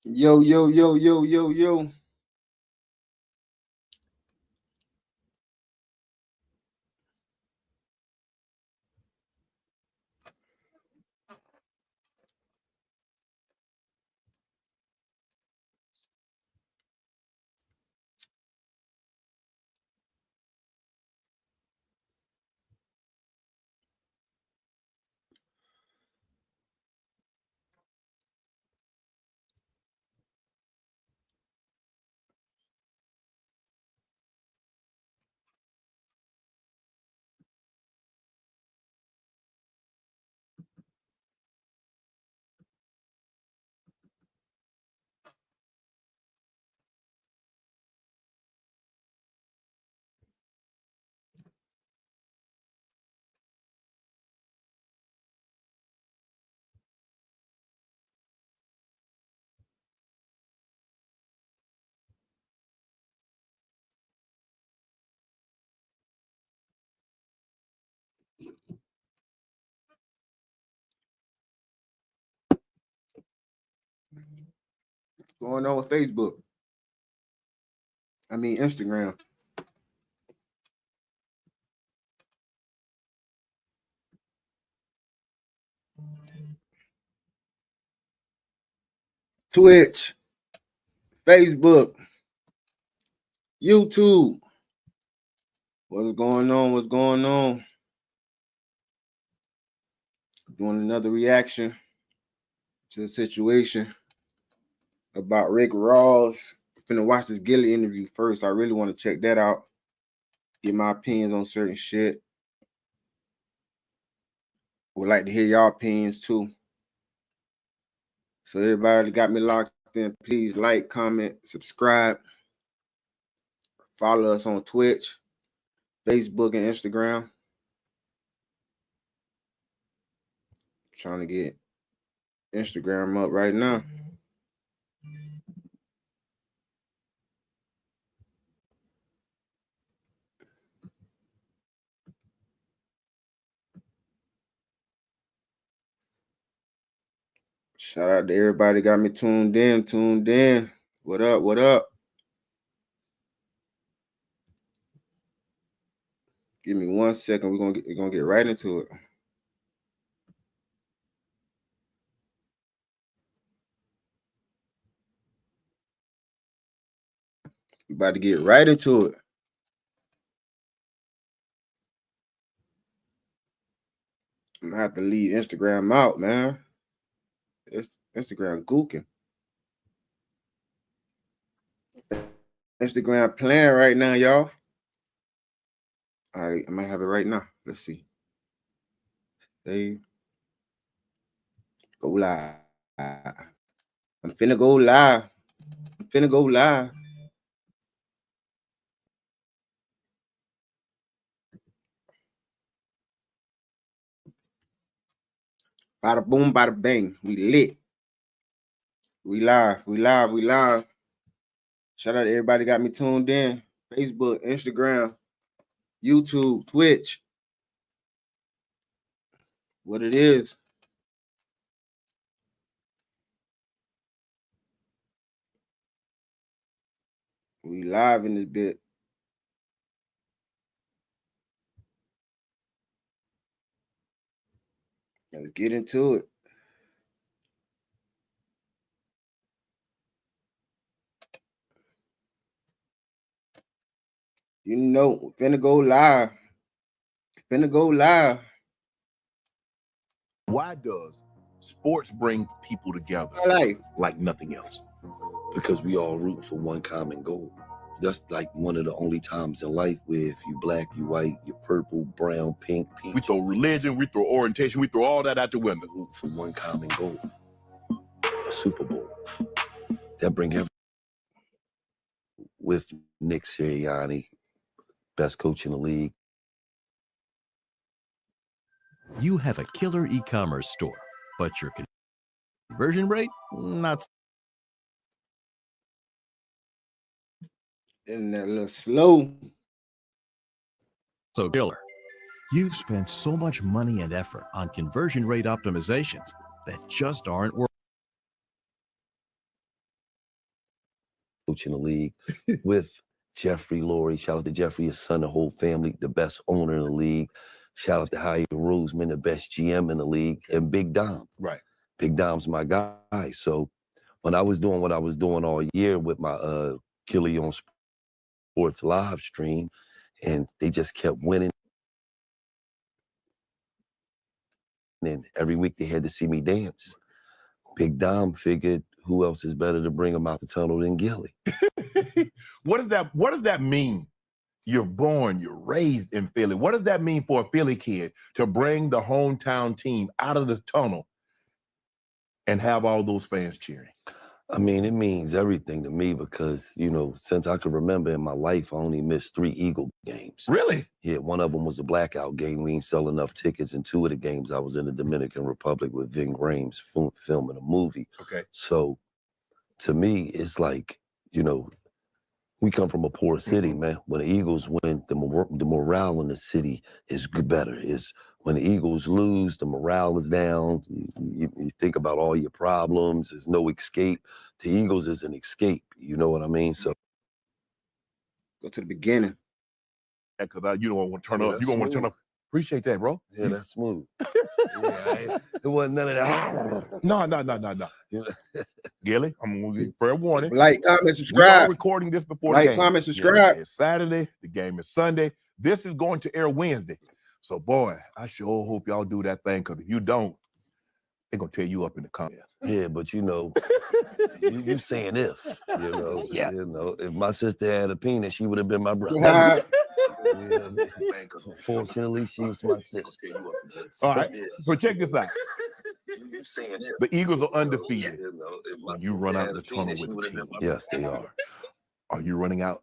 Yo, yo, yo, yo, yo, yo. What's going on with Facebook? I mean Instagram. Twitch, Facebook, YouTube. What's going on? What's going on? Doing another reaction to the situation about Rick Ross. Finna watch this Gillie interview first. I really want to check that out. Get my opinions on certain shit. Would like to hear y'all opinions too. So everybody got me locked in. Please like, comment, subscribe. Follow us on Twitch, Facebook, and Instagram. Trying to get Instagram up right now. Shout out to everybody got me tuned in. What up? What up? Give me 1 second. We're gonna get right into it. We about to get right into it. I'm gonna have to leave Instagram out, man. It's Instagram gooking. Instagram playing right now, y'all. All right, I might have it right now. Let's see. Save. Go live. I'm finna go live. Bada boom, bada bang. We lit. We live. Shout out to everybody got me tuned in. Facebook, Instagram, YouTube, Twitch. What it is. We live in this bit. Let's get into it. You know, finna go live. Why does sports bring people together like nothing else? Because we all root for one common goal. That's like one of the only times in life where if you black, you white, you purple, brown, pink, peach. We throw religion, we throw orientation, we throw all that out the window. Root for one common goal. A Super Bowl. That bring everyone with Nick Sirianni, best coach in the league. You have a killer e-commerce store, but your conversion rate, not And that little slow. so killer. You've spent so much money and effort on conversion rate optimizations that just aren't working. coach in the league, with Jeffrey Lurie. Shout out to Jeffrey, his son, the whole family, the best owner in the league. Shout out to Howie Roseman, the best GM in the league, and Big Dom. Right. Big Dom's my guy. So when I was doing what I was doing all year with my Gillie on Sports live stream, and they just kept winning. And every week they had to see me dance. Big Dom figured who else is better to bring him out the tunnel than Gillie. What does that mean? You're born, you're raised in Philly. What does that mean for a Philly kid to bring the hometown team out of the tunnel and have all those fans cheering? I mean, it means everything to me because, you know, since I could remember in my life, I only missed 3 Eagle games. Really? Yeah, one of them was a blackout game. We didn't sell enough tickets. And 2 of the games, I was in the Dominican Republic with Vin Grames filming a movie. Okay. So to me, it's like, you know, we come from a poor city, man. When the Eagles win, the morale in the city is better. When the Eagles lose, the morale is down. You think about all your problems. There's no escape. The Eagles is an escape. You know what I mean? So go to the beginning. Because you don't want to turn up. You don't want to turn up. Appreciate that, bro. Yeah, that's smooth. It wasn't none of that. No. Gillie, I'm going to give you fair warning. Like, comment, We are subscribe. recording this before Like, the game. comment, subscribe. It's Saturday. The game is Sunday. This is going to air Wednesday. So, boy, I sure hope y'all do that thing, because if you don't, they're going to tear you up in the comments. Yeah, but you know, you saying if, you know. Yeah. You know, if my sister had a penis, she would have been my brother. Yeah. Fortunately, she was my sister. All right, so check this out. The Eagles are undefeated. When you run out the tunnel with the team. Yes, they are. Are you running out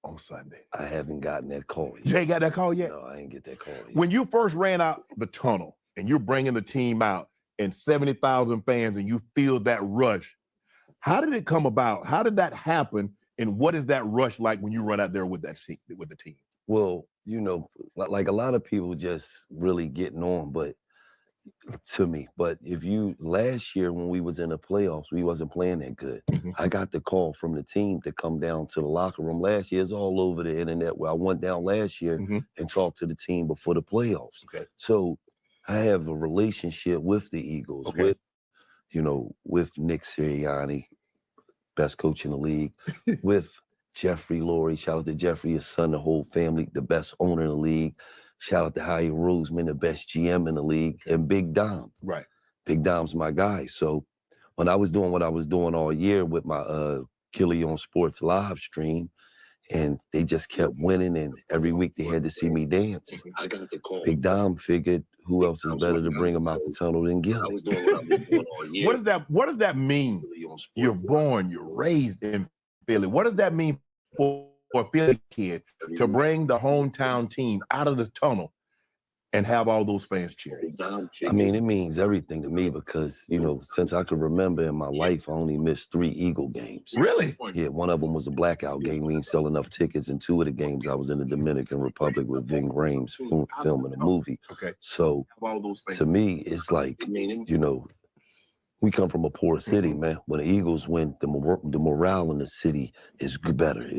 on Sunday? I haven't gotten that call yet. You ain't got that call yet? No, I ain't get that call yet. When you first ran out the tunnel and you're bringing the team out and 70,000 fans and you feel that rush, how did it come about? How did that happen? And what is that rush like when you run out there with that team, with the team? Well, you know, like a lot of people just really getting on, but if you last year when we was in the playoffs, we wasn't playing that good. I got the call from the team to come down to the locker room last year. It's all over the internet where I went down last year and talked to the team before the playoffs. Okay. So I have a relationship with the Eagles, with Nick Sirianni, best coach in the league, with Jeffrey Lurie. Shout out to Jeffrey, his son, the whole family, the best owner in the league. Shout out to Howie Roseman, the best GM in the league, and Big Dom. Right. Big Dom's my guy. So when I was doing what I was doing all year with my Gillie on Sports live stream, and they just kept winning, and every week they had to see me dance. I got the call. Big Dom figured who else is better to bring him out the tunnel than I Gillie. was doing what I was doing all year. What does that mean? You're born, you're raised in Philly. What does that mean for a Philly kid to bring the hometown team out of the tunnel and have all those fans cheering? I mean, it means everything to me because, you know, since I could remember in my life, I only missed 3 Eagle games. Really? Yeah, one of them was a blackout game. We didn't sell enough tickets. And 2 of the games, I was in the Dominican Republic with Vin Grames filming a movie. Okay. So to me, it's like, you know, we come from a poor city, man. When the Eagles win, the morale in the city is better.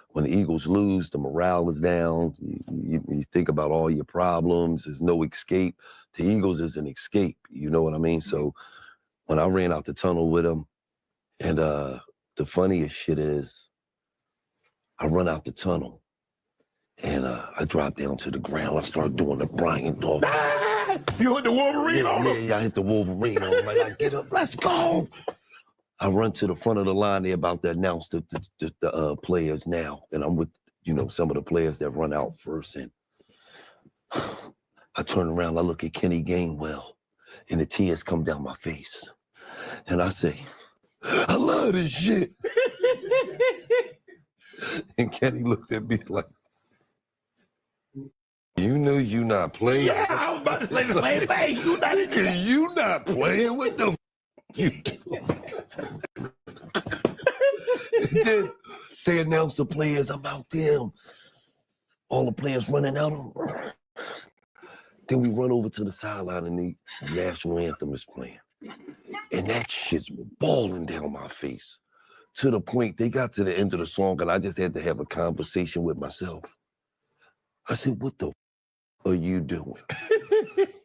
When the Eagles lose, the morale is down. You think about all your problems. There's no escape. The Eagles is an escape. You know what I mean? So when I ran out the tunnel with them, and the funniest shit is I run out the tunnel, and I drop down to the ground. I start doing the Brian Dawkins. You hit the Wolverine on him? Yeah, I hit the Wolverine on him. Like, I get up, let's go. I run to the front of the line. They're about to announce the players now. And I'm with, you know, some of the players that run out first. And I turn around, I look at Kenny Gainwell, and the tears come down my face. And I say, I love this shit. And Kenny looked at me like, you know you not playing. Yeah, I was about to say the same thing. You not playing. What the you doing? Then they announced the players about them. All the players running out. Then we run over to the sideline and the national anthem is playing. And that shit's balling down my face. to the point they got to the end of the song and I just had to have a conversation with myself. I said, what the are you doing?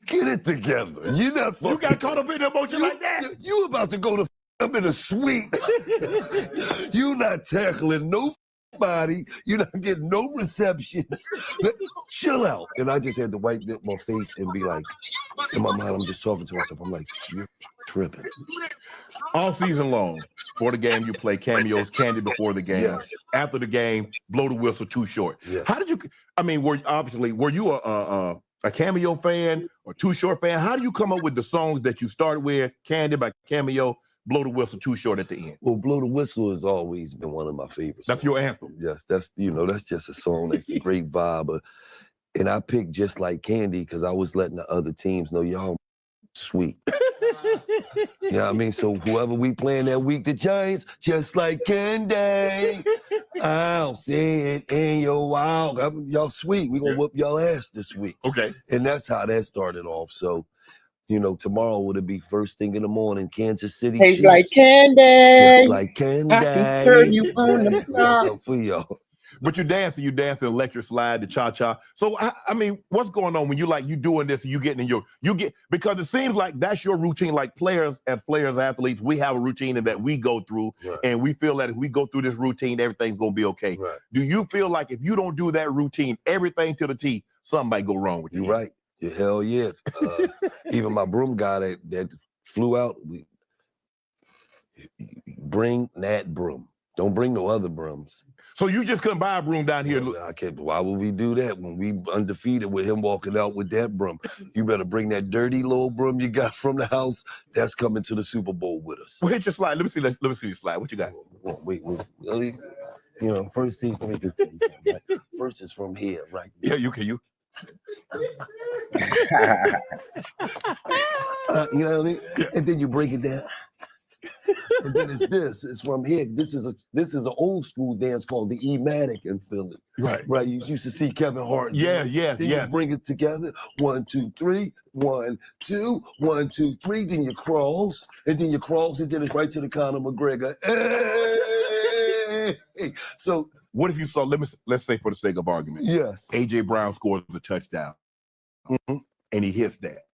Get it together. You're not fucking. You got caught up in emotion like that? You about to go to up in a suite. You not tackling nobody. You're not getting no receptions. Chill out. And I just had to wipe my face and be like, in my mind, I'm just talking to myself. I'm like, you're tripping. All season long, for the game you play cameos, Candy before the game. Yes. After the game, blow the whistle too short. Yes. How did you, I mean, were you a cameo fan or Too Short fan? How do you come up with the songs that you started with, Candy by Cameo, blow the whistle too short at the end? Well, Blow the Whistle has always been one of my favorites. That's your anthem. Yes, that's just a song that's a great vibe. And I picked Just Like Candy because I was letting the other teams know y'all sweet. You know what I mean? So whoever we playing that week, the Giants, just like candy. I'll say it in your wild. Y'all sweet. We gonna whoop y'all ass this week. Okay. And that's how that started off. So, tomorrow would it be first thing in the morning, Kansas City. Tastes Chiefs. like candy. Just like candy. I can turn you on the That's block. up for y'all. But you dancing electric slide, the cha-cha. So, I mean, what's going on when you doing this and you getting in because it seems like that's your routine, like players, athletes, we have a routine that we go through, right. And we feel that if we go through this routine, everything's going to be okay. Right. Do you feel like if you don't do that routine, everything to the T, something might go wrong with you? You're right. Yeah, hell yeah. Even my broom guy that flew out, bring that broom. Don't bring no other brooms. So you just couldn't buy a broom down here? I can't. Why would we do that when we undefeated with him walking out with that broom? You better bring that dirty little broom you got from the house. That's coming to the Super Bowl with us. Well, hit your slide. Let me see your slide. What you got? Wait. First thing, let me just tell you something, right? First is from here, right? Yeah, you can. You know what I mean? Yeah. And then you break it down. And then it's from here. This is an old school dance called the E-Matic in Philly. Right. You used to see Kevin Hart. Yeah. Then you bring it together. 1, 2, 3. 1, 2. 1, 2, 3. Then you cross. And then it's right to the Conor McGregor. Hey. So what if you saw, let's say for the sake of argument. Yes. A.J. Brown scores the touchdown. Mm-hmm. And he hits that.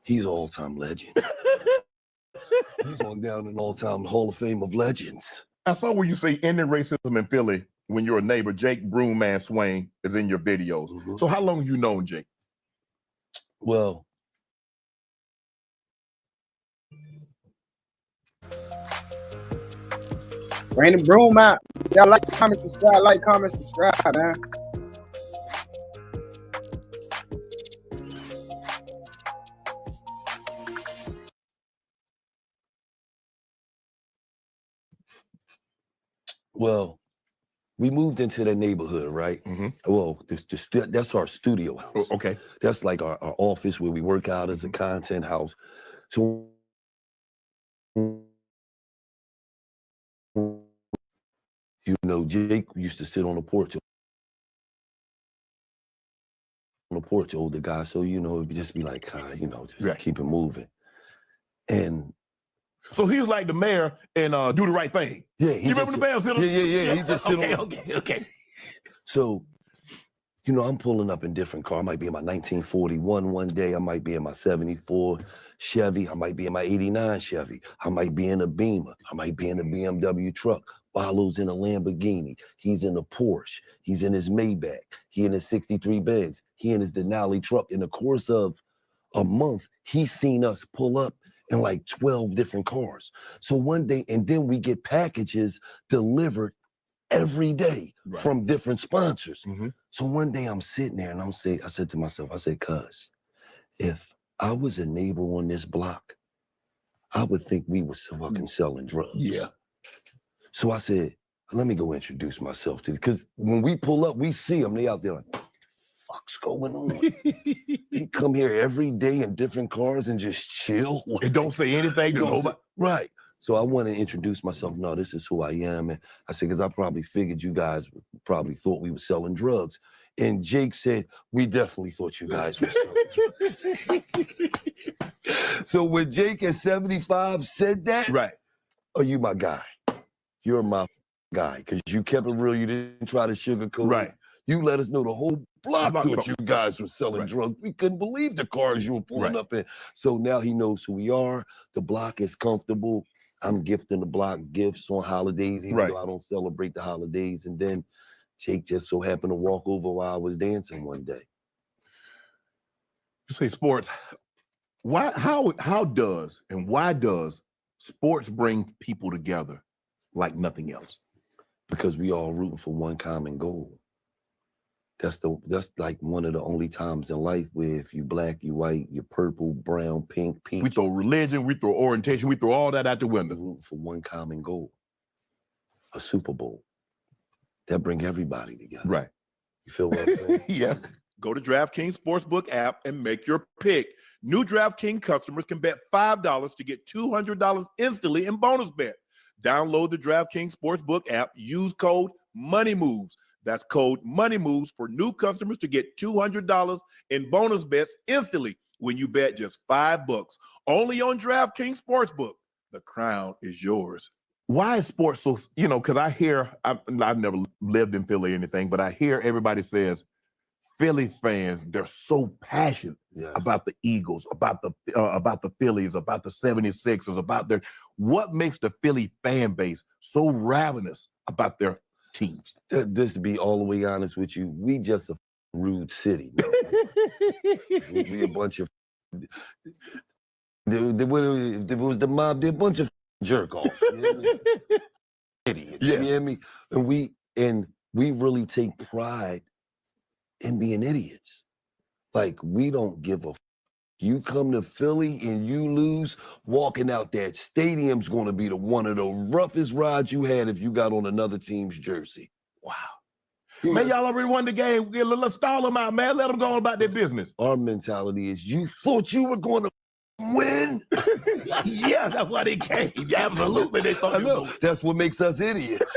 He's an all-time legend. He's on down in all-time Hall of Fame of Legends. I saw where you say ending racism in Philly when you're a neighbor. Jake Broomman Swain is in your videos. Mm-hmm. So how long have you known Jake? Well, Bring the broom out. Y'all like, comment, subscribe, man. Well, we moved into the neighborhood, right? Mm-hmm. Well, that's our studio house. Okay. That's like our office where we work out as a content house. So, Jake used to sit on the porch. Older guy. So, it would just be like, just keep it moving. And so he's like the mayor and Do the Right Thing. Yeah, you remember the mayor? Yeah. He just sit on. Okay. So, I'm pulling up in different cars. I might be in my 1941 one day. I might be in my 74 Chevy. I might be in my 89 Chevy. I might be in a Beamer. I might be in a BMW truck. Barlow's in a Lamborghini. He's in a Porsche. He's in his Maybach. He in his 63 Benz. He in his Denali truck. In the course of a month, he's seen us pull up in like 12 different cars. So one day, and then we get packages delivered every day from different sponsors. Mm-hmm. So one day I'm sitting there and I said to myself, cuz, if I was a neighbor on this block, I would think we was fucking selling drugs. Yeah. So I said, let me go introduce myself to you. Because when we pull up, we see them, they out there like, fuck's going on? They come here every day in different cars and just chill. And don't say anything to nobody. Right. So I want to introduce myself. No, this is who I am. And I said, because I probably figured you guys probably thought we were selling drugs. And Jake said, we definitely thought you guys were selling drugs. So when Jake at 75 said that, Right. oh, you my guy. You're my guy. Because you kept it real. You didn't try to sugarcoat Right. it. You let us know the whole block thought you guys were selling Right. drugs. We couldn't believe the cars you were pulling Right. up in. So now he knows who we are. The block is comfortable. I'm gifting the block gifts on holidays, even though I don't celebrate the holidays. And then Jake just so happened to walk over while I was dancing one day. You say sports. How does and why does sports bring people together like nothing else? Because we all rooting for one common goal. That's like one of the only times in life where if you black, you white, you purple, brown, pink, peach. We throw religion, we throw orientation, we throw all that out the window. Rooting for one common goal. A Super Bowl. That bring everybody together. Right. You feel what I'm saying? Yes. Go to DraftKings Sportsbook app and make your pick. New DraftKings customers can bet $5 to get $200 instantly in bonus bet. Download the DraftKings Sportsbook app. Use code MONEYMOVES. That's code MONEYMOVES for new customers to get $200 in bonus bets instantly when you bet just $5. Only on DraftKings Sportsbook. The crown is yours. Why is sports so, because I hear, I've never lived in Philly or anything, but I hear everybody says, Philly fans, they're so passionate about the Eagles, about the Phillies, about the 76ers, what makes the Philly fan base so ravenous about their teams? Just to be all the way honest with you, we just a rude city. We a bunch of, if it was the mob, they're a bunch of jerk-offs. You know what I mean? Idiots, you hear me? And we really take pride in being idiots. Like, we don't give a f. You come to Philly and you lose, walking out that stadium's going to be one of the roughest rides you had if you got on another team's jersey. Wow. Man, y'all already won the game. Let's stall them out, man. Let them go on about their business. Our mentality is, you thought you were going to win? Yeah, that's why they came. Absolutely, they thought. I know. That's what makes us idiots.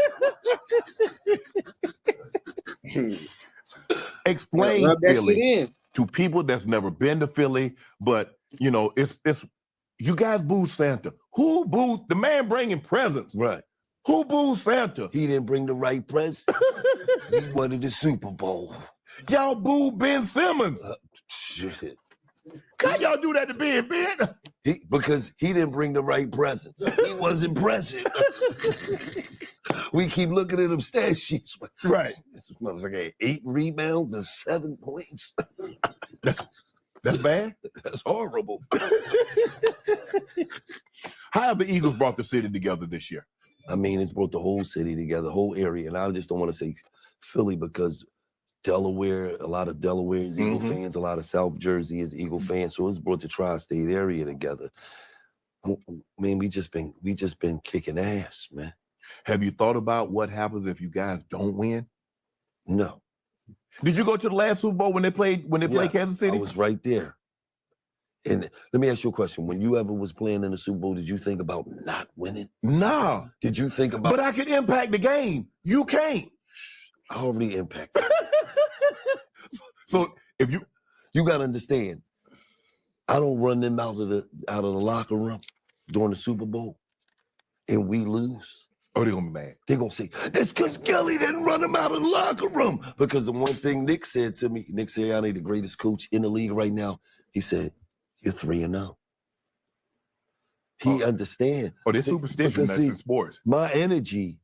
Explain Philly to people that's never been to Philly, but it's you guys booed Santa. Who booed the man bringing presents? Right. Who booed Santa? He didn't bring the right present. He wanted the Super Bowl. Y'all booed Ben Simmons. Shit. How y'all do that to Ben? Because he didn't bring the right presents. He wasn't present. We keep looking at them stat sheets. Right. This motherfucker had 8 rebounds and 7 points. That's bad? That's horrible. How have the Eagles brought the city together this year? I mean, it's brought the whole city together, the whole area. And I just don't want to say Philly because Delaware, a lot of Delaware is Eagle fans, a lot of South Jersey is Eagle fans. So it's brought the tri-state area together. Man, we just been kicking ass, man. Have you thought about what happens if you guys don't win? No. Did you go to the last Super Bowl when they played Kansas City? I was right there. And let me ask you a question. When you ever was playing in the Super Bowl, did you think about not winning? No. Did you think about... But I could impact the game. You can't. I already impacted. So if you got to understand, I don't run them out of the locker room during the Super Bowl and we lose. Oh, they're going to be mad. They're going to say, it's because Gillie didn't run him out of the locker room. Because the one thing Nick said to me, Nick Sirianni, the greatest coach in the league right now, he said, you're 3-0. He understand. Oh, there's superstition that's in sports. My energy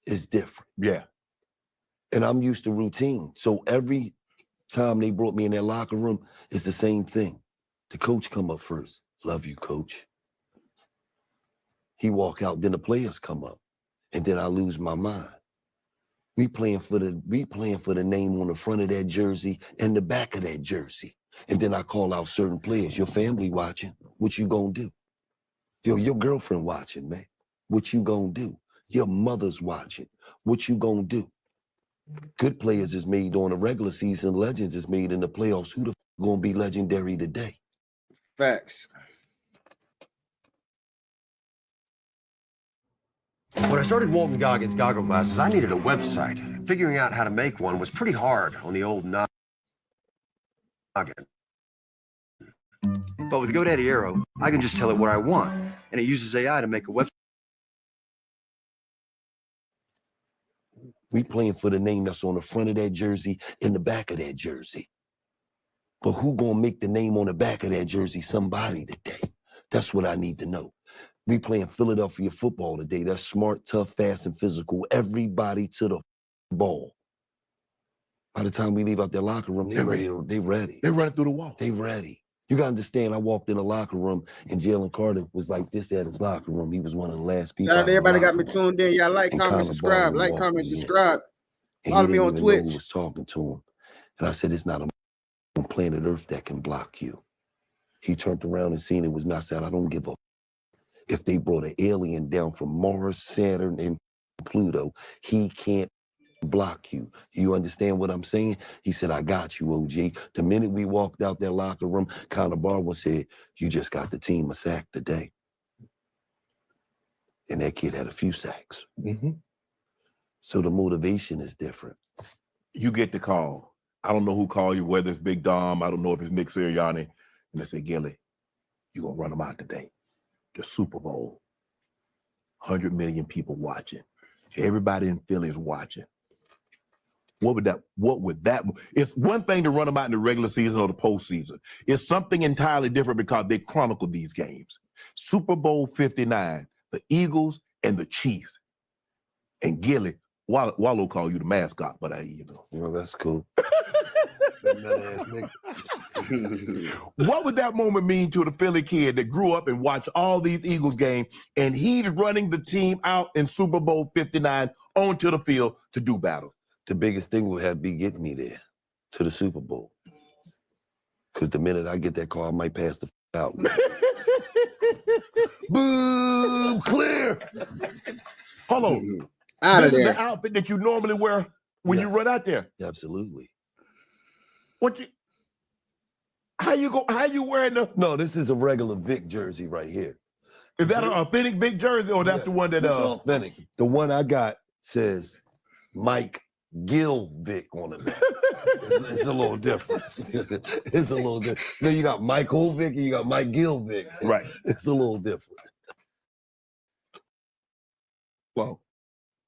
is different. Yeah. And I'm used to routine. So every time they brought me in their locker room, it's the same thing. The coach come up first. Love you, coach. He walk out, then the players come up. And then I lose my mind. We playing for the name on the front of that jersey and the back of that jersey. And then I call out certain players. Your family watching, what you gonna do? Your girlfriend watching, man. What you gonna do? Your mother's watching. What you gonna do? Good players is made on the regular season. Legends is made in the playoffs. Who the gonna be legendary today? Facts. When I started Walton Goggins goggle glasses, I needed a website. Figuring out how to make one was pretty hard on the old noggin. But with GoDaddy Arrow, I can just tell it what I want, and it uses AI to make a website. We playing for the name that's on the front of that jersey and the back of that jersey. But who gonna make the name on the back of that jersey somebody today? That's what I need to know. We playing Philadelphia football today. That's smart, tough, fast, and physical. Everybody to the ball. By the time we leave out their locker room, they ready. They ready. They're running through the wall. They ready. You gotta understand, I walked in the locker room and Jalen Carter was like this at his locker room. He was one of the last people. Shout out to everybody got me tuned in. Y'all like, comment, subscribe. Like, comment, subscribe. Follow me on Twitch. Who was talking to him. And I said, it's not a planet Earth that can block you. He turned around and seen it was me. I said, I don't give a if they brought an alien down from Mars, Saturn, and Pluto, he can't block you. You understand what I'm saying? He said, I got you, OG. The minute we walked out that locker room, Connor Barwin said, you just got the team a sack today. And that kid had a few sacks. Mm-hmm. So the motivation is different. You get the call. I don't know who called you, whether it's Big Dom, I don't know if it's Nick Sirianni, and they say, Gillie, you're going to run them out today. The Super Bowl. 100 million people watching. Everybody in Philly is watching. What would that, it's one thing to run them out in the regular season or the postseason. It's something entirely different because they chronicled these games. Super Bowl 59, the Eagles and the Chiefs. And Gillie, Wallow called you the mascot, but that's cool. What would that moment mean to the Philly kid that grew up and watched all these Eagles games, and he's running the team out in Super Bowl 59 onto the field to do battle? The biggest thing would have to be getting me there to the Super Bowl. Because the minute I get that call, I might pass the out. Boom, clear. Hold on. Out of This is there. the outfit that you normally wear when you run out there. Absolutely. How you wearing the? No, this is a regular Vic jersey right here. Is that an authentic Vic jersey, or that's the one that authentic? The one I got says Mike Gill Vic on it. It's a little different. It's a little different. Then you got Michael Vic and you got Mike Gill Vic. Right. It's a little different. Well,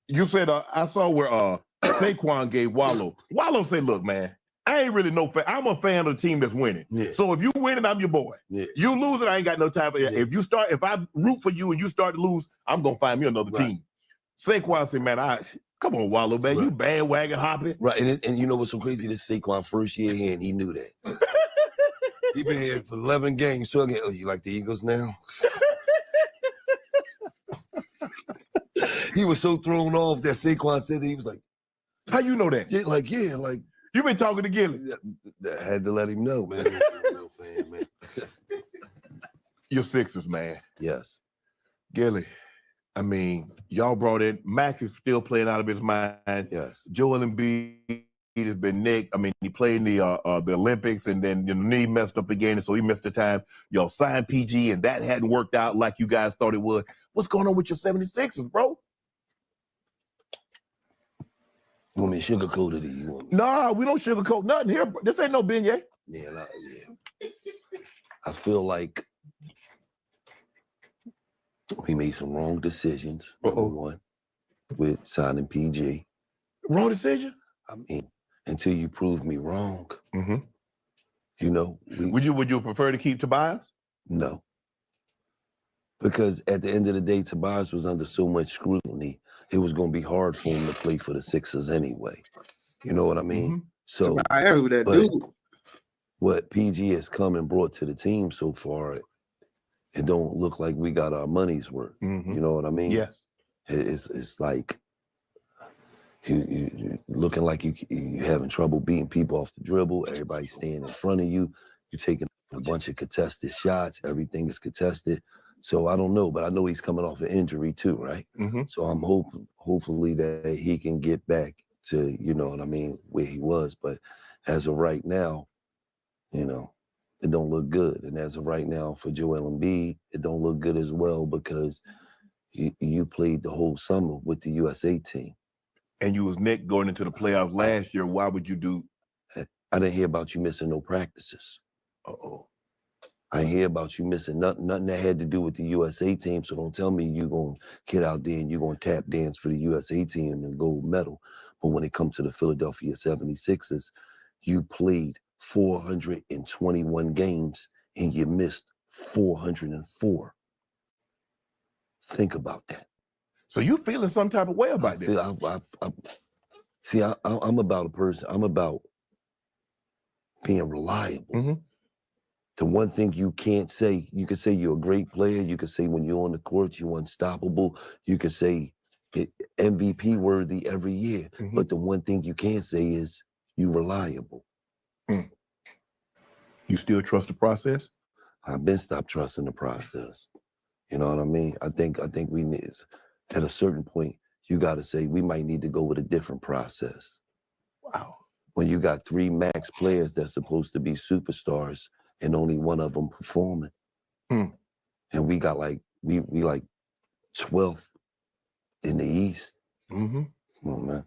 you said I saw where Saquon gave Wallow. Wallow said, "Look, man, I ain't really no fan. I'm a fan of the team that's winning. Yeah. So if you win it, I'm your boy. Yeah. You lose it, I ain't got no time for it. Yeah. If I root for you and you start to lose, I'm gonna find me another team." Saquon said, "Man, come on, Wallow, man, you bandwagon hopping." Right, and you know what's so crazy? This Saquon first year here, and he knew that. He been here for 11 games. So again, you like the Eagles now? He was so thrown off that Saquon said that he was like, "How you know that?" Yeah, You been talking to Gillie. I had to let him know, man. He was a real fan, man. You're Sixers, man. Yes. Gillie, I mean, y'all brought in, Max is still playing out of his mind. Yes. Joel Embiid has been nicked. I mean, he played in the Olympics, and then the knee messed up again, and so he missed the time. Y'all signed PG, and that hadn't worked out like you guys thought it would. What's going on with your 76ers, bro? You want me to sugarcoat it, or you want me? Nah, we don't sugarcoat nothing here. This ain't no beignet. Yeah. I feel like we made some wrong decisions, number one, with signing PG. Wrong decision? I mean, until you prove me wrong, you know. Would you prefer to keep Tobias? No. Because at the end of the day, Tobias was under so much scrutiny, it was going to be hard for him to play for the Sixers anyway. You know what I mean? So, what PG has come and brought to the team so far, it don't look like we got our money's worth. You know what I mean? Yes. It's like you looking like you having trouble beating people off the dribble. Everybody's staying in front of you. You're taking a bunch of contested shots. Everything is contested. So I don't know, but I know he's coming off an injury too, right? So I'm hopefully that he can get back to, you know what I mean, where he was. But as of right now, you know, it don't look good. And as of right now for Joel Embiid, it don't look good as well because You played the whole summer with the USA team. And you was Nick going into the playoffs last year. Why would you do? I didn't hear about you missing no practices. Uh-oh. I didn't hear about you missing nothing that had to do with the USA team. So don't tell me you're going to get out there and you're going to tap dance for the USA team and gold medal. But when it comes to the Philadelphia 76ers, you played 421 games and you missed 404. Think about that. So you feeling some type of way about this? I'm about a person. I'm about being reliable. Mm-hmm. The one thing you can't say, you can say you're a great player. You can say when you're on the court, you're unstoppable. You can say MVP worthy every year. Mm-hmm. But the one thing you can't say is you're reliable. Mm. You still trust the process? I've been stopped trusting the process. You know what I mean? I think we need, at a certain point, you got to say we might need to go with a different process. Wow. When you got 3 max players that's supposed to be superstars and only one of them performing. Mm. And we got we like 12th in the East. Mm-hmm. Come on, man.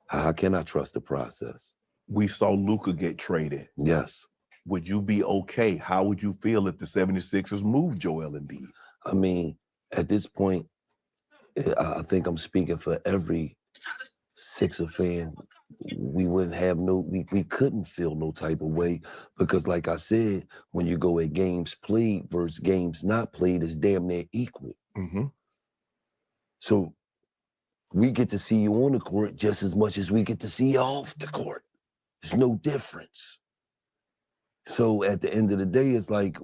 How can I trust the process? We saw Luka get traded. Yes. Would you be okay? How would you feel if the 76ers moved Joel Embiid? I mean, at this point, I think I'm speaking for every Sixer fan. We wouldn't have we couldn't feel no type of way because like I said, when you go at games played versus games not played, it's damn near equal. Mm-hmm. So we get to see you on the court just as much as we get to see you off the court. There's no difference. So at the end of the day, it's like,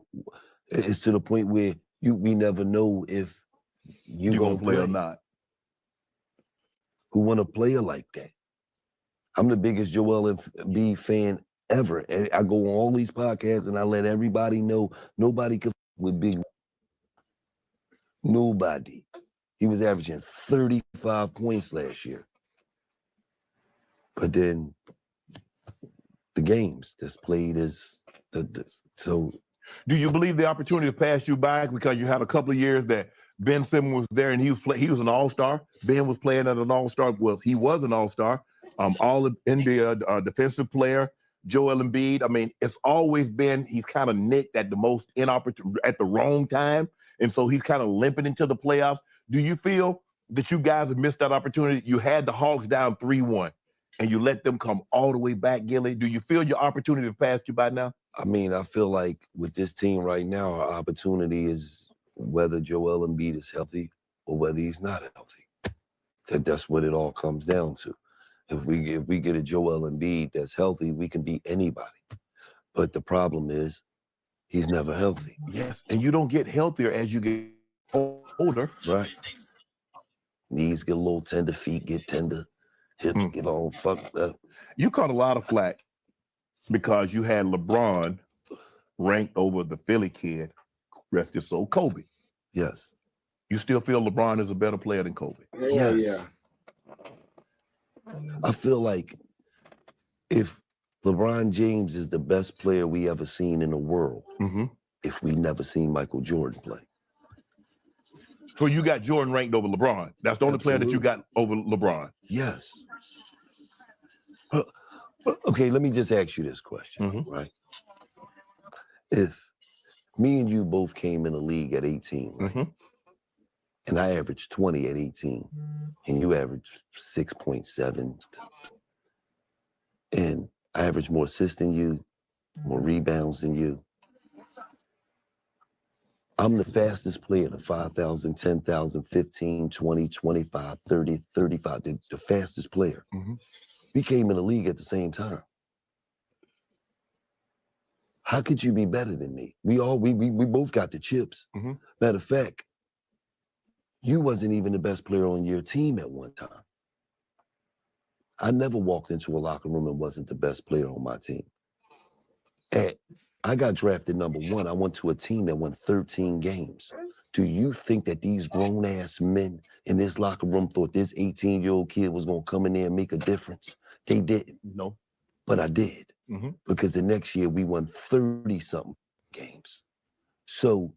it's to the point where we never know if you're gonna play or not. Who want a player like that? I'm the biggest Joel Embiid fan ever. And I go on all these podcasts and I let everybody know nobody could with big. Nobody. He was averaging 35 points last year. But then the games that's played is so. Do you believe the opportunity passed you by because you had a couple of years that Ben Simmons was there and he was an all-star. Ben was playing at an all-star. Well, he was an all-star. All-NBA defensive player, Joel Embiid. I mean, it's always been he's kind of nicked at the most inopportune at the wrong time, and so he's kind of limping into the playoffs. Do you feel that you guys have missed that opportunity? You had the Hawks down 3-1, and you let them come all the way back, Gillie. Do you feel your opportunity passed you by now? I mean, I feel like with this team right now, our opportunity is whether Joel Embiid is healthy or whether he's not healthy. That's what it all comes down to. If we get a Joel Embiid that's healthy, we can beat anybody. But the problem is he's never healthy. Yes, and you don't get healthier as you get older. Right. Knees get a little tender, feet get tender, hips get all fucked up. You caught a lot of flack because you had LeBron ranked over the Philly kid, rest his soul, Kobe. Yes. You still feel LeBron is a better player than Kobe? Yes. I feel like if LeBron James is the best player we ever seen in the world, if we never seen Michael Jordan play. So you got Jordan ranked over LeBron. That's the only player that you got over LeBron. Yes. Okay, let me just ask you this question, right? If me and you both came in the league at 18, right? And I averaged 20 at 18, and you averaged 6.7, and I averaged more assists than you, more rebounds than you. I'm the fastest player, the 5,000, 10,000, 15, 20, 25, 30, 35, the fastest player. We came in the league at the same time. How could you be better than me? We both got the chips. Matter of fact, you wasn't even the best player on your team at one time. I never walked into a locker room and wasn't the best player on my team. And I got drafted number 1. I went to a team that won 13 games. Do you think that these grown-ass men in this locker room thought this 18-year-old kid was going to come in there and make a difference? They didn't. No. But I did. Because the next year we won 30-something games. So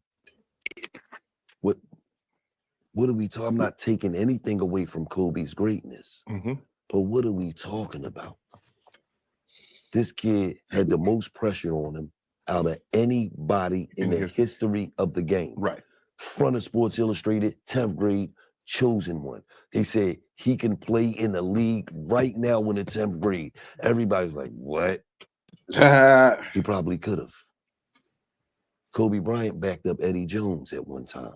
what are we talking? I'm not taking anything away from Kobe's greatness. But what are we talking about? This kid had the most pressure on him out of anybody in the history of the game. Right. Front of Sports Illustrated, 10th grade, chosen one. They said he can play in the league right now in the 10th grade. Everybody's like, what? He probably could have. Kobe Bryant backed up Eddie Jones at one time.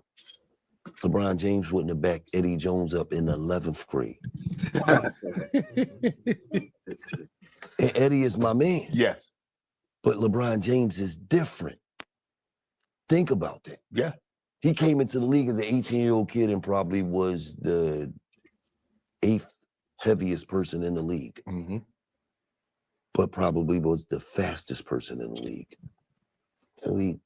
LeBron James wouldn't have backed Eddie Jones up in the 11th grade. And Eddie is my man. Yes. But LeBron James is different. Think about that. Yeah. He came into the league as an 18-year-old kid and probably was the 8th heaviest person in the league. But probably was the fastest person in the league.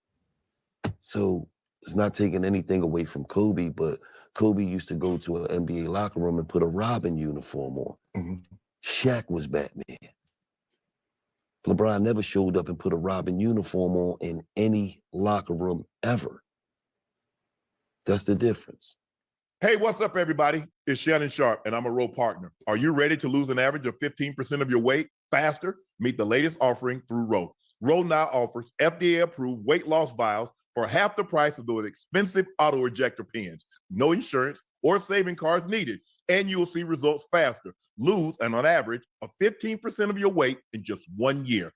So it's not taking anything away from Kobe, but Kobe used to go to an NBA locker room and put a Robin uniform on. Shaq was Batman. LeBron never showed up and put a Robin uniform on in any locker room ever. That's the difference. Hey, what's up, everybody? It's Shannon Sharp, and I'm a Row partner. Are you ready to lose an average of 15% of your weight faster? Meet the latest offering through Row. Row now offers FDA-approved weight loss vials for half the price of those expensive auto-ejector pens. No insurance or saving cards needed, and you'll see results faster. Lose, and on average, of 15% of your weight in just 1 year.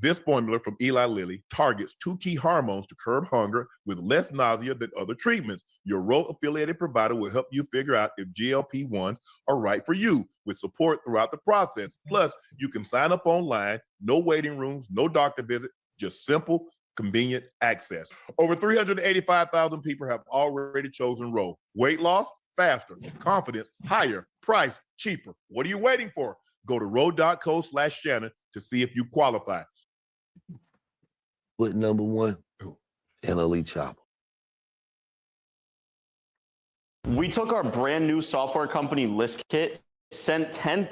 This formula from Eli Lilly targets 2 key hormones to curb hunger with less nausea than other treatments. Your Row-affiliated provider will help you figure out if GLP-1s are right for you with support throughout the process. Plus, you can sign up online, no waiting rooms, no doctor visit, just simple, convenient access. Over 385,000 people have already chosen Row. Weight loss, faster. Confidence, higher. Price, cheaper. What are you waiting for? Go to row.co/Shannon to see if you qualify. But number one, NLE Chopper. We took our brand new software company list kit, sent 10.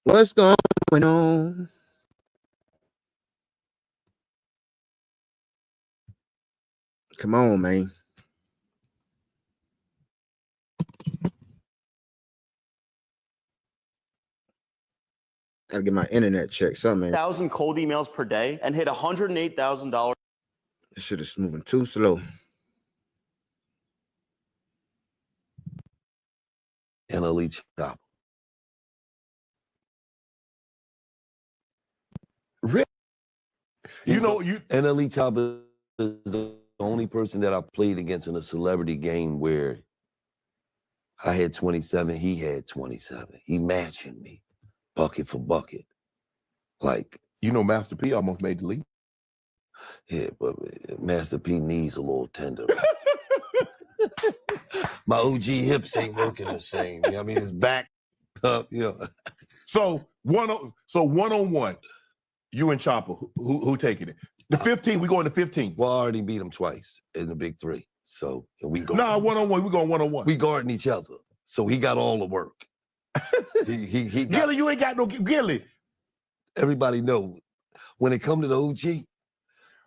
What's going on? Come on, man. Gotta get my internet checked. Something. 1,000 cold emails per day and hit $108,000. This shit is moving too slow. NLE Chopper. You know, NLE Chopper is the only person that I played against in a celebrity game where I had 27, he had 27. He matching me, bucket for bucket. Like, you know, Master P almost made the league. Yeah, but Master P needs a little tender. My OG hips ain't working the same. You know what I mean? His back up, you know. So one-on-one, you and Chopper, who taking it? The 15, we going to 15. Well, I already beat him twice in the big three. So we go. No, one-on-one, we going one-on-one. We guarding each other. So he got all the work. he got, Gillie, you ain't got no Gillie. Everybody know when it come to the OG.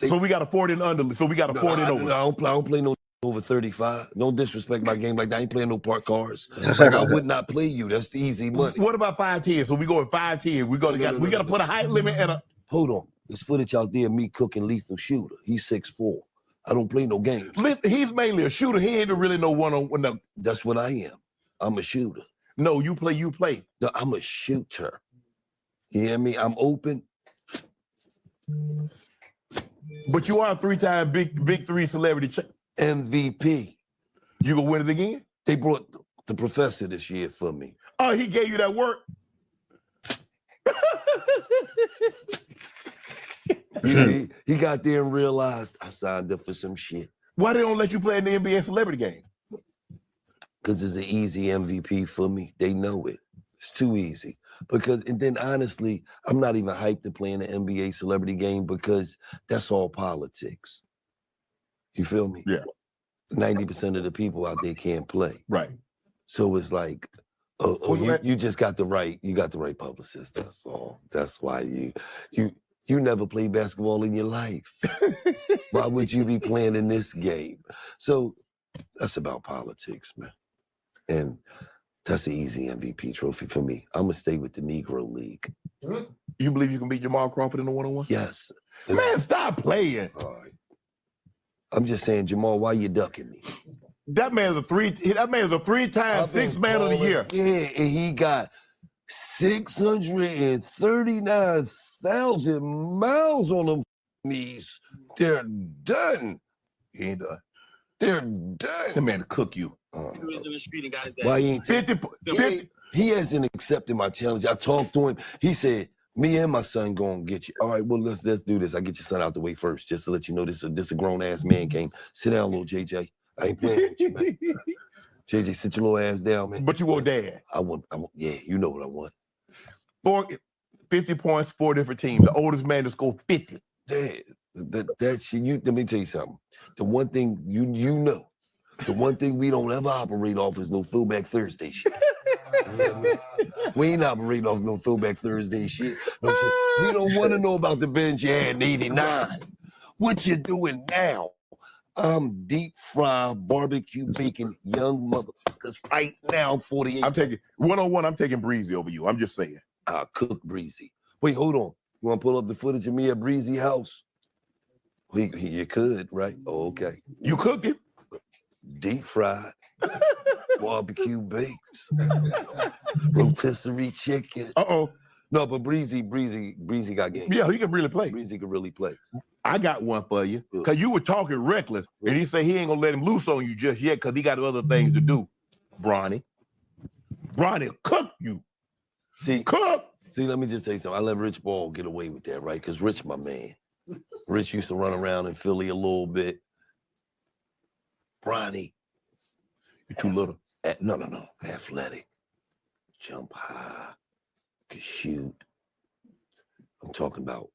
So we got a 40 and under. So we got a 40 and over. I don't play no over 35. Don't disrespect my game like that. I ain't playing no park cars. Like I would not play you. That's the easy money. What about 5'10"? So we go at 5'10". We gotta put a height limit and a. Hold on. There's footage out there of me cooking Lethal Shooter. He's 6'4". I don't play no games. He's mainly a shooter. He ain't really no one-on-one. No. That's what I am. I'm a shooter. No, you play. No, I'm a shooter. You hear me? I'm open. But you are a 3-time big three celebrity MVP. You gonna win it again? They brought the professor this year for me. Oh, he gave you that work? He got there and realized I signed up for some shit. Why they don't let you play in the NBA celebrity game? Because it's an easy MVP for me. They know it. It's too easy. And then honestly, I'm not even hyped to play in the NBA celebrity game because that's all politics. You feel me? Yeah. 90% of the people out there can't play. Right. So it's like, You just got the right. You got the right publicist. That's all. That's why you never played basketball in your life. Why would you be playing in this game? So that's about politics, man. And that's an easy MVP trophy for me. I'm gonna stay with the Negro League. You believe you can beat Jamal Crawford in the one-on-one? Yes. Man, stop playing. All right. I'm just saying, Jamal, why you ducking me? That man is a three-time sixth man of the year. Yeah, and he got 639,000 miles on them knees. They're done. He ain't done. They're done. That man to cook you. Why he ain't 50. He hasn't accepted my challenge. I talked to him. He said, me and my son gonna get you. All right, well, let's do this. I get your son out the way first, just to let you know this is a grown-ass man game. Sit down, little JJ. I ain't playing with you, man. JJ, sit your little ass down, man. But you want dad. I want, yeah, you know what I want. 50 points, 4 different teams. The oldest man to score 50. Dad, that shit, let me tell you something. The one thing you know, the one thing we don't ever operate off is no throwback Thursday shit. We ain't operating off no throwback Thursday shit. No shit. We don't want to know about the bench you had in 89. What you doing now? I'm deep fried barbecue bacon young motherfuckers right now, 48. I'm taking one-on-one, I'm taking Breezy over you. I'm just saying. I'll cook Breezy. Wait, hold on. You want to pull up the footage of me at Breezy house? You could, right? Oh, okay. You cooked it? Deep fried, barbecue baked, rotisserie chicken. Uh-oh. No, but Breezy got game. Yeah, he can really play. Breezy can really play. I got one for you. Because you were talking reckless, and he said he ain't going to let him loose on you just yet because he got other things to do. Bronny, cook you. Cook. See, let me just tell you something. I let Rich Ball get away with that, right? Because Rich, my man. Rich used to run around in Philly a little bit. Bronny. You're too little. No. Athletic. Jump high. Can shoot. I'm talking about,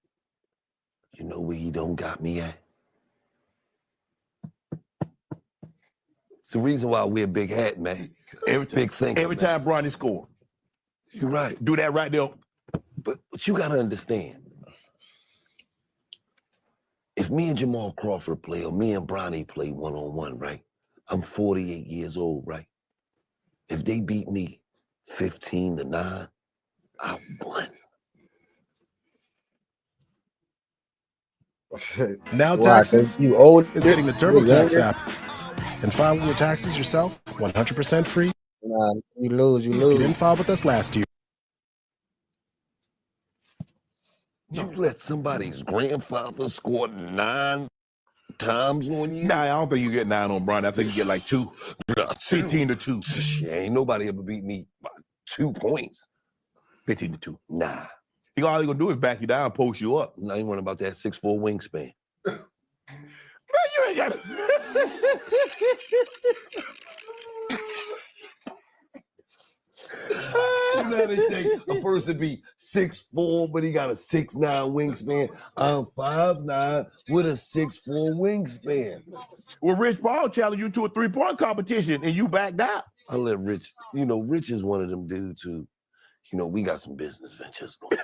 you know where he don't got me at? It's the reason why I wear a big hat, man. Big thinker, every time Bronny score. You're right. Do that right there. But you got to understand. If me and Jamal Crawford play or me and Bronny play one-on-one, right? I'm 48 years old, right? If they beat me 15-9, I won. Now Taxes is getting the TurboTax app. And filing your taxes yourself, 100% free. Nah, you lose. If you didn't file with us last year. You let somebody's grandfather score 9 times on you? Nah, I don't think you get 9 on Bronny. I think you get like 2. 15-2. Ain't nobody ever beat me by 2 points. 15-2. Nah. All he gonna do is back you down, post you up. I ain't worrying about that 6'4" wingspan. Man, you ain't got it. You know how they say a person be 6'4", but he got a 6'9" wingspan. I'm 5'9" with a 6'4" wingspan. Well, Rich Paul challenged you to a 3-point competition and you backed out. I let Rich, Rich is one of them dudes who, we got some business ventures going.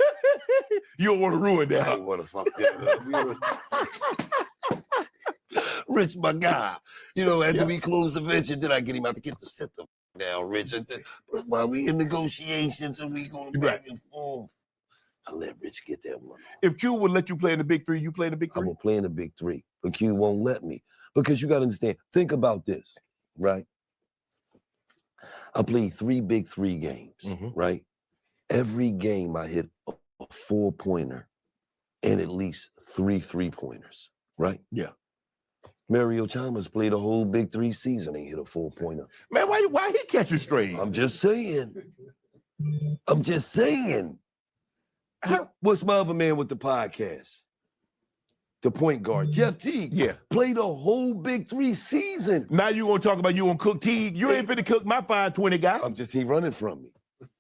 You don't want to ruin that. I don't want to fuck that up. Rich, my guy. After we close the venture, then I get him out to get the sit down, Rich. While we in negotiations and we going back and forth, I let Rich get that one. If Q would let you play in the Big 3, you play in the Big 3? I'm going to play in the Big 3, but Q won't let me. Because you got to understand, think about this, right? I played 3 Big 3 games, right? Every game I hit a 4-pointer and at least 3 3-pointers, right? Yeah. Mario Chalmers played a whole Big 3 season and hit a 4-pointer. Man, why he catch you straight? I'm just saying. What's my other man with the podcast? The point guard, Jeff Teague. Yeah. Played a whole Big 3 season. Now you gonna talk about you gonna cook Teague? You ain't finna cook my 520 guy. He running from me.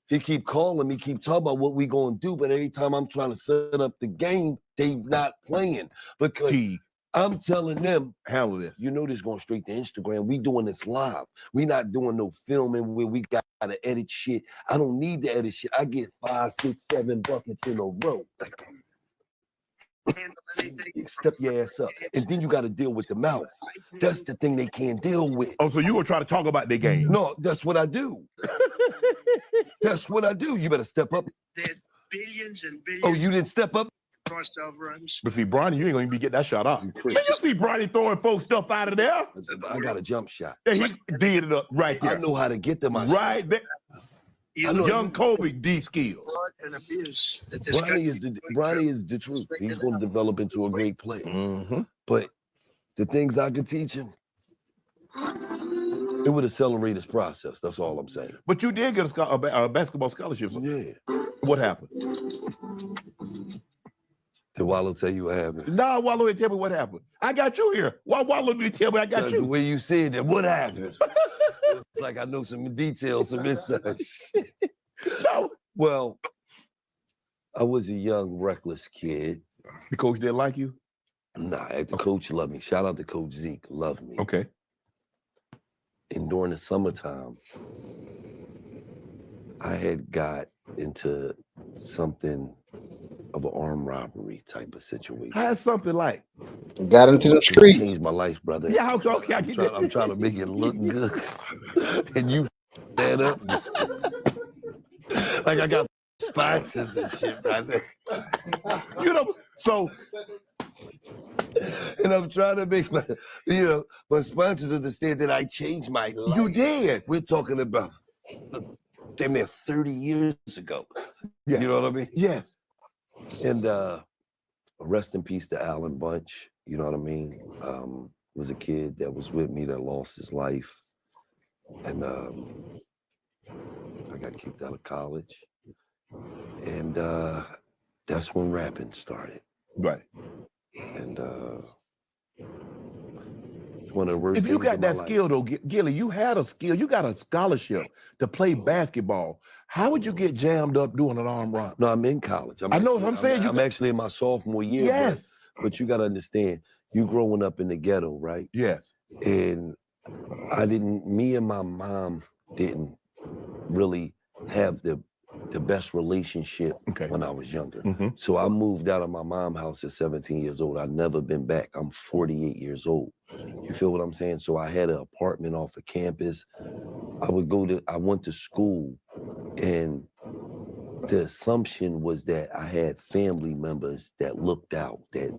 He keep calling me, keep talking about what we gonna do, but every time I'm trying to set up the game, they not playing. Because Teague. I'm telling them, handle this. This going straight to Instagram. We doing this live. We not doing no filming where we got gotta edit shit. I don't need to edit shit. I get 5, 6, 7 buckets in a row. Step your ass up. And then you gotta deal with the mouth. That's the thing they can't deal with. Oh, so you gonna try to talk about their game? No, that's what I do. That's what I do. You better step up. Billions and billions. Oh, you didn't step up? Cross-self runs. But see, Bronny, you ain't gonna even get that shot off. Man, you see Bronny throwing folks stuff out of there? I got a jump shot. Yeah, he did it up right there. I know how to get to my right there. I know Young Kobe D skills. And abuse. Bronny is the truth. He's going to develop into a great player. Mm-hmm. But the things I could teach him, it would accelerate his process. That's all I'm saying. But you did get a basketball scholarship. So yeah. What happened? Did Wallow tell you what happened? Nah, Wallow didn't tell me what happened. I got you here. Why Wallow didn't tell me I got you? The way you said that, what happened? It's like I know some details, some inside shit. No. Well, I was a young, reckless kid. The coach didn't like you? Nah, the coach loved me. Shout out to Coach Zeke, loved me. Okay. And during the summertime, I had got into something of an armed robbery type of situation. How's something like? Got into the streets. Changed my life, brother. Yeah, okay. I'm trying to make it look good. And you that up. Like I got sponsors and shit, brother. You know, so. And I'm trying to make my, my sponsors understand that I changed my life. You did. We're talking about damn near 30 years ago. Yeah. You know what I mean? Yes. And rest in peace to Alan Bunch. You know what I mean? Was a kid that was with me that lost his life. And I got kicked out of college. And that's when rapping started. Right. And it's one of the worst If you things got in my that life. skill though, Gillie, you had a skill, you got a scholarship to play basketball. How would you get jammed up doing an arm robbery? No, I'm in college. I know what I'm saying. I'm actually in my sophomore year. Yes. But you got to understand, you growing up in the ghetto, right? Yes. And me and my mom didn't really have the best relationship when I was younger. Mm-hmm. So I moved out of my mom's house at 17 years old. I've never been back. I'm 48 years old. You feel what I'm saying? So I had an apartment off of campus. I went to school, and the assumption was that I had family members that looked out, that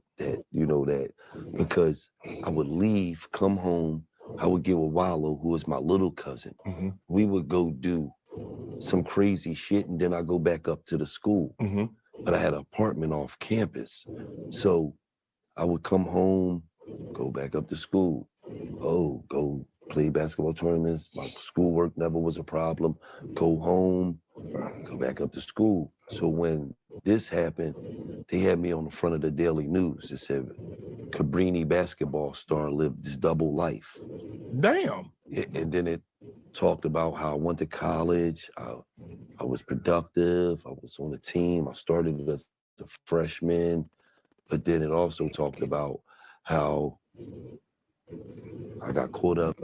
because I would leave, come home, I would get with Wallow, who was my little cousin. Mm-hmm. We would go do some crazy shit, and then I go back up to the school. Mm-hmm. But I had an apartment off campus. So I would come home, go back up to school. Oh, go play basketball tournaments. My schoolwork never was a problem. Go home, go back up to school. So when this happened, they had me on the front of the Daily News. It said, Cabrini basketball star lived this double life. Damn. And then it talked about how I went to college. I was productive. I was on the team. I started as a freshman. But then it also talked about how I got caught up.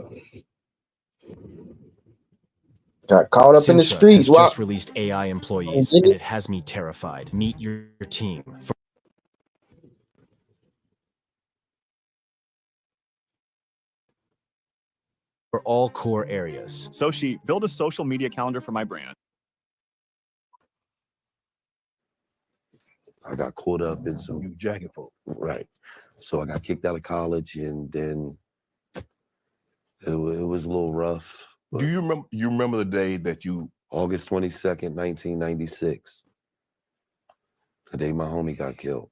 Got caught up in the SayShay streets. has just released AI employees, and it has me terrified. Meet your team. For all core areas. SayShay, build a social media calendar for my brand. I got caught up in some new jacket folk. Right. So I got kicked out of college, and then it was a little rough. Do you remember the day that you? August 22nd, 1996. The day my homie got killed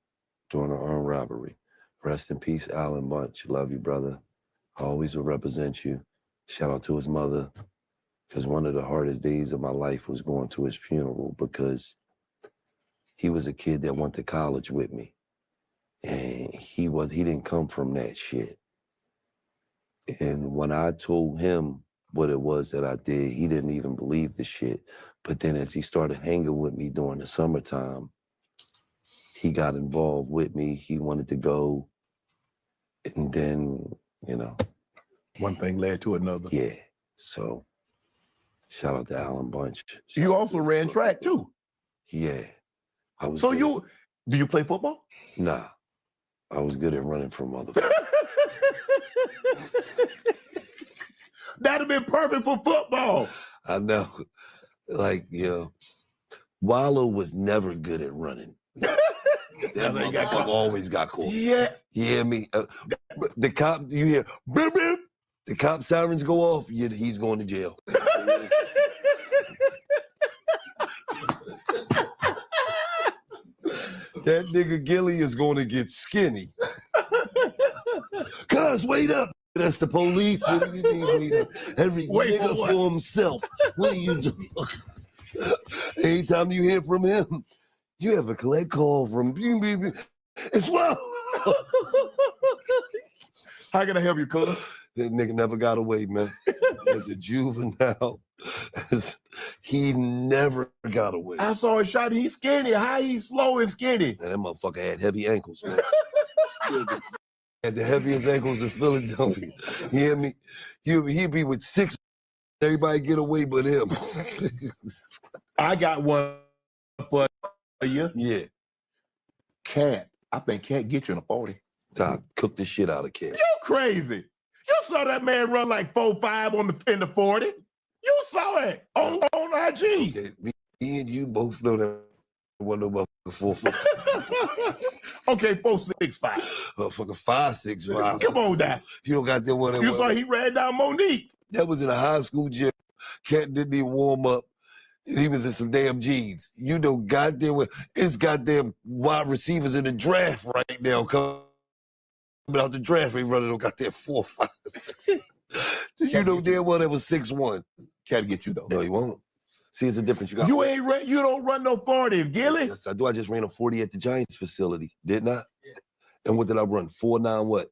during an armed robbery. Rest in peace, Alan Bunch. Love you, brother. I always will represent you. Shout out to his mother, because one of the hardest days of my life was going to his funeral, because he was a kid that went to college with me. And he didn't come from that shit. And when I told him what it was that I did, he didn't even believe the shit. But then as he started hanging with me during the summertime, he got involved with me. He wanted to go. And then, one thing led to another. Yeah. So Shout out to Alan Bunch. You also ran track too. Yeah. I was So good. do you play football? Nah. I was good at running from motherfuckers. That'd have been perfect for football. I know. Like, Wallow was never good at running. That motherfucker always got caught. Yeah. You hear me? The cop, you hear, beep, beep. The cop sirens go off, he's going to jail. That nigga Gillie is going to get skinny. Cuz, wait up. That's the police. What do you mean, wait up? Every nigga for himself. What are you doing? Anytime you hear from him, you have a collect call from it's well. How can I help you, cuz? That nigga never got away, man. As a juvenile, he never got away. I saw a shot. He's skinny. How he's slow and skinny? And that motherfucker had heavy ankles, man. Had the heaviest ankles in Philadelphia. You hear me? He'd be with 6. Everybody get away but him. I got one for you. Yeah. Cat. I think Cat get you in a 40. Todd, cook the shit out of Cat. You crazy. You saw that man run like 4.5 in the 40. You saw it on IG. Okay, me and you both know that one no motherfucker 4 foot. Okay, 4.65. Motherfucker 5'6". Come on now. You don't got that one. You saw he ran down Monique. That was in a high school gym. Cat didn't even warm up. He was in some damn jeans. You know, goddamn, it's goddamn wide receivers in the draft right now coming out the draft. They running on goddamn 4, 5, 6. You know damn well that was 6'1". Can't get you though. No, he won't. See, it's a difference. You got. You don't run no 40s, Gillie. Yes, I do. I just ran a 40 at the Giants facility, didn't I? Yeah. And what did I run? 4.9 what?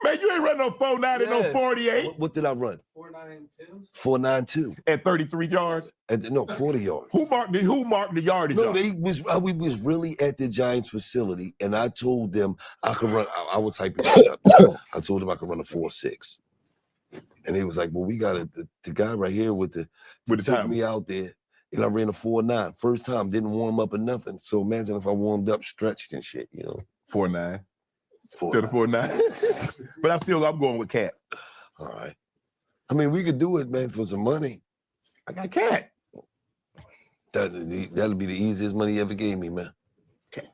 Man, you ain't run no 4.9 and no 48. What did I run? 4.92. 4.92. At 33 yards? No, 40 yards. Who marked the yardage? No, we was really at the Giants facility, and I told them I could run. I was hyping it up. I told them I could run a 4.6. And he was like, well, we got the guy right here with the took me out there, and I ran a 4.9. First time, didn't warm up or nothing. So imagine if I warmed up, stretched and shit, 4.9. 4.9. But I'm going with Cat. All right. I mean, we could do it, man, for some money. I got Cat. That'll be the easiest money he ever gave me, man. Cat.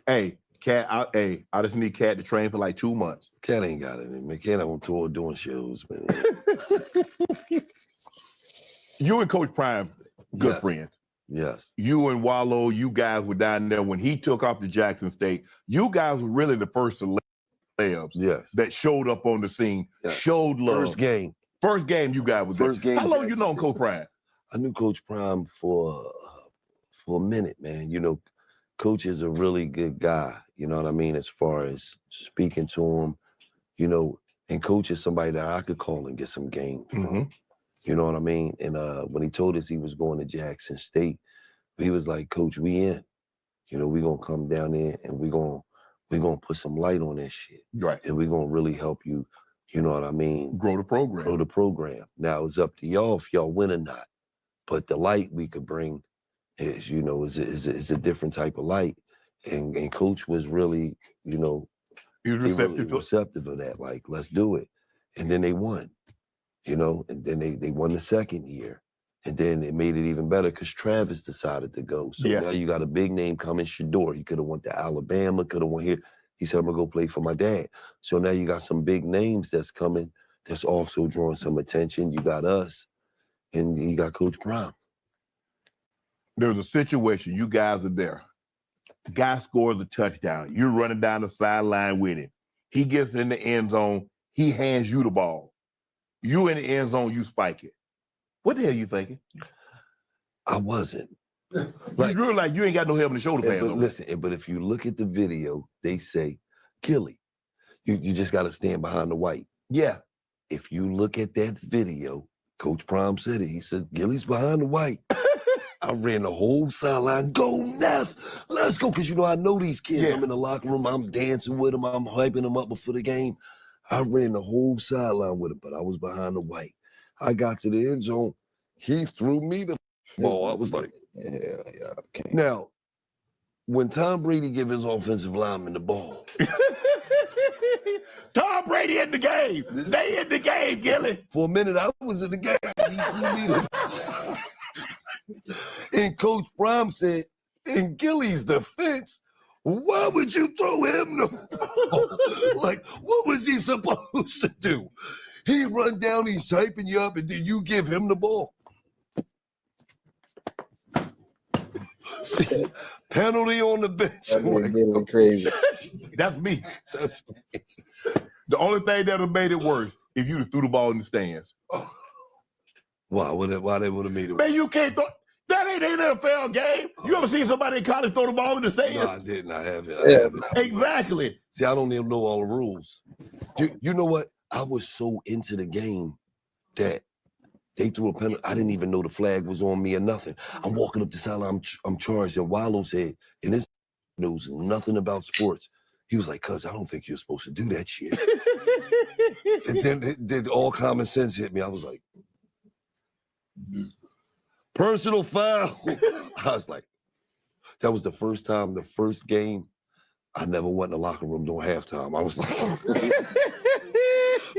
Hey, Cat, I just need Cat to train for like 2 months. Cat ain't got it, man. Cat on tour doing shows, man. You and Coach Prime, good friend. Yes. You and Wallow, you guys were down there when he took off to Jackson State. You guys were really the first celebs that showed up on the scene, showed love. First game you guys was first there. game. How long you known Coach Prime? I knew Coach Prime for a minute, man. Coach is a really good guy, you know what I mean, as far as speaking to him, and Coach is somebody that I could call and get some game from. You know what I mean? And when he told us he was going to Jackson State, he was like, Coach, we in. We're going to come down there and we're going to put some light on that shit. Right. And we're going to really help you, you know what I mean? Grow the program. Now, it's up to y'all if y'all win or not. But the light we could bring is a different type of light. And Coach was really, he was receptive of that. Like, let's do it. And then they won. And then they won the second year. And then it made it even better because Travis decided to go. So now you got a big name coming, Shador. He could have went to Alabama, could have went here. He said, I'm going to go play for my dad. So now you got some big names that's coming that's also drawing some attention. You got us, and you got Coach Prime. There's a situation. You guys are there. Guy scores a touchdown. You're running down the sideline with him. He gets in the end zone. He hands you the ball. You in the end zone, you spike it. What the hell you thinking? I wasn't. You're like, you ain't got no help in the shoulder pads. But listen, but if you look at the video, they say, Gillie, you just got to stand behind the white. Yeah. If you look at that video, Coach Prime said it. He said, Gillie's behind the white. I ran the whole sideline. Go, Neff. Let's go. Because, I know these kids. I'm in the locker room. I'm dancing with them. I'm hyping them up before the game. I ran the whole sideline with him, but I was behind the white. I got to the end zone. He threw me the ball. I was like, yeah, okay. Now, when Tom Brady give his offensive lineman the ball. Tom Brady in the game. They in the game, Gillie. For a minute, I was in the game. He threw me the And Coach Prime said, in Gillie's defense, why would you throw him the ball? Like, what was he supposed to do? He run down, he's typing you up, and then you give him the ball. See, penalty on the bench. Like, crazy. That's me. That's me. The only thing that would have made it worse if you threw the ball in the stands. Why they would have made it? Man, you can't throw. That ain't an NFL game. You ever seen somebody in college throw the ball in the stands? No, I didn't. I haven't. Exactly. See, I don't even know all the rules. You know what? I was so into the game that they threw a penalty. I didn't even know the flag was on me or nothing. I'm walking up the sideline. I'm charged. And Wallow said, and this knows nothing about sports. He was like, cuz I don't think you're supposed to do that shit. And then all common sense hit me. I was like, personal foul. I was like, that was the first time, the first game, I never went in the locker room during halftime. I was like,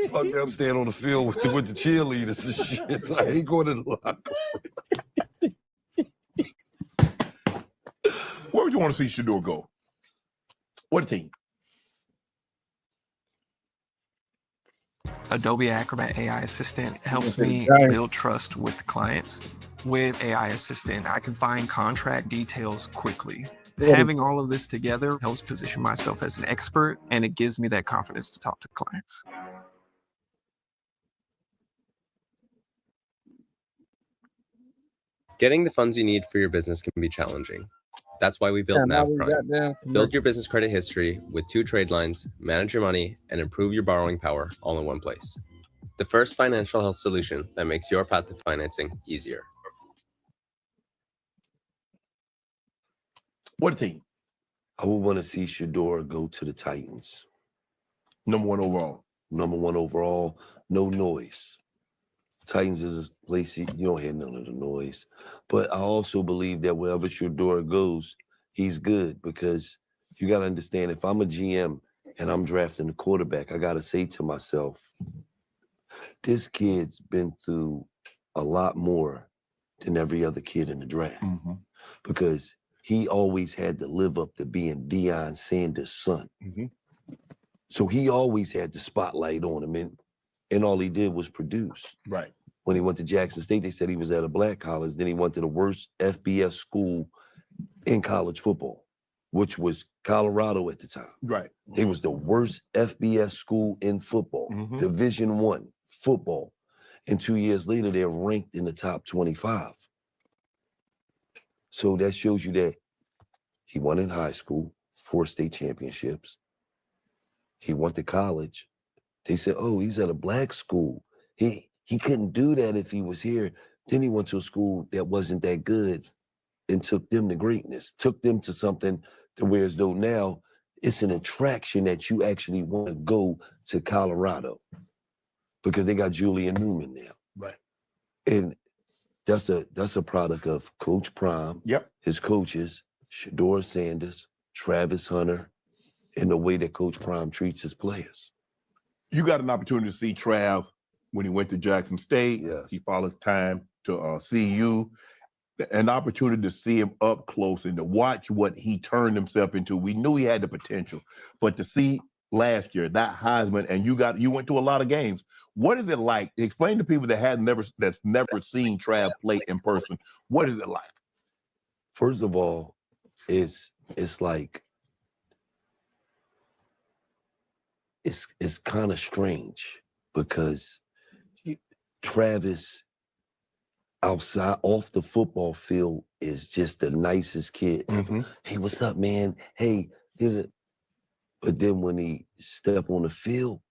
fuck that, I'm staying on the field with the cheerleaders and shit. I ain't going to the locker room. Where would you want to see Shedeur go? What team? Adobe Acrobat AI Assistant helps me build trust with clients. With AI Assistant, I can find contract details quickly. Having all of this together helps position myself as an expert, and it gives me that confidence to talk to clients. Getting the funds you need for your business can be challenging. That's why we built NAV Prime. Build your business credit history with 2 trade lines, manage your money, and improve your borrowing power all in one place. The first financial health solution that makes your path to financing easier. What team? I would want to see Shedeur go to the Titans. Number 1 overall. Number 1 overall, no noise. Titans is a place you don't hear none of the noise. But I also believe that wherever Shedeur goes, he's good, because you got to understand, if I'm a GM and I'm drafting a quarterback, I got to say to myself, this kid's been through a lot more than every other kid in the draft. Mm-hmm. Because he always had to live up to being Deion Sanders' son. Mm-hmm. So he always had the spotlight on him, and all he did was produce. Right. When he went to Jackson State, they said he was at a black college. Then he went to the worst FBS school in college football, which was Colorado at the time. Right. It was the worst FBS school in football, Mm-hmm. Division I football. And 2 years later, they're ranked in the top 25. So that shows you that he won in high school, 4 state championships. He went to college. They said, oh, he's at a black school. He couldn't do that if he was here. Then he went to a school that wasn't that good and took them to greatness, took them to something to where as though now it's an attraction that you actually want to go to Colorado because they got Julian Newman now. Right. And that's a product of Coach Prime, yep, his coaches, Shedeur Sanders, Travis Hunter, and the way that Coach Prime treats his players. You got an opportunity to see Trav when he went to Jackson State. Yes. He followed time to CU. An opportunity to see him up close and to watch what he turned himself into. We knew he had the potential, but to see last year that Heisman, and you went to a lot of games. What is it like? Explain to people that's never seen Trav play in person. What is it like? First of all, it's like it's kind of strange because Travis outside off the football field is just the nicest kid. Mm-hmm. Hey, what's up, man? Hey, but then when he step on the field,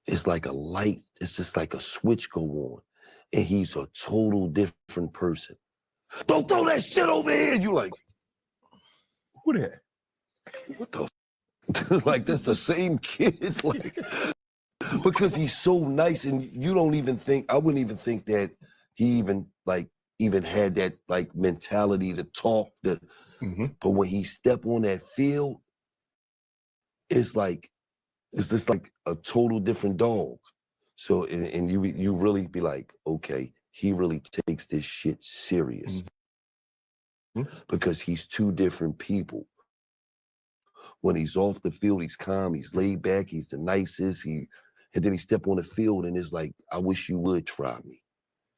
it's like a light, it's just like a switch go on. And he's a total different person. Don't throw that shit over here. You like, who that? What the like that's the same kid. Like, because he's so nice, and you don't even think, I wouldn't even think that he even like even had that like mentality to talk. But when he stepped on that field, it's just like a total different dog. So and you really be like, okay, he really takes this shit serious because he's two different people. When he's off the field, he's calm, he's laid back, he's the nicest. And then he step on the field and it's like, I wish you would try me.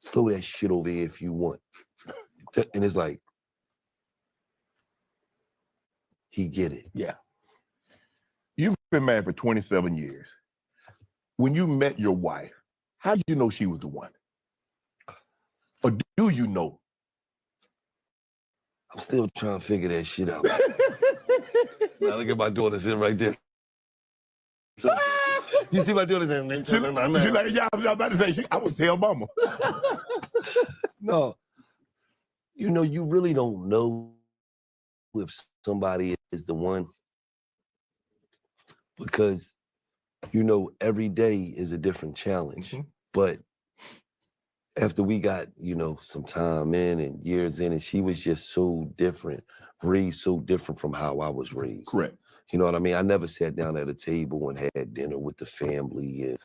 Throw that shit over here if you want. And it's like, he get it. Yeah. You've been married for 27 years. When you met your wife, how did you know she was the one? Or do you know? I'm still trying to figure that shit out. Now look at my daughter sitting right there. So, you see my daughter there? She's like, yeah, I was about to say, I would tell mama. No, you know, you really don't know if somebody is the one because, you know, every day is a different challenge. But after we got, you know, some time in and years in, and she was just so different, raised so different from how I was raised. Correct. You know what I mean? I never sat down at a table and had dinner with the family. And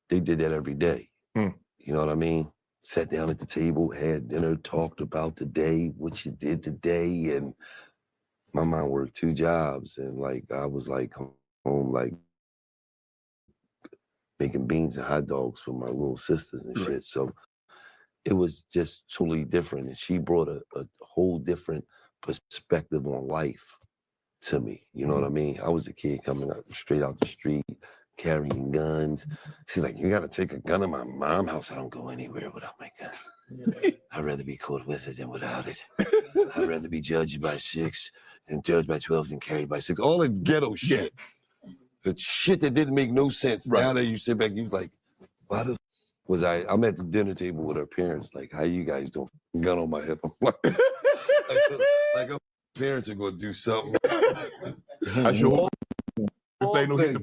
they did that every day. You know what I mean? Sat down at the table, had dinner, talked about the day, what you did today. And my mom worked 2 jobs. And like, I was like home, like making beans and hot dogs for my little sisters and shit. So it was just totally different. And she brought a whole different perspective on life to me. You know what I mean? I was a kid coming up straight out the street, carrying guns. She's like, you gotta take a gun in my mom's house. I don't go anywhere without my gun. I'd rather be caught with it than without it. I'd rather be judged by 6 and judged by 12 than carried by 6. All the ghetto shit. The shit that didn't make no sense. Now that you sit back, you like, why the was I'm at the dinner table with her parents, like, how you guys doing? Gun on my hip. I'm like her parents are gonna do something. I sure this ain't no hit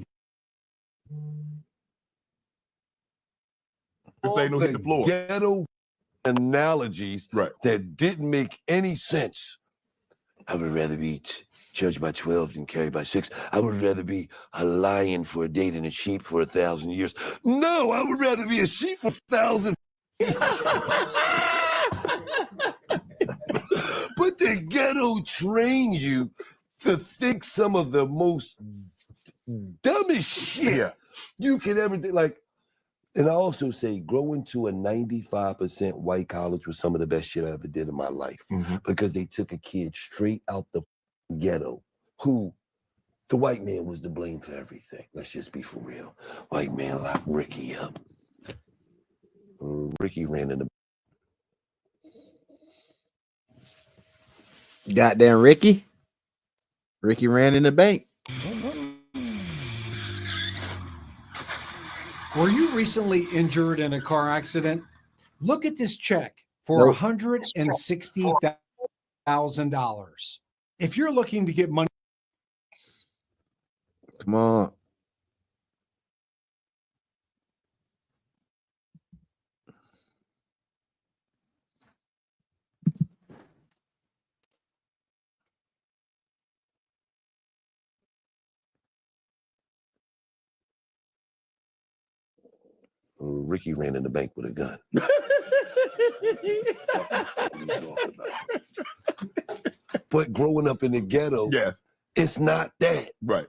the floor. Ghetto analogies that didn't make any sense. I would rather be judged by 12 than carried by 6. I would rather be a lion for a day than a sheep for 1,000 years. No, I would rather be a sheep for 1,000 years. But the ghetto trains you to think some of the most dumbest shit you can ever do. Like, and I also say growing to a 95% white college was some of the best shit I ever did in my life because they took a kid straight out the ghetto who the white man was to blame for everything. Let's just be for real. White man locked Ricky up. Ricky ran in the goddamn Ricky. Ricky ran in the bank. Were you recently injured in a car accident? Look at this check for $160,000. If you're looking to get money, come on. Ricky ran in the bank with a gun. But growing up in the ghetto, it's not that. Right.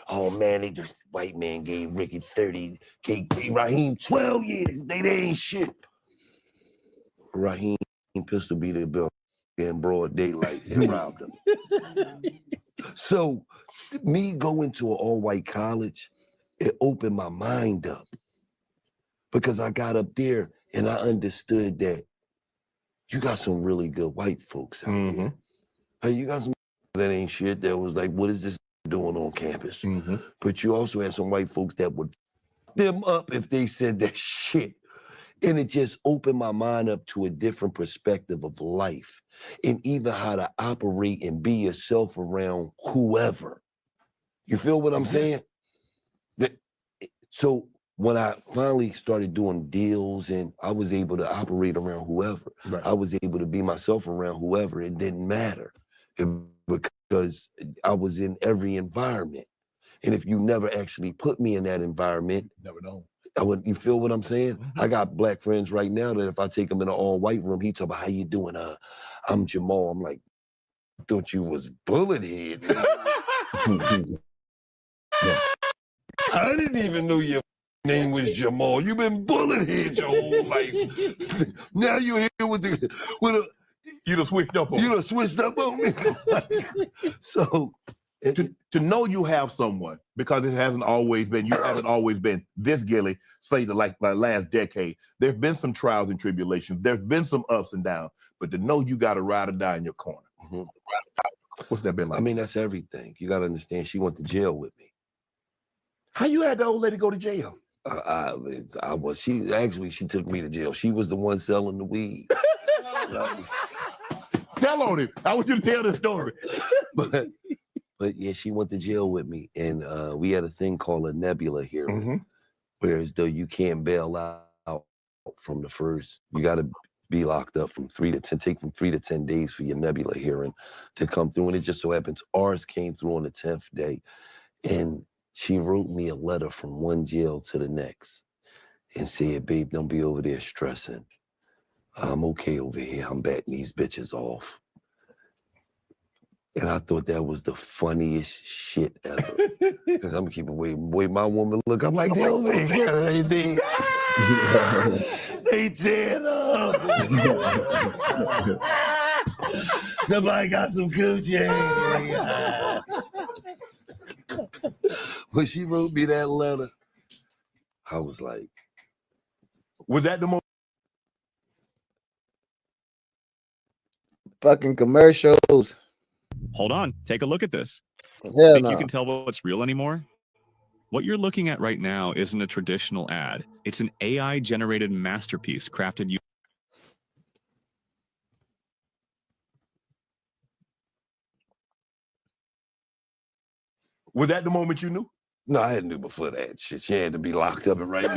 Oh man, this white man gave Ricky 30, gave Raheem 12 years. They ain't shit. Raheem pistol beat a bill in broad daylight and robbed him. So me going to an all-white college, it opened my mind up. Because I got up there and I understood that you got some really good white folks out here. Hey, you got some that ain't shit that was like, what is this doing on campus? But you also had some white folks that would f them up if they said that shit. And it just opened my mind up to a different perspective of life and even how to operate and be yourself around whoever. You feel what I'm saying? So when I finally started doing deals and I was able to operate around whoever, I was able to be myself around whoever, it didn't matter because I was in every environment. And if you never actually put me in that environment, never know. You feel what I'm saying? I got black friends right now that if I take them in an all-white room, he talk about, how you doing? I'm Jamal. I'm like, thought you was bullet head. I didn't even know your name was Jamal. You've been bullet head your whole life. Now you're here with a. You done switched up on me. You done switched up on me. So to know you have someone, because it hasn't always been, you haven't always been this Gillie, say the like last decade. There's been some trials and tribulations. There's been some ups and downs, but to know you got to ride or die in your corner. What's that been like? I mean, that's everything. You got to understand, she went to jail with me. How you had the old lady go to jail? She took me to jail. She was the one selling the weed. Tell on it. I want you to tell the story. But yeah, she went to jail with me, and we had a thing called a nebula here, whereas though you can't bail out from the first, you got to be locked up from 3 to 10, take from 3 to 10 days for your nebula hearing to come through. And it just so happens ours came through on the 10th day, and she wrote me a letter from one jail to the next and said, babe, don't be over there stressing. I'm okay over here. I'm batting these bitches off. And I thought that was the funniest shit ever. Because I'm keeping way my woman look. I'm like, they over here, they tear up. Somebody got some coochie. When she wrote me that letter, I was like, was that the most fucking commercials? Hold on, take a look at this. Hell Think no. you can tell what's real anymore? What you're looking at right now isn't a traditional ad. It's an AI-generated masterpiece crafted. Was that the moment you knew? no, I had knew before that shit. She had to be locked up and right now.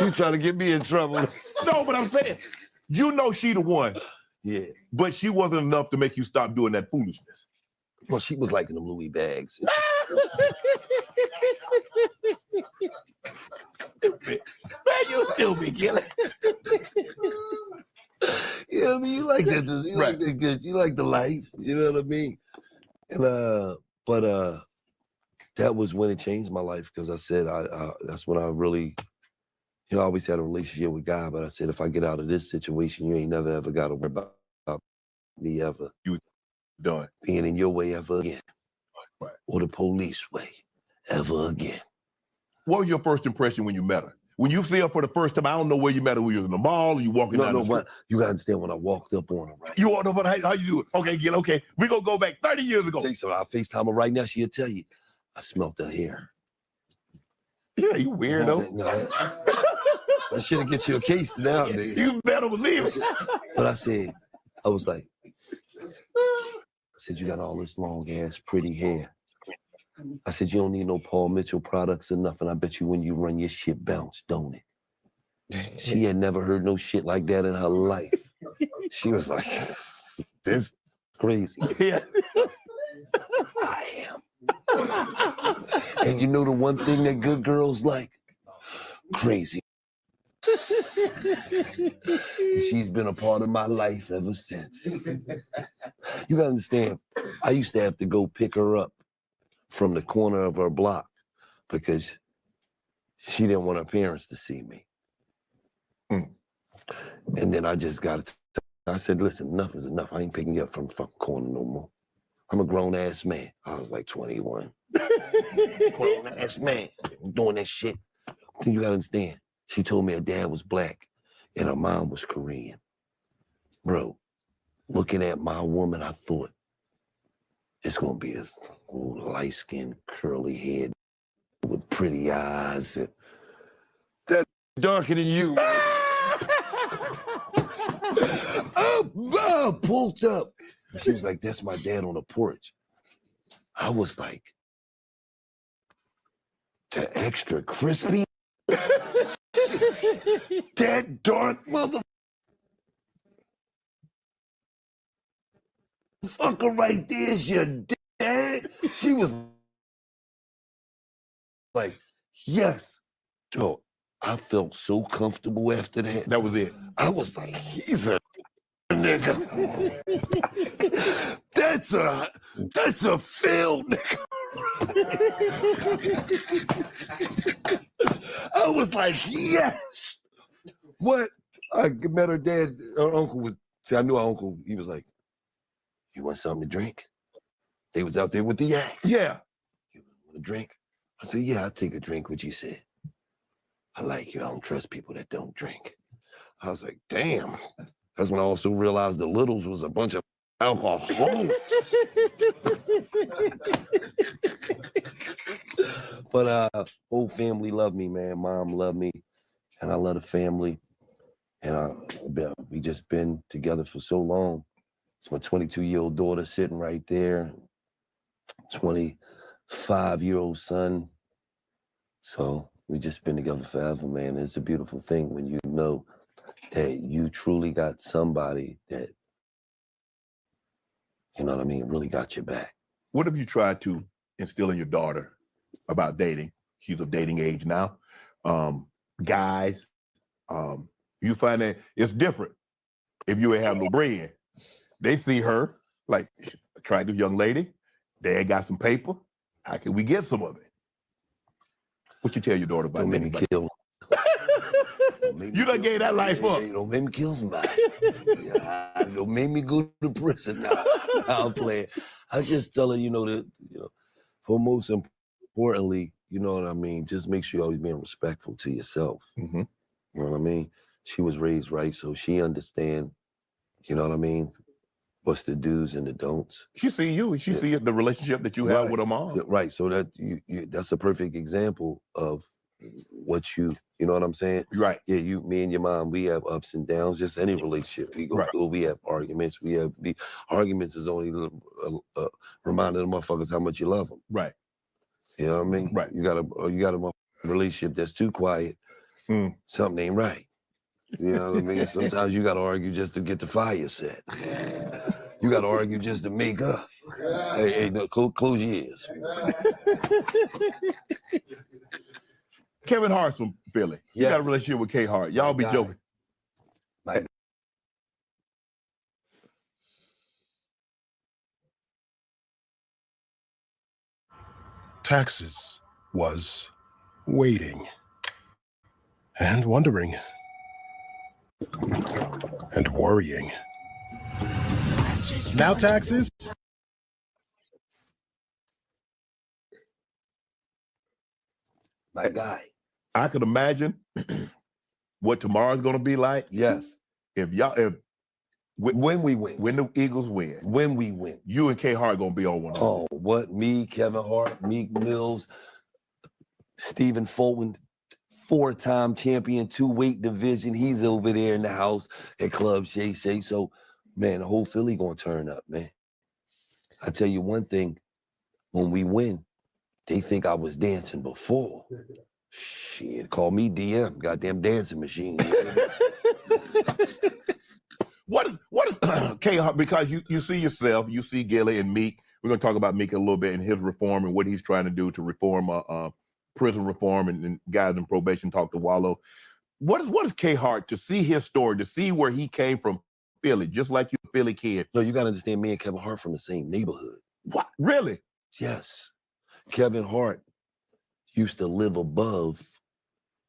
You trying to get me in trouble. No, but I'm saying, you know she the one. Yeah. But she wasn't enough to make you stop doing that foolishness. Well, she was liking them Louis bags. Man, you stupid, Gillie. Yeah, I mean, you like that. You like that good. You like the life. You know what I mean? And but that was when it changed my life, because I said that's when I really, I always had a relationship with God, but I said, if I get out of this situation, you ain't never ever got to worry about me ever. You done being in your way ever again, right? Or the police way ever again. What was your first impression when you met her? When you see her for the first time, I don't know where you met her. Were you in the mall or you walking down the street? But you gotta understand, when I walked up on her, right? You walked up on her, how you do it? Okay, Gillie, okay. We're gonna go back 30 years ago. Say so. I'll FaceTime her right now. She'll tell you, I smelled her hair. Yeah, you weirdo. No, that shit'll get you a case nowadays. You better believe it. But I said, I was like, I said, you got all this long ass pretty hair. I said, you don't need no Paul Mitchell products or nothing. I bet you when you run your shit bounce, don't it? She had never heard no shit like that in her life. She was like, this crazy. Yeah. I am. And you know the one thing that good girls like? Crazy. She's been a part of my life ever since. You gotta understand, I used to have to go pick her up from the corner of her block because she didn't want her parents to see me. And then I just I said, listen, enough is enough. I ain't picking you up from the fucking corner no more. I'm a grown-ass man. I was like 21. Grown-ass man. I'm doing that shit. Then you gotta understand, she told me her dad was black and her mom was Korean. Bro, looking at my woman, I thought, it's gonna be this old light-skinned, curly head with pretty eyes. And that darker than you. Pulled up. She was like, that's my dad on the porch. I was like, the extra crispy That dark motherfucker right there is your dad. She was like, yes. Yo, I felt so comfortable after that. That was it. I was like, he's a nigga. That's a Phil nigga. I was like, yes. What? I met her dad, her uncle was, see, I knew her uncle, he was like, you want something to drink? They was out there with the yak. Yeah. You want a drink? I said, yeah, I'll take a drink, what you said. I like you, I don't trust people that don't drink. I was like, damn. That's when I also realized the Littles was a bunch of alcoholics. But whole family loved me, man. Mom loved me, and I love the family. And we just been together for so long. It's my 22-year-old daughter sitting right there, 25-year-old son. So we just been together forever, man. It's a beautiful thing when you know that you truly got somebody that, you know what I mean, really got your back. What have you tried to instill in your daughter about dating? She's of dating age now. Guys, you find that it's different if you ain't have no bread. They see her like attractive young lady. Dad got some paper. How can we get some of it? What you tell your daughter about Don't make me kill. You done gave that life up. Don't make me kill somebody. Don't make me go to prison now. I'll play it. I just tell her, for most importantly, you know what I mean? Just make sure you're always being respectful to yourself. Mm-hmm. You know what I mean? She was raised right, so she understand, you know what I mean? What's the do's and the don'ts. She see you. She see the relationship that you have with her mom. Right. So that that's a perfect example of what you know what I'm saying? Right. Yeah, me and your mom, we have ups and downs, just any relationship. We go through, we have arguments. Arguments is only reminding the motherfuckers how much you love them. Right. You know what I mean? Right. You got a relationship that's too quiet. Something ain't right. You know what I mean? Sometimes you got to argue just to get the fire set. You got to argue just to make up. Hey, no, close your ears. Kevin Hart's from Philly. You got a relationship with K Hart. Y'all be joking. Taxes was waiting and wondering and worrying. Now taxes. My guy. I could imagine what tomorrow's gonna be like. Yes. When we win. When the Eagles win. When we win. You and K Hart gonna be on one. Oh, what? Me, Kevin Hart, Meek Mills, Stephen Fulton, 4-time champion, 2-weight division. He's over there in the house at Club SayShay. So, man, the whole Philly gonna turn up, man. I tell you one thing, when we win, they think I was dancing before. Shit, call me DM, goddamn dancing machine. What is K Hart? Because you see yourself, you see Gillie and Meek. We're gonna talk about Meek a little bit and his reform and what he's trying to do to reform prison reform and guys in probation. Talk to Wallow. What is K Hart, to see his story, to see where he came from, Philly, just like you, Philly kid? No, you gotta understand, me and Kevin Hart from the same neighborhood. What? Really? Yes. Kevin Hart used to live above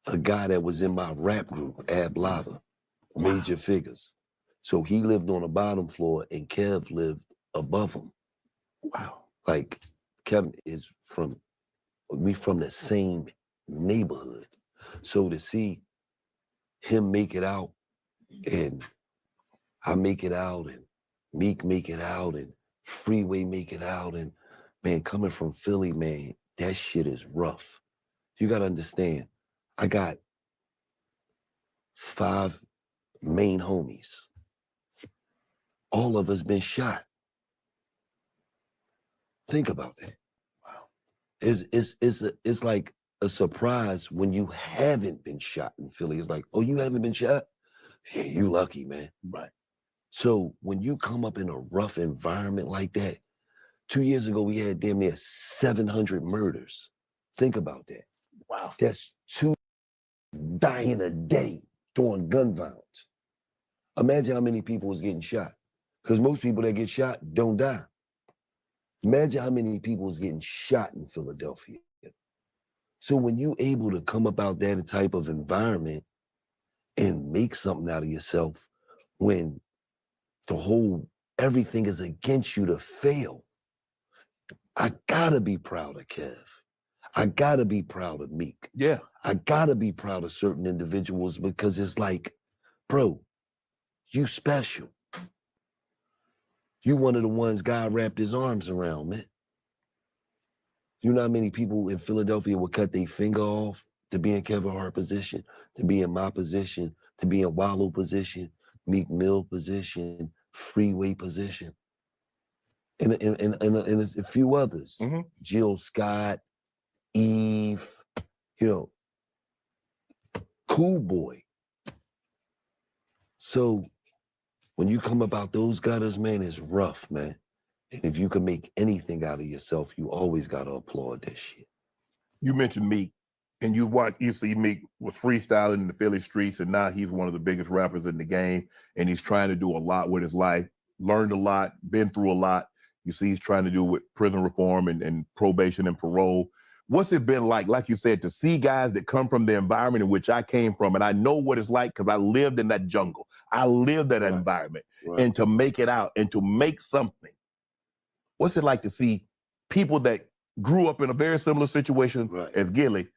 a guy that was in my rap group, Ab Lava, Major Figures. So he lived on the bottom floor and Kev lived above him. Wow. Like, Kevin is we from the same neighborhood. So to see him make it out and I make it out and Meek make it out and Freeway make it out, and man, coming from Philly, man, that shit is rough. You gotta understand, I got 5 main homies. All of us been shot. Think about that. Wow. It's like a surprise when you haven't been shot in Philly. It's like, oh, you haven't been shot? Yeah, you lucky, man. Right. So when you come up in a rough environment like that, 2 years ago, we had damn near 700 murders. Think about that. Wow. That's 2 dying a day during gun violence. Imagine how many people was getting shot. Because most people that get shot don't die. Imagine how many people was getting shot in Philadelphia. So when you able to come about that type of environment and make something out of yourself when everything is against you to fail, I gotta be proud of Kev. I gotta be proud of Meek. Yeah. I gotta be proud of certain individuals because it's like, bro, you special. You one of the ones God wrapped his arms around, man. You know how many people in Philadelphia would cut their finger off to be in Kevin Hart position, to be in my position, to be in Wallow position, Meek Mill position, Freeway position, and a few others. Mm-hmm. Jill Scott, Eve, Cool Boy. So when you come about those gutters, man, it's rough, man. And if you can make anything out of yourself, you always gotta applaud that shit. You mentioned Meek, and you see Meek was freestyling in the Philly streets, and now he's one of the biggest rappers in the game, and he's trying to do a lot with his life, learned a lot, been through a lot. You see he's trying to do with prison reform and probation and parole. What's it been like you said, to see guys that come from the environment in which I came from, and I know what it's like because I lived in that jungle. I lived in that environment, and to make it out and to make something. What's it like to see people that grew up in a very similar situation as Gillie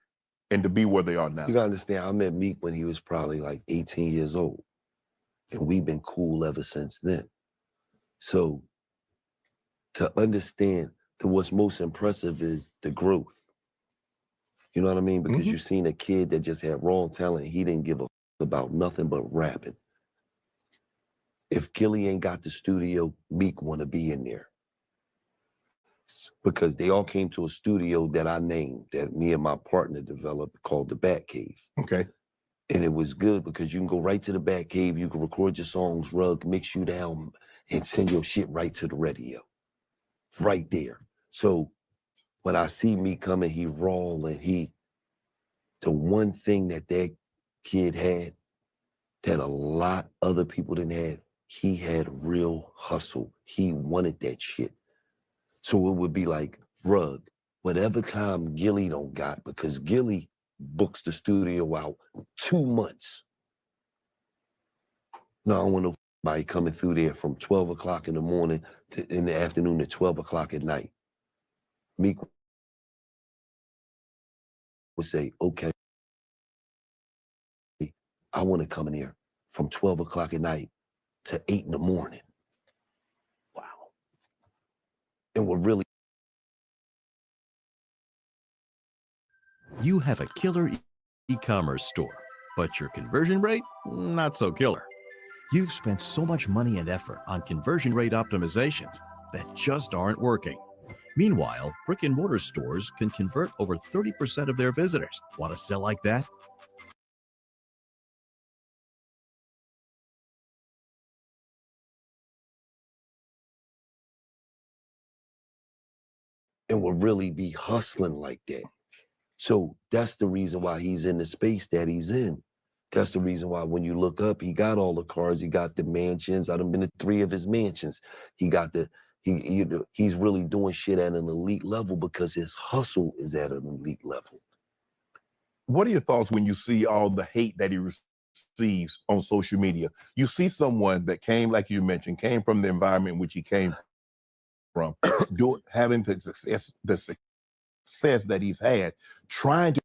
and to be where they are now? You gotta understand, I met Meek when he was probably like 18 years old. And we've been cool ever since then. So to understand what's most impressive is the growth. You know what I mean? Because you've seen a kid that just had raw talent. He didn't give a about nothing but rapping. If Gillie ain't got the studio, Meek wanna be in there. Because they all came to a studio that I named, that me and my partner developed, called the Bat Cave. Okay. And it was good because you can go right to the Bat Cave, you can record your songs, mix you down, and send your shit right to the radio. Right there. So when I see me coming, he raw, and the one thing that kid had that a lot other people didn't have, he had real hustle. He wanted that shit. So it would be like, Rug, whatever time Gillie don't got, because Gillie books the studio out 2 months. No, I don't want nobody coming through there from 12 o'clock in the morning in the afternoon to 12 o'clock at night. Meek would say, okay, I want to come in here from 12 o'clock at night to 8 in the morning. Wow. And we're really. You have a killer e-commerce store, but your conversion rate, not so killer. You've spent so much money and effort on conversion rate optimizations that just aren't working. Meanwhile, brick-and-mortar stores can convert over 30% of their visitors. Want to sell like that? And will really be hustling like that. So that's the reason why he's in the space that he's in. That's the reason why when you look up, he got all the cars, he got the mansions. I've been to 3 of his mansions. He got he's really doing shit at an elite level because his hustle is at an elite level. What are your thoughts when you see all the hate that he receives on social media? You see someone that came, like you mentioned, came from the environment in which he came from, having the success that he's had, trying to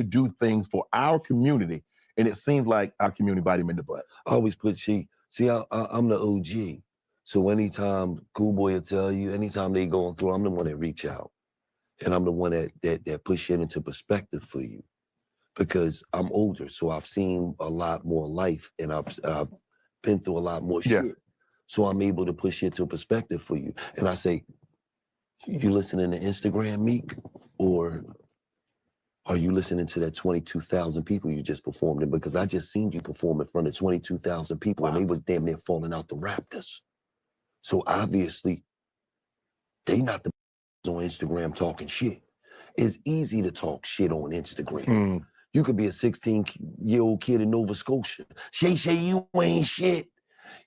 do things for our community, and it seems like our community bite him in the butt. I always put I'm the OG. So anytime Cool Boy will tell you, anytime they going through, I'm the one that reach out. And I'm the one that push it into perspective for you. Because I'm older, so I've seen a lot more life, and I've been through a lot more shit. So I'm able to push it to perspective for you. And I say, you listening to Instagram, Meek? Or Are you listening to that 22,000 people you just performed in? Because I just seen you perform in front of 22,000 people and they was damn near falling out the Raptors. So obviously, they not the on Instagram talking shit. It's easy to talk shit on Instagram. You could be a 16-year-old kid in Nova Scotia. SayShay, you ain't shit.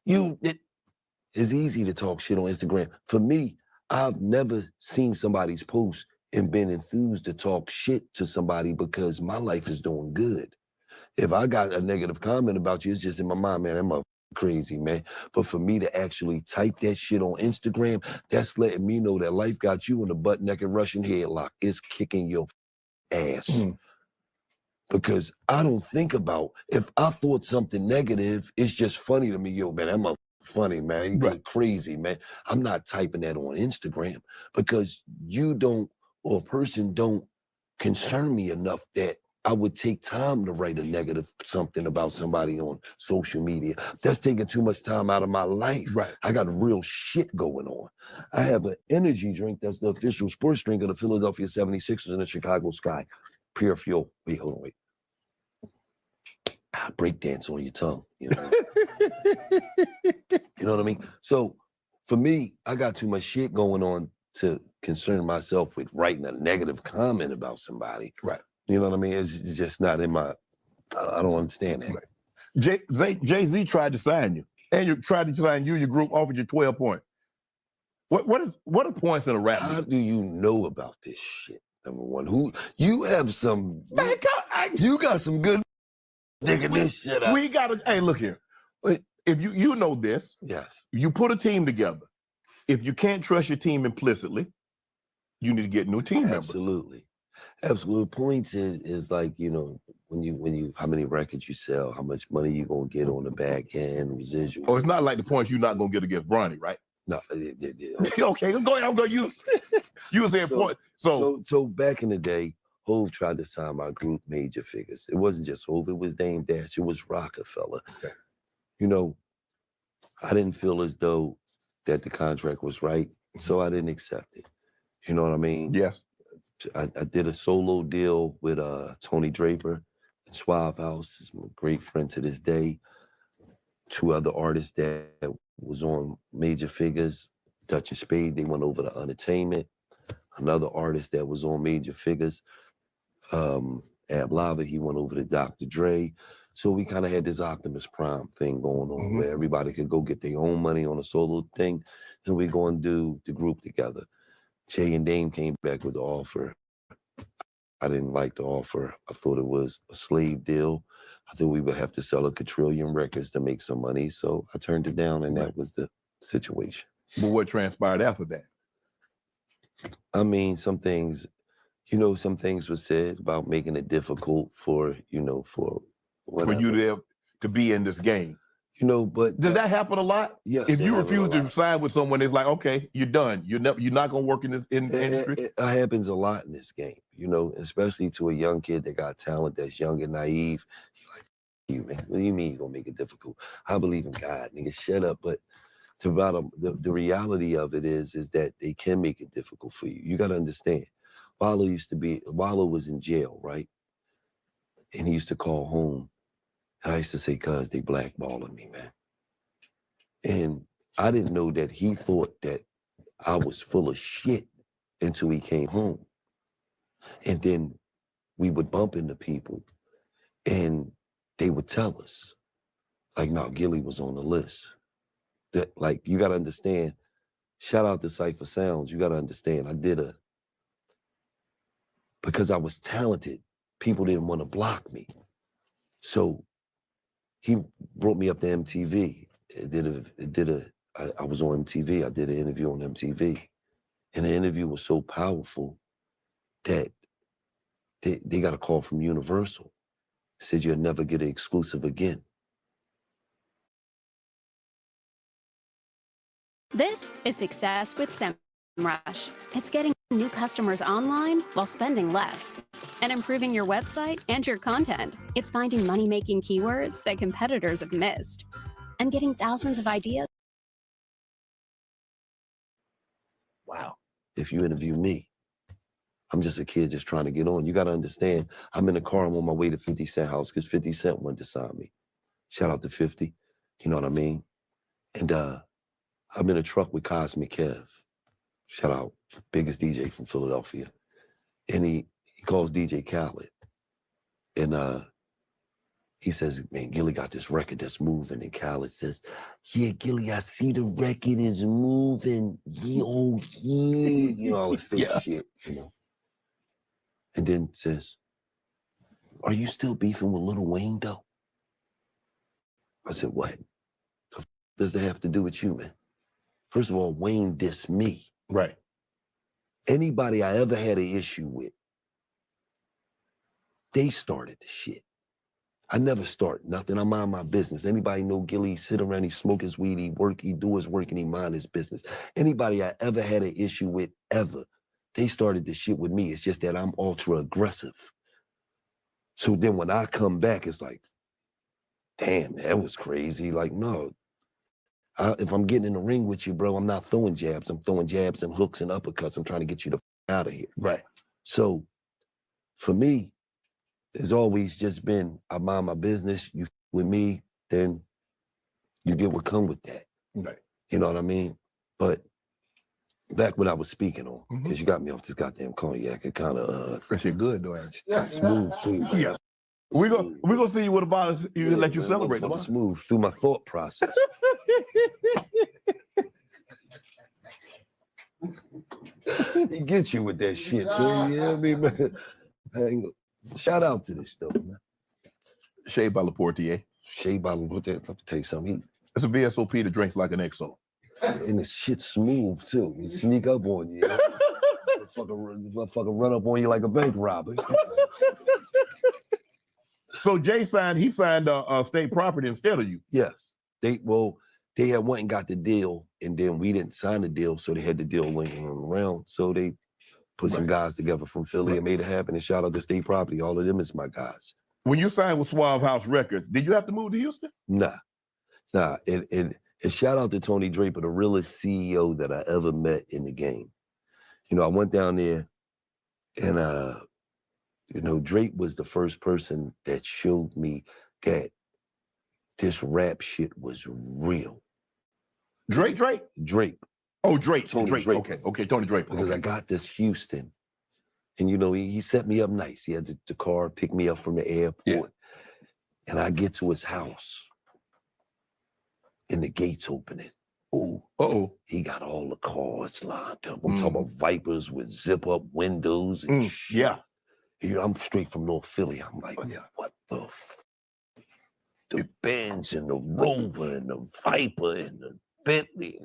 It's easy to talk shit on Instagram. For me, I've never seen somebody's post and been enthused to talk shit to somebody because my life is doing good. If I got a negative comment about you, it's just in my mind, man, I'm crazy, man. But for me to actually type that shit on Instagram, that's letting me know that life got you in a butt-naked Russian headlock. It's kicking your ass. Because I don't think about, if I thought something negative, it's just funny to me, yo, man, I'm funny, man. You look crazy, man. I'm not typing that on Instagram because you don't, or a person don't concern me enough that I would take time to write a negative something about somebody on social media. That's taking too much time out of my life. I got real shit going on. I have an energy drink that's the official sports drink of the Philadelphia 76ers and the Chicago Sky. Pure fuel. Wait, hold on, wait. Break dance on your tongue, you know? You know what I mean? So for me, I got too much shit going on to concern myself with writing a negative comment about somebody. You know what I mean? It's just not in my, I don't understand that. Jay-Z tried to sign you, and you tried to sign you, your group offered you 12 points. What are points in a rap? How do you know about this shit? Number one, you have some, you got some good digging this shit up. We gotta, hey, look here. If you know this, yes, you put a team together. If you can't trust your team implicitly, you need to get new team members. Absolutely. Absolute points is like, you know, when you how many records you sell, how much money you gonna get on the back end, residual. Oh, it's not like the points you're not gonna get against Bronny, right? No, okay, I'm gonna use you was saying point. So back in the day, Hove tried to sign my group Major Figures. It wasn't just Hove, it was Dame Dash, it was Rockefeller. Okay. You know, I didn't feel as though that the contract was right, so I didn't accept it. You know what I mean? Yes. I did a solo deal with Tony Draper and Suave House. He's my great friend to this day. Two other artists that was on Major Figures, Dutch and Spade, they went over to Entertainment. Another artist that was on Major Figures, Ab Lava, he went over to Dr. Dre. So we kind of had this Optimus Prime thing going on where everybody could go get their own money on a solo thing, and we go and do the group together. Jay and Dame came back with the offer. I didn't like the offer. I thought it was a slave deal. I thought we would have to sell a quadrillion records to make some money. So I turned it down, and that was the situation. But what transpired after that? I mean, some things, you know, some things were said about making it difficult for, you know, for whatever. For you to be in this game. You know, but does that happen a lot? Yes. If you refuse to sign with someone, it's like, okay, you're done. You're not gonna work in this industry. It happens a lot in this game, you know, especially to a young kid that got talent, that's young and naive. You're like, you man, what do you mean you're gonna make it difficult? I believe in God, nigga, shut up. But the reality of it is that they can make it difficult for you. You gotta understand. Wallow was in jail, right? And he used to call home. And I used to say, cuz they blackballing me, man. And I didn't know that he thought that I was full of shit until he came home. And then we would bump into people and they would tell us, like, no, Gillie was on the list. That, like, you gotta understand, shout out to Cypher Sounds, you gotta understand, because I was talented, people didn't want to block me. So he brought me up to MTV. I was on MTV. I did an interview on MTV. And the interview was so powerful that they got a call from Universal. Said you'll never get an exclusive again. This is success with SEMrush. It's getting new customers online while spending less, and improving your website and your content. It's finding money-making keywords that competitors have missed, and getting thousands of ideas. Wow. If you interview me, I'm just a kid just trying to get on. You got to understand, I'm in the car, I'm on my way to 50 Cent house because 50 Cent wanted to sign me. Shout out to 50, you know what I mean? And I'm in a truck with Cosmic Kev. Shout out, biggest DJ from Philadelphia. And he calls DJ Khaled. And he says, man, Gillie got this record that's moving. And Khaled says, yeah, Gillie, I see the record is moving. Yeah, oh, yeah. You know, all the fake shit, you know. And then says, are you still beefing with Lil Wayne, though? I said, what? The f does that have to do with you, man? First of all, Wayne dissed me. Right. Anybody I ever had an issue with, they started the shit. I never start nothing. I mind my business. Anybody know Gillie, sit around, he smoke his weed, he work, he do his work, and he mind his business. Anybody I ever had an issue with, ever, they started the shit with me. It's just that I'm ultra aggressive. So then when I come back, it's like, damn, that was crazy. Like, no, if I'm getting in the ring with you, bro, I'm not throwing jabs. I'm throwing jabs and hooks and uppercuts. I'm trying to get you the f out of here. Right. So for me, it's always just been, I mind my business, you with me, then you get what come with that. Right. You know what I mean? But back what I was speaking on, because you got me off this goddamn cognac. It kind of that shit good though. Smooth too. Man. Yeah. We gonna see you with a bottle. You let you celebrate. Smooth through my thought process. He gets you with that shit, man. You know what I mean, man? Shout out to this though, man. Shea by Laportier. Shea by Laportier. Let me tell you something. It's a VSOP that drinks like an XO. And this shit's smooth too. He sneak up on you. Motherfucker run up on you like a bank robber. So Jay signed state property instead of you. Yes. They had went and got the deal, and then we didn't sign the deal, so they had the deal linking around. So they put some guys together from Philly and made it happen. And shout out to State Property. All of them is my guys. When you signed with Suave House Records, did you have to move to Houston? Nah. And shout out to Tony Draper, the realest CEO that I ever met in the game. You know, I went down there and, you know, Drake was the first person that showed me that this rap shit was real. Drake? Drake. Oh, Drake. Tony Drake. Draper. Okay, Tony Draper. Because I got this Houston. And, you know, he set me up nice. He had the car pick me up from the airport. Yeah. And I get to his house. And the gates opening. Oh, he got all the cars lined up. I'm talking about Vipers with zip-up windows and shit. Yeah. You know, I'm straight from North Philly. I'm like, what the f? The Benz and the Rover and the Viper and the Bentley.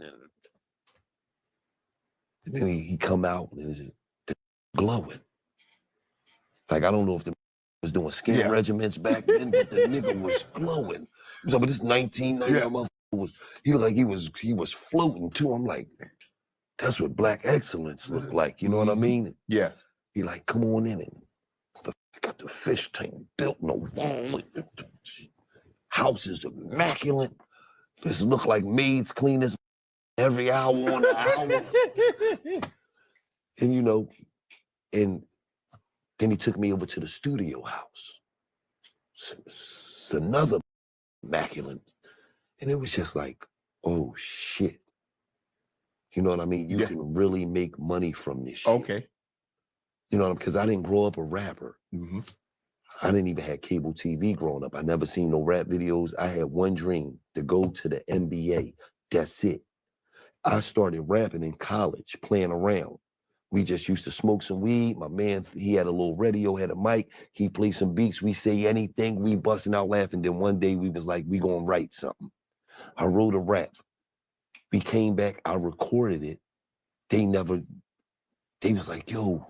And then he come out and it's glowing. Like, I don't know if the was doing skin regiments back then, but the nigga was glowing. So, but this 1990 motherfucker was, he looked like he was floating too. I'm like, that's what black excellence looked like. You know what I mean? Yes. He like, come on in and got the fish tank built in the wall. The house is immaculate. This look like maids clean this every hour on the hour. And you know, and then he took me over to the studio house. It's another immaculate. And it was just like, oh shit. You know what I mean? You can really make money from this shit. Okay. You know what I mean? Because I didn't grow up a rapper. Mm-hmm. I didn't even have cable TV growing up. I never seen no rap videos. I had one dream, to go to the NBA. That's it. I started rapping in college, playing around. We just used to smoke some weed. My man, he had a little radio, had a mic. He played some beats. We say anything, we busting out laughing. Then one day we was like, we gonna write something. I wrote a rap. We came back, I recorded it. They was like, yo,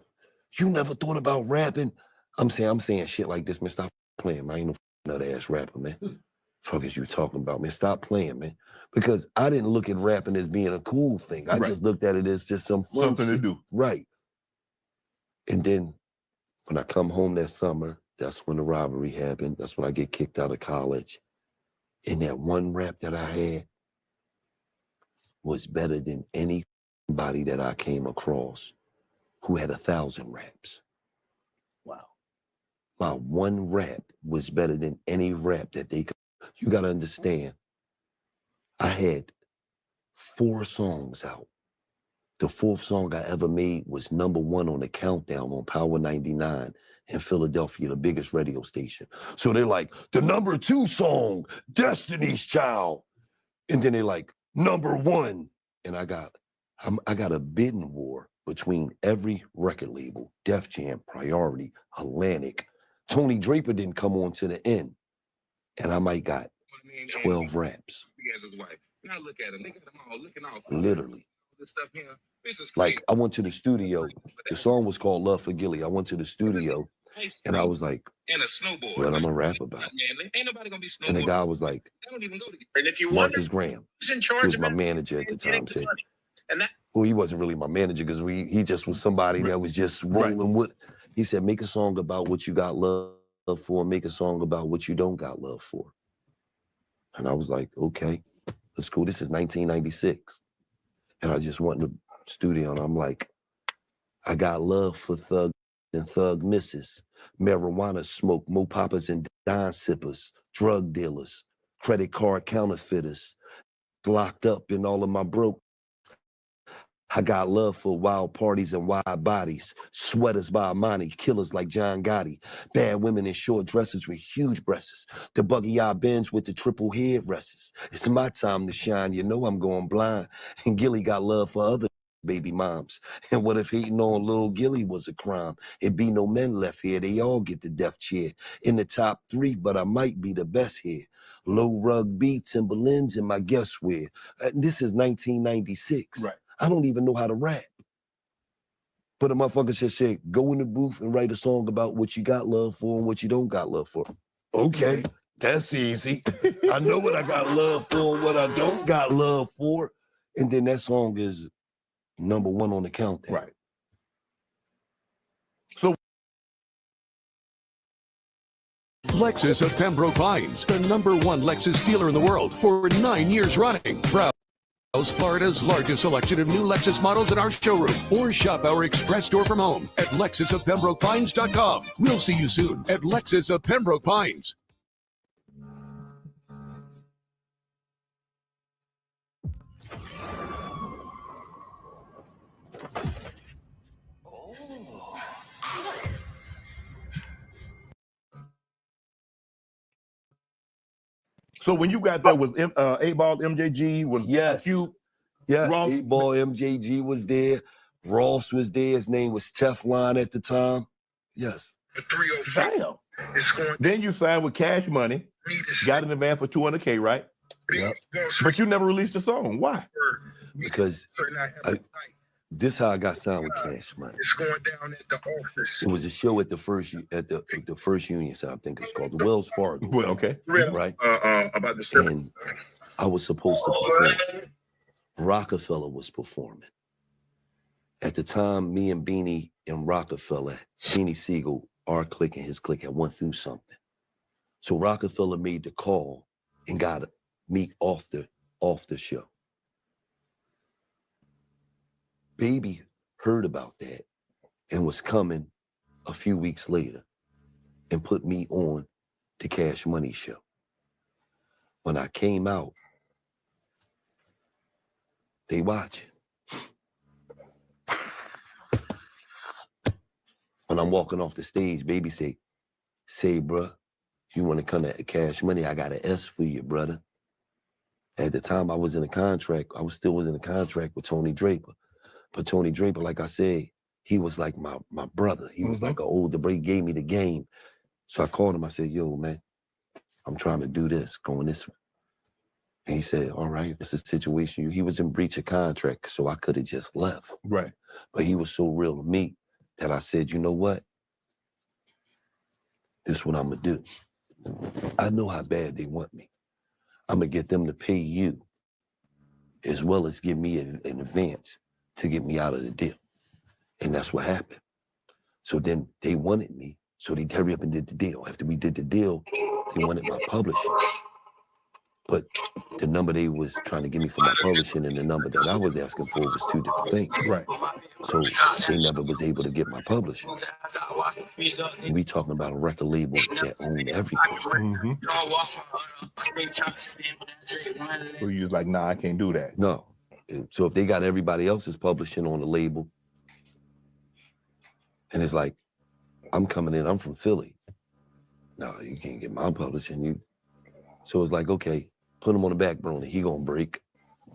you never thought about rapping? I'm saying shit like this, man. Stop playing, man. I ain't no nut ass rapper, man. Fuck is you talking about, man? Stop playing, man. Because I didn't look at rapping as being a cool thing. I just looked at it as just something to do. Right. And then when I come home that summer, that's when the robbery happened. That's when I get kicked out of college. And that one rap that I had was better than anybody that I came across who had 1,000 raps. Wow. My one rap was better than any rap that they could. You got to understand, I had 4 songs out. The 4th song I ever made was #1 on the countdown on Power 99 in Philadelphia, the biggest radio station. So they're like, the #2 song, Destiny's Child. And then they're like, #1. And I got a bidding war between every record label, Def Jam, Priority, Atlantic. Tony Draper didn't come on to the end. And I might got 12 raps. Now look at him. Look at them all looking off. Literally. This stuff here. This is Like, I went to the studio. The song was called Love for Gillie. I went to the studio and I was like, and a snowboard. what I'm gonna rap about? Man, ain't nobody gonna be snowboarding. And the guy was like, I don't even go to. And if you Marcus Graham, who's in who charge was of my it, manager at the time, said, and that well, he wasn't really my manager because he just was somebody that was just rolling with. He said, make a song about what you got love for, make a song about what you don't got love for. And I was like, okay, that's cool. This is 1996. And I just went in the studio and I'm like, I got love for thug and thug misses, marijuana smoke, mo poppers and dime sippers, drug dealers, credit card counterfeiters, locked up in all of my broke. I got love for wild parties and wide bodies, sweaters by Armani, killers like John Gotti, bad women in short dresses with huge breasts, the buggy-eyed Benz with the triple head rests. It's my time to shine, you know I'm going blind. And Gillie got love for other baby moms. And what if hating on little Gillie was a crime? It'd be no men left here, they all get the death chair. In the top 3, but I might be the best here. Low rug beats and Timberlands in my guest wear. This is 1996. Right. I don't even know how to rap. But a motherfucker just said, go in the booth and write a song about what you got love for and what you don't got love for. Okay, that's easy. I know what I got love for and what I don't got love for. And then that song is #1 on the countdown. Right. So Lexus of Pembroke Pines, the #1 Lexus dealer in the world for 9 years running. Proud. Florida's largest selection of new Lexus models in our showroom, or shop our express store from home at lexusofpembrokepines.com. We'll see you soon at Lexus of Pembroke Pines. So when you got there, was 8Ball MJG, was Cube? Yes, Ross? 8Ball MJG was there. Ross was there. His name was Teflon at the time. Yes. 305. Damn. It's going. Then you signed with Cash Money, got in the van for $200K, right? Yep. But you never released a song. Why? Because this how I got signed with Cash Money. It's going down at the office. It was a show at the first Union Center, I think it's called the Wells Fargo. Well, okay. Right. About the And I was supposed to perform. Rockefeller was performing. At the time, me and Beanie and Rockefeller, Beanie Siegel, our clique and his clique had went through something. So Rockefeller made the call and got me off the show. Baby heard about that and was coming a few weeks later and put me on the Cash Money show. When I came out, they watching. When I'm walking off the stage, Baby say, bruh, you want to come to Cash Money? I got an S for you, brother. At the time I was in a contract, I was in a contract with Tony Draper. But Tony Draper, like I said, he was like my brother. He was like an older brother. He gave me the game. So I called him, I said, yo, man, I'm trying to do this, going this way. And he said, all right, this is a situation. He was in breach of contract, so I could have just left. Right. But he was so real to me that I said, you know what? This is what I'm going to do. I know how bad they want me. I'm going to get them to pay you as well as give me an advance to get me out of the deal. And that's what happened. So then they wanted me, so they hurry up and did the deal. After we did the deal, they wanted my publishing. But the number they was trying to give me for my publishing and the number that I was asking for was two different things. Right. So they never was able to get my publishing. And we talking about a record label that owned everything. So you was like, nah, I can't do that. No. So if they got everybody else's publishing on the label, and it's like, I'm coming in, I'm from Philly. No, you can't get my publishing. So it's like, okay, put him on the back burner. He gonna break,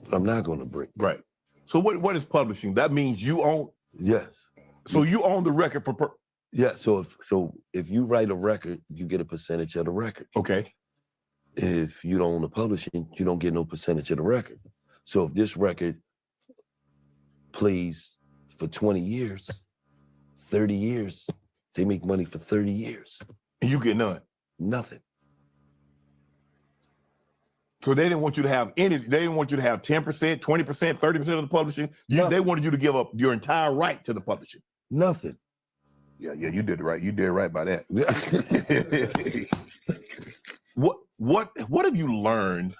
but I'm not gonna break. Right. So what is publishing? That means you own. Yes. So you own the record for. Yeah. So if you write a record, you get a percentage of the record. Okay. If you don't own the publishing, you don't get no percentage of the record. So if this record plays for 20 years, 30 years, they make money for 30 years. And you get none. Nothing. So they didn't want you to have any, they didn't want you to have 10%, 20%, 30% of the publishing. They wanted you to give up your entire right to the publishing. Nothing. Yeah, you did it right. You did right by that. What have you learned,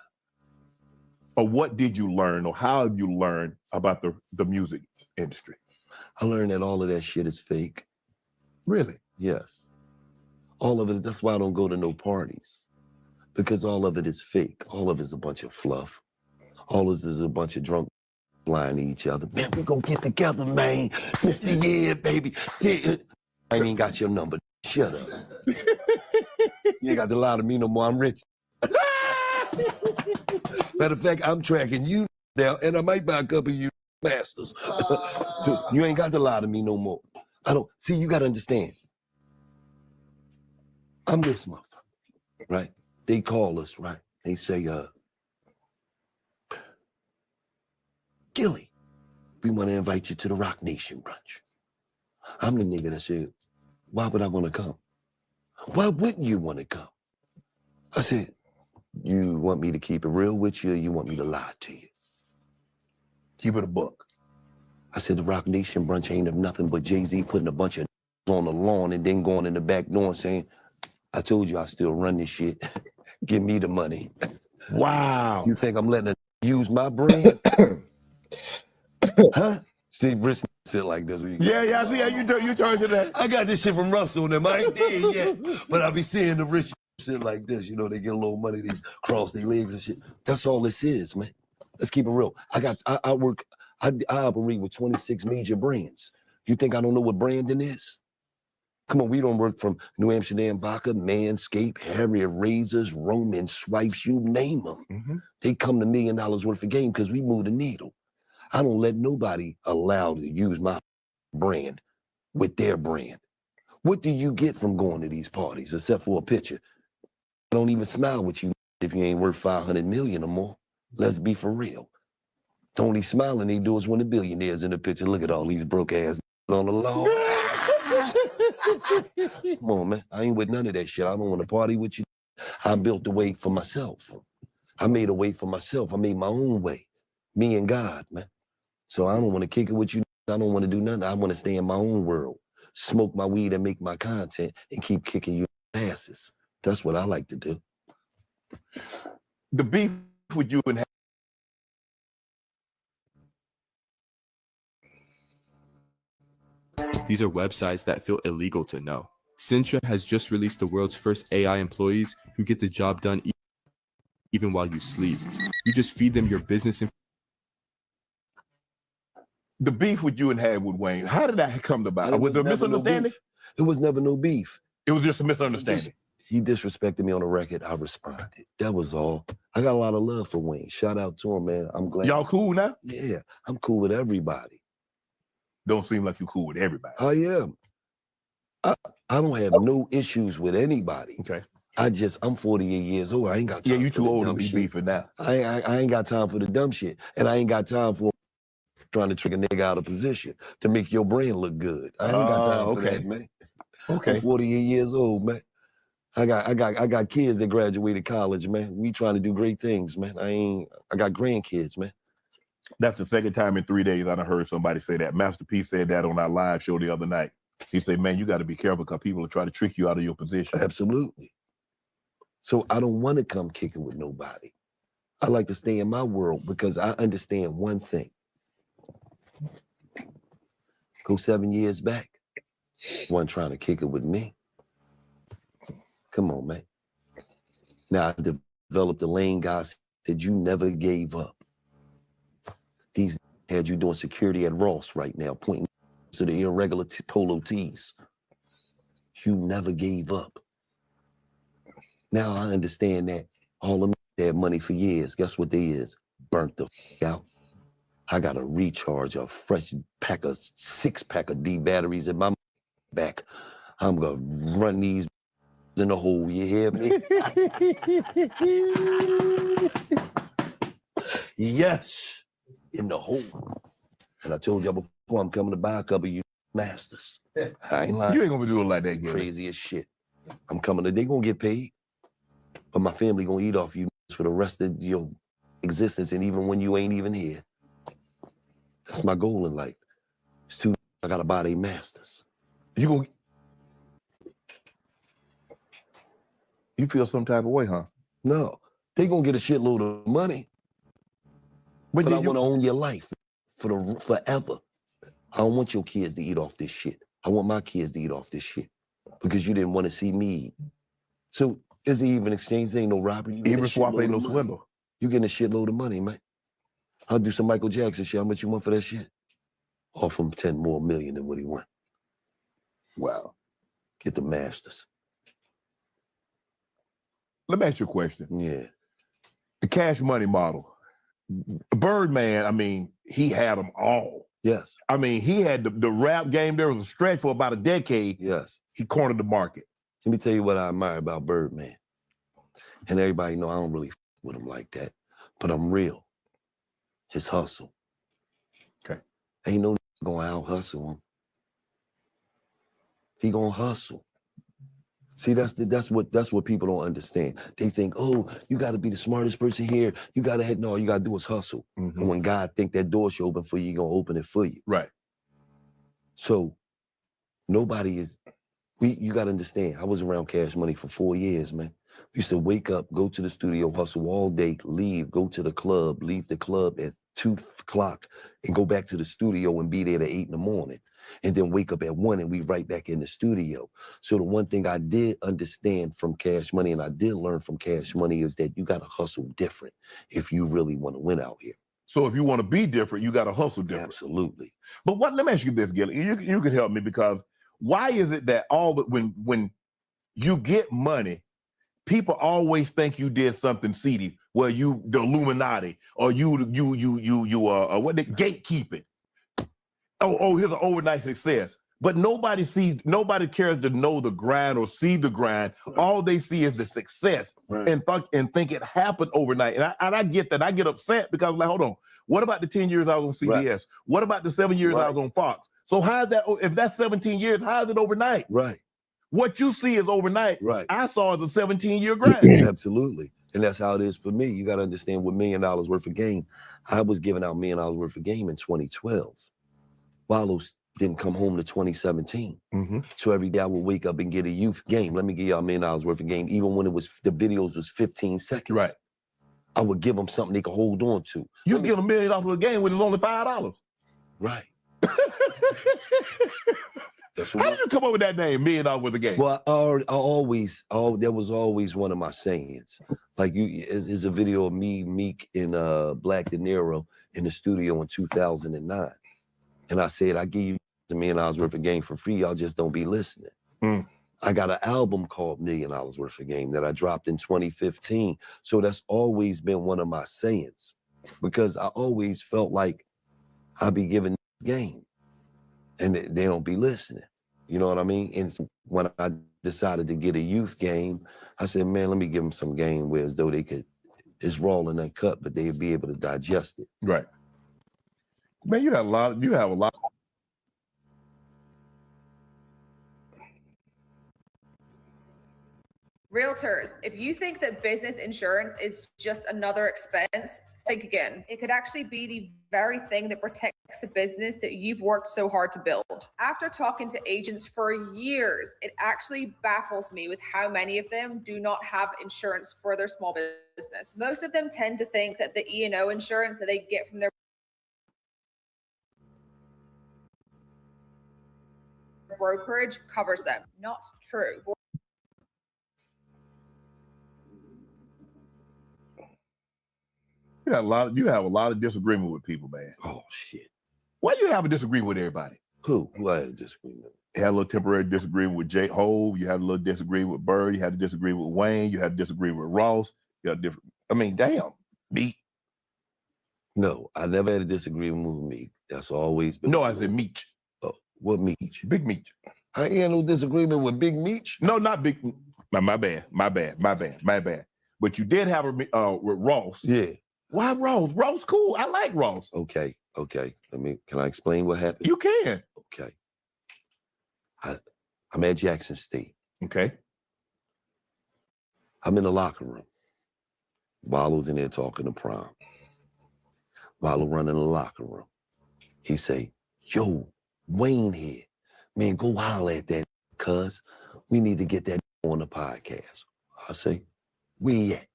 or what did you learn, or how have you learned about the music industry? I learned that all of that shit is fake. Really? Yes. All of it, that's why I don't go to no parties. Because all of it is fake. All of it is a bunch of fluff. All of it is a bunch of drunk lying to each other. Man, we gonna get together, man. Mr. Yeah, baby. Yeah. I ain't got your number. Shut up. You ain't got to lie to me no more. I'm rich. Matter of fact, I'm tracking you down, and I might buy a couple of you bastards. So you ain't got to lie to me no more. I don't, see, you gotta understand. I'm this motherfucker, right? They call us, right? They say, Gillie, we want to invite you to the Rock Nation brunch. I'm the nigga that said, why would I want to come? Why wouldn't you want to come? I said, you want me to keep it real with you, or you want me to lie to you? Keep it a buck. I said, the Rock Nation brunch ain't of nothing but Jay-Z putting a bunch of on the lawn and then going in the back door and saying, I told you I still run this shit. Give me the money. Wow. You think I'm letting it use my brand? Huh? See, rich shit like this. Yeah, I see how you turn to that. I got this shit from Russell and them. I ain't there yet. But I be seeing the rich shit like this. You know, they get a little money, they cross their legs and shit. That's all this is, man. Let's keep it real. I operate with 26 major brands. You think I don't know what branding is? Come on, we don't work from New Amsterdam Vodka, Manscaped, Harrier Razors, Roman Swipes, you name them. Mm-hmm. They come to $1 million worth of game because we move the needle. I don't let nobody allow to use my brand with their brand. What do you get from going to these parties except for a picture? I don't even smile with you if you ain't worth 500 million or more. Let's be for real. The only smiling they do is when the billionaires in the picture. Look at all these broke ass on the lawn. Come on, man. I ain't with none of that shit. I don't want to party with you. I built the way for myself. I made a way for myself. I made my own way. Me and God, man. So I don't want to kick it with you. I don't want to do nothing. I want to stay in my own world, smoke my weed and make my content and keep kicking you asses. That's what I like to do. The beef with you and These are websites that feel illegal to know. Sintra has just released the world's first AI employees who get the job done even while you sleep. You just feed them your business information. The beef with you and had with Wayne, how did that come about? Was there a misunderstanding? It was never no beef. It was just a misunderstanding. He disrespected me on the record. I responded. That was all. I got a lot of love for Wayne. Shout out to him, man. I'm glad. Y'all cool now? Yeah, I'm cool with everybody. Don't seem like you cool with everybody. I am. I don't have no issues with anybody. Okay. I'm 48 years old. I ain't got time. Yeah, you for too the old to dumb be shit. beefing now. I ain't got time for the dumb shit. And I ain't got time for trying to trick a nigga out of position to make your brand look good. I ain't got time for that, man. Okay. I'm 48 years old, man. I got kids that graduated college, man. We trying to do great things, man. I got grandkids, man. That's the second time in 3 days I done heard somebody say that. Master P said that on our live show the other night. He said, man, you got to be careful because people are trying to trick you out of your position. Absolutely. So I don't want to come kicking with nobody. I like to stay in my world because I understand one thing. Go 7 years back, one trying to kick it with me. Come on, man. Now I developed a lane, guys, that you never gave up. These had you doing security at Ross right now, pointing to the irregular polo tees. You never gave up. Now I understand that all of them had money for years. Guess what they is? Burnt the out. I got to recharge a fresh pack of 6-pack of D batteries in my back. I'm gonna run these in the hole. You hear me? Yes, in the hole. And I told y'all before, I'm coming to buy a couple of you masters. I ain't lying. You ain't gonna do it like that, Gillie. Crazy as shit. I'm coming to, they gonna get paid, but my family gonna eat off you for the rest of your existence, and even when you ain't even here. That's my goal in life. It's too, I gotta buy they masters. You feel some type of way, huh? No, they gonna get a shitload of money. But I wanna own your life forever. I don't want your kids to eat off this shit. I want my kids to eat off this shit because you didn't want to see me eat. So is it even exchange? Ain't no robbery. Even swap ain't no swindle. You getting a shitload of money, man. I'll do some Michael Jackson shit. How much you want for that shit? Offer him 10 more million than what he want. Wow. Get the masters. Let me ask you a question. Yeah. The cash money model. Birdman, I mean, he had them all. Yes. I mean, he had the rap game. There was a stretch for about a decade. Yes. He cornered the market. Let me tell you what I admire about Birdman. And everybody know I don't really with him like that, but I'm real. His hustle. Okay. Ain't no gonna out hustle him. He gonna hustle. See, that's what people don't understand. They think, oh, you gotta be the smartest person here. You gotta no, you gotta do is hustle. Mm-hmm. And when God think that door should open for you, he gonna open it for you. Right. So nobody is, you gotta understand, I was around Cash Money for 4 years, man. We used to wake up, go to the studio, hustle all day, leave, go to the club, leave the club at 2 o'clock and go back to the studio and be there at 8 in the morning. And then wake up at 1 and we right back in the studio. So the one thing I did understand from Cash Money and I did learn from Cash Money is that you gotta hustle different if you really wanna win out here. So if you wanna be different, you gotta hustle different. Absolutely. But let me ask you this, Gillie. You can help me because why is it that when you get money, people always think you did something seedy, where you the Illuminati or you what the gatekeeping. Oh, here's an overnight success. But nobody cares to know the grind or see the grind. All they see is the success and think it happened overnight. And I get that. I get upset because I'm like, hold on. What about the 10 years I was on CBS? Right. What about the 7 years I was on Fox? So how is that, if that's 17 years, how is it overnight? Right. What you see is overnight. Right. I saw as a 17-year grind. Absolutely. And that's how it is for me. You got to understand with $1 million worth of game. I was giving out $1 million worth of game in 2012. Wallows didn't come home to 2017. Mm-hmm. So every day I would wake up and get a youth game. Let me give y'all $1 million worth of game, even when the videos was 15 seconds. Right. I would give them something they could hold on to. You give them $1 million worth of game when it's only $5. Right. How did you come up with that name, $1 million worth of game? Well, there was always one of my sayings. Like is a video of me, Meek, and Black De Niro in the studio in 2009. And I said, I give you $1 million worth of game for free, y'all just don't be listening. Mm. I got an album called $1 million worth of game that I dropped in 2015. So that's always been one of my sayings because I always felt like I be giving game and they don't be listening. You know what I mean? And when I decided to get a youth game, I said, man, let me give them some game where as though it's raw and uncut, but they'd be able to digest it. Right. Man, you have a lot. Realtors, if you think that business insurance is just another expense, think again. It could actually be the very thing that protects the business that you've worked so hard to build. After talking to agents for years, it actually baffles me with how many of them do not have insurance for their small business. Most of them tend to think that the E&O insurance that they get from their brokerage covers them. Not true. You have a lot of disagreement with people, man. Oh shit. Why you have a disagreement with everybody? Who had a disagreement? You had a little temporary disagreement with J. Hove. You had a little disagreement with Bird. You had a disagreement with Wayne. You had a disagreement with Ross. You had a different. I mean, damn, Meech. No, I never had a disagreement with Meech. That's always been. No, I said Meech. Oh, what Meech? Big Meech. I ain't had no disagreement with Big Meech. No, not Big. My bad. But you did have a with Ross. Yeah. Why Ross? Ross cool. I like Ross. Okay. Can I explain what happened? You can. Okay. I'm at Jackson State. Okay. I'm in the locker room. Wallo's in there talking to Prime. Wallo running the locker room. He say, yo, Wayne here. Man, go holler at that cuz we need to get that on the podcast. I say, where he at?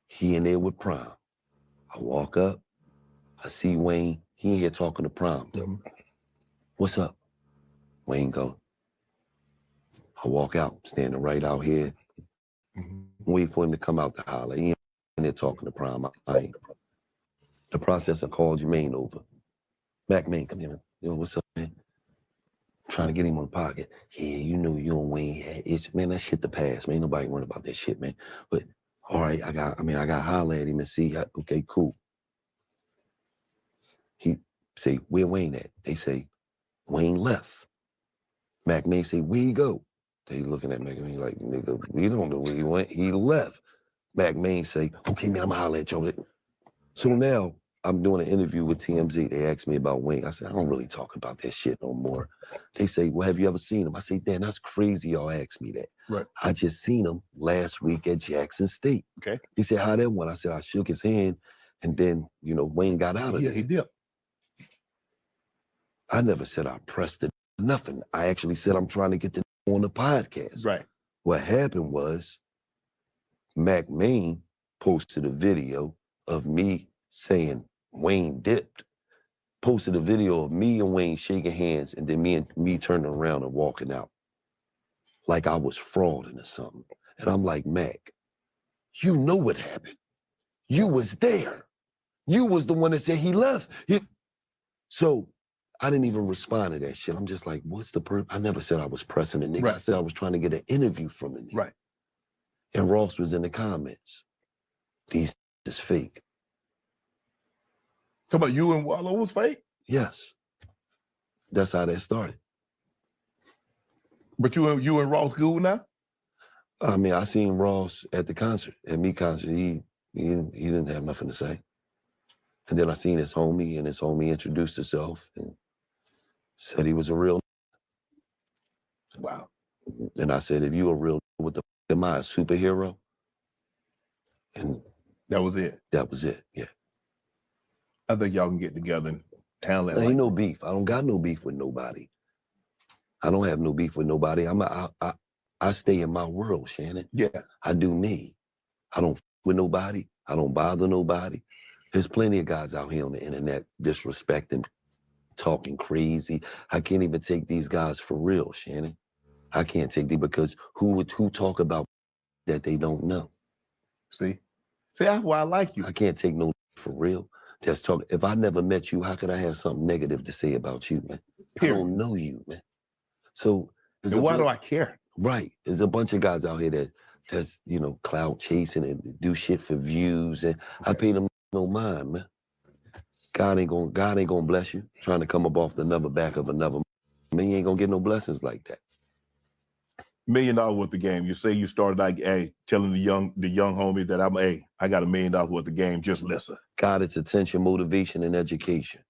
He in there with Prime. I walk up. I see Wayne. He in here talking to Prime, though. Mm-hmm. What's up? Wayne go. I walk out, standing right out here. Wait for him to come out to holler. He in there talking to Prime. I ain't. The processor called Jermaine over. Mac Main, come here. Yo, what's up, man? Trying to get him on the pocket. Yeah, you know you and Wayne had itch. Man, that shit the past, man. Ain't nobody worrying about that shit, man. But all right, I got to holler at him and see. Okay, cool. He say, where Wayne at? They say, Wayne left. Mac Main say, where he go? They looking at Mac Main like, nigga, we don't know where he went. He left. Mac Main say, okay, man, I'm gonna holler at y'all. So now I'm doing an interview with TMZ. They asked me about Wayne. I said, I don't really talk about that shit no more. They say, well, have you ever seen him? I say, damn, that's crazy y'all asked me that. Right. I just seen him last week at Jackson State. Okay. He said, how that went? I said, I shook his hand, and then, Wayne got out of there. Yeah, he did. I never said I pressed it, nothing. I actually said I'm trying to get the on the podcast. Right. What happened was Mac Main posted a video of me saying Wayne dipped, posted a video of me and Wayne shaking hands, and then me turning around and walking out like I was frauding or something. And I'm like, Mac, you know what happened. You was there. You was the one that said he left. So I didn't even respond to that shit. I'm just like, what's the purpose? I never said I was pressing the nigga. Right. I said I was trying to get an interview from the nigga. Right. And Ross was in the comments. These is fake. Talk about you and Wallo was fake? Yes. That's how that started. But you and Ross cool now? I mean, I seen Ross at the concert, at me concert. He didn't have nothing to say. And then I seen his homie, and his homie introduced herself and said he was a real. Wow. And I said, if you a real, what the f am I, a superhero? And that was it. That was it, yeah. I think y'all can get together and handle that. There ain't no beef. I don't got no beef with nobody. I don't have no beef with nobody. I stay in my world, Shannon. Yeah. I do me. I don't f with nobody. I don't bother nobody. There's plenty of guys out here on the internet disrespecting, talking crazy. I can't even take these guys for real, Shannon. I can't take them because who talk about that they don't know? See, that's why I like you. I can't take no for real. Just talk. If I never met you, how could I have something negative to say about you, man? Period. I don't know you, man. So why do I care? Right. There's a bunch of guys out here that's clout chasing and do shit for views, and I pay them no mind, man. God ain't gonna bless you trying to come up off the back of another. Man, you ain't gonna get no blessings like that. $1 million worth of game. You say you started like, hey, telling the young homie that I got $1 million worth of game. Just listen. God, it's attention, motivation, and education.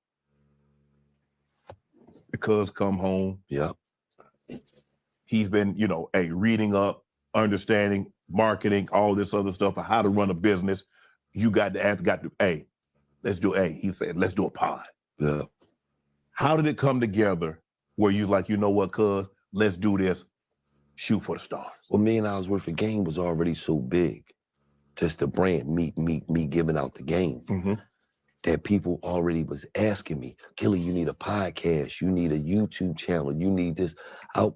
Because come home. Yeah. He's been, reading up, understanding, marketing, all this other stuff, how to run a business. You got the answer, let's do he said, let's do a pod. Yeah. How did it come together where you like, you know what, cuz, let's do this, shoot for the stars? Well, $1 million worth of game was already so big, just the brand, me giving out the game, that people already was asking me, Gillie, you need a podcast, you need a YouTube channel, you need this. I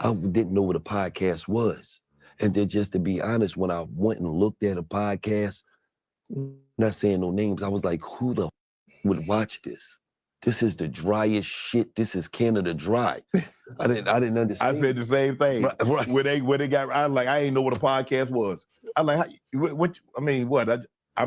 didn't know what a podcast was. And then just to be honest, when I went and looked at a podcast, not saying no names, I was like, who the would watch this? This is the driest shit. This is Canada Dry. I didn't understand. I said the same thing. Right. When they got, I like, I ain't know what a podcast was. I like, I'm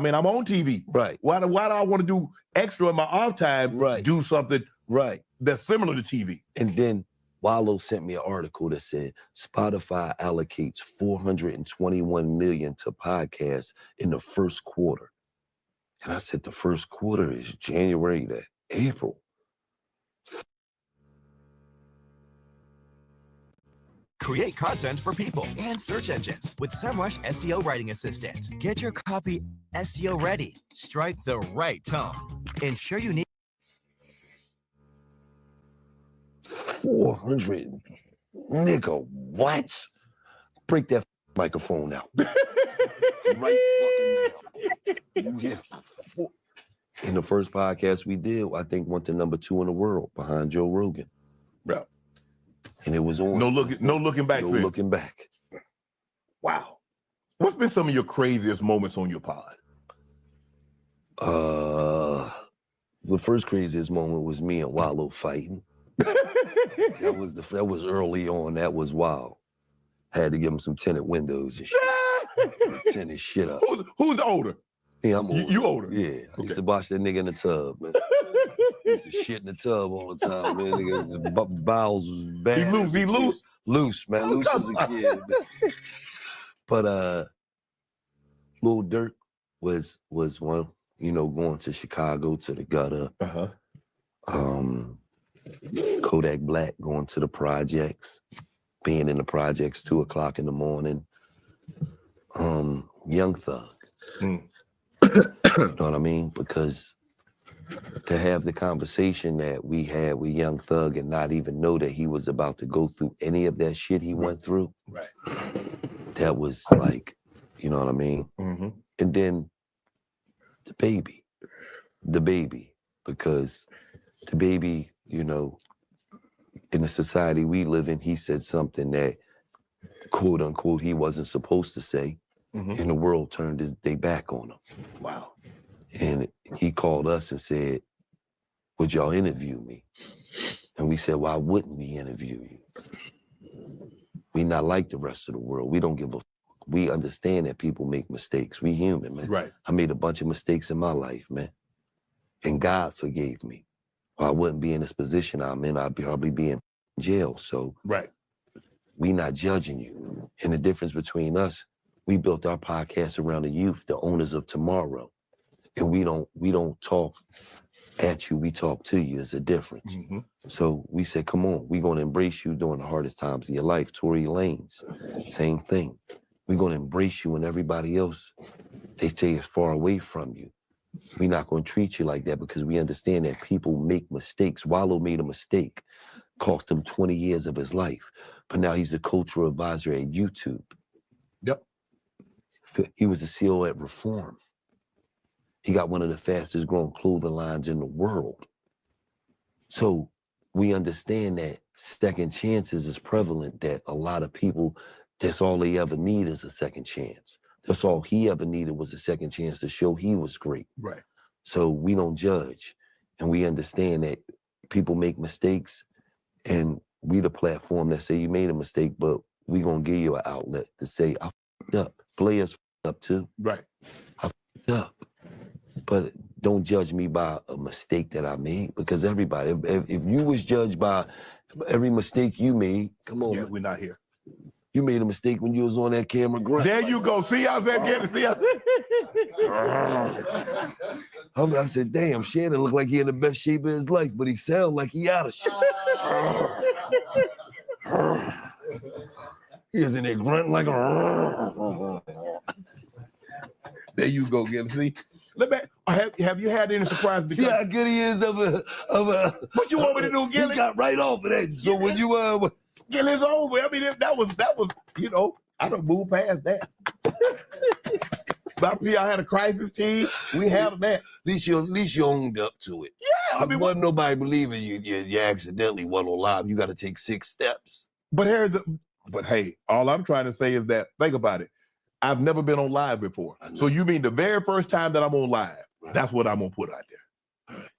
on TV. Right. Why do I want to do extra in my off time? Right. Do something right that's similar to TV. And then Wallow sent me an article that said Spotify allocates $421 million to podcasts in the first quarter. And I said, the first quarter is January to April. Create content for people and search engines with SEMrush SEO Writing Assistant. Get your copy SEO ready. Strike the right tone. Ensure you need 400, nigga, what? Break that microphone out. Right fucking now. You get in the first podcast we did, I think went to number 2 in the world behind Joe Rogan. Bro. And it was on. No looking back. No looking back. Wow. What's been some of your craziest moments on your pod? The first craziest moment was me and Wallow fighting. That was early on. That was wild. Had to give him some tinted windows and shit. Tinted shit up. Who's older? Yeah, I'm older. You older? Yeah. I used to watch that nigga in the tub, man. He used to shit in the tub all the time, man. Nigga, his bowels was bad. He loose? Loose, man. Loose as a kid. But Lil Durk was one, going to Chicago to the gutter. Kodak Black going to the projects, being in the projects 2 o'clock in the morning. Young Thug. You know what I mean? Because to have the conversation that we had with Young Thug and not even know that he was about to go through any of that shit he went through, right? That was like, you know what I mean? And then the baby, because the baby, in the society we live in, he said something that, quote unquote, he wasn't supposed to say, and the world turned their back on him. Wow. And he called us and said, would y'all interview me? And we said, why wouldn't we interview you? We not like the rest of the world. We don't give a fuck. We understand that people make mistakes. We human, man. Right. I made a bunch of mistakes in my life, man. And God forgave me. Or I wouldn't be in this position I'm in. I'd probably be in jail. So right. We not judging you. And the difference between us, we built our podcast around the youth, the owners of tomorrow. And we don't talk at you, we talk to you. It's a difference. So we said, come on, we're gonna embrace you during the hardest times of your life. Tory Lanez, same thing. We're gonna embrace you when everybody else, they stay as far away from you. We're not gonna treat you like that because we understand that people make mistakes. Wallow made a mistake, cost him 20 years of his life, but now he's the cultural advisor at YouTube. Yep. He was the CEO at Reform. He got one of the fastest growing clothing lines in the world. So we understand that second chances is prevalent, that a lot of people, that's all they ever need is a second chance. That's all he ever needed was a second chance to show he was great. Right. So we don't judge. And we understand that people make mistakes, and we the platform that say you made a mistake, but we gonna give you an outlet to say, I f***ed up. Players f***ed up too. Right. I f***ed up. But don't judge me by a mistake that I made, because everybody, if you was judged by every mistake you made, come on. Yeah, we're not here. You made a mistake when you was on that camera grunt. There you go. See how that getting? See how I said, damn, Shannon looked like he in the best shape of his life, but he sound like he out of shape. He was in there grunting like a. There you go, Gillie. See, look back. Have you had any surprise? See how good he is of a. What you want me to do, Gillie? He got right off of that. So when you Gillie's over. I mean, that was you know, I don't move past that. About I had a crisis team. We handled that. At least you owned up to it. Yeah, I mean, wasn't nobody believing you accidentally went on live. You got to take 6 steps. But hey, all I'm trying to say is that think about it. I've never been on live before. So you mean the very first time that I'm on live? Right. That's what I'm gonna put out there. Right.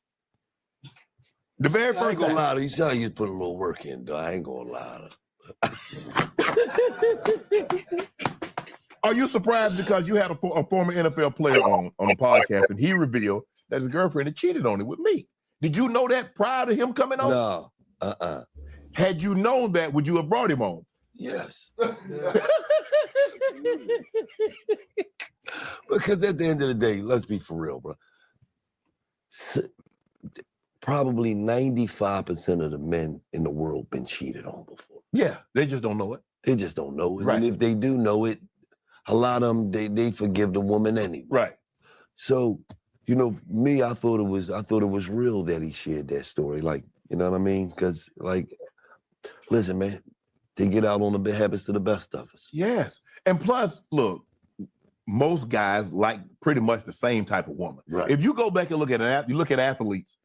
The very first. I ain't gonna lie to you. Sound like you put a little work in, though. I ain't gonna lie. Are you surprised because you had a former NFL player on a podcast and he revealed that his girlfriend had cheated on him with me? Did you know that prior to him coming on? No. Had you known that, would you have brought him on? Yes. Because at the end of the day, let's be for real, bro. Probably 95% of the men in the world been cheated on before. Yeah, they just don't know it. They just don't know it. Right. And if they do know it, a lot of them they forgive the woman anyway. Right. So, you know, me, I thought it was real that he shared that story. Like, you know what I mean? Because, like, listen, man, they get out on the habits of the best of us. Yes. And plus, look, most guys like pretty much the same type of woman. Right. If you go back and look at athletes,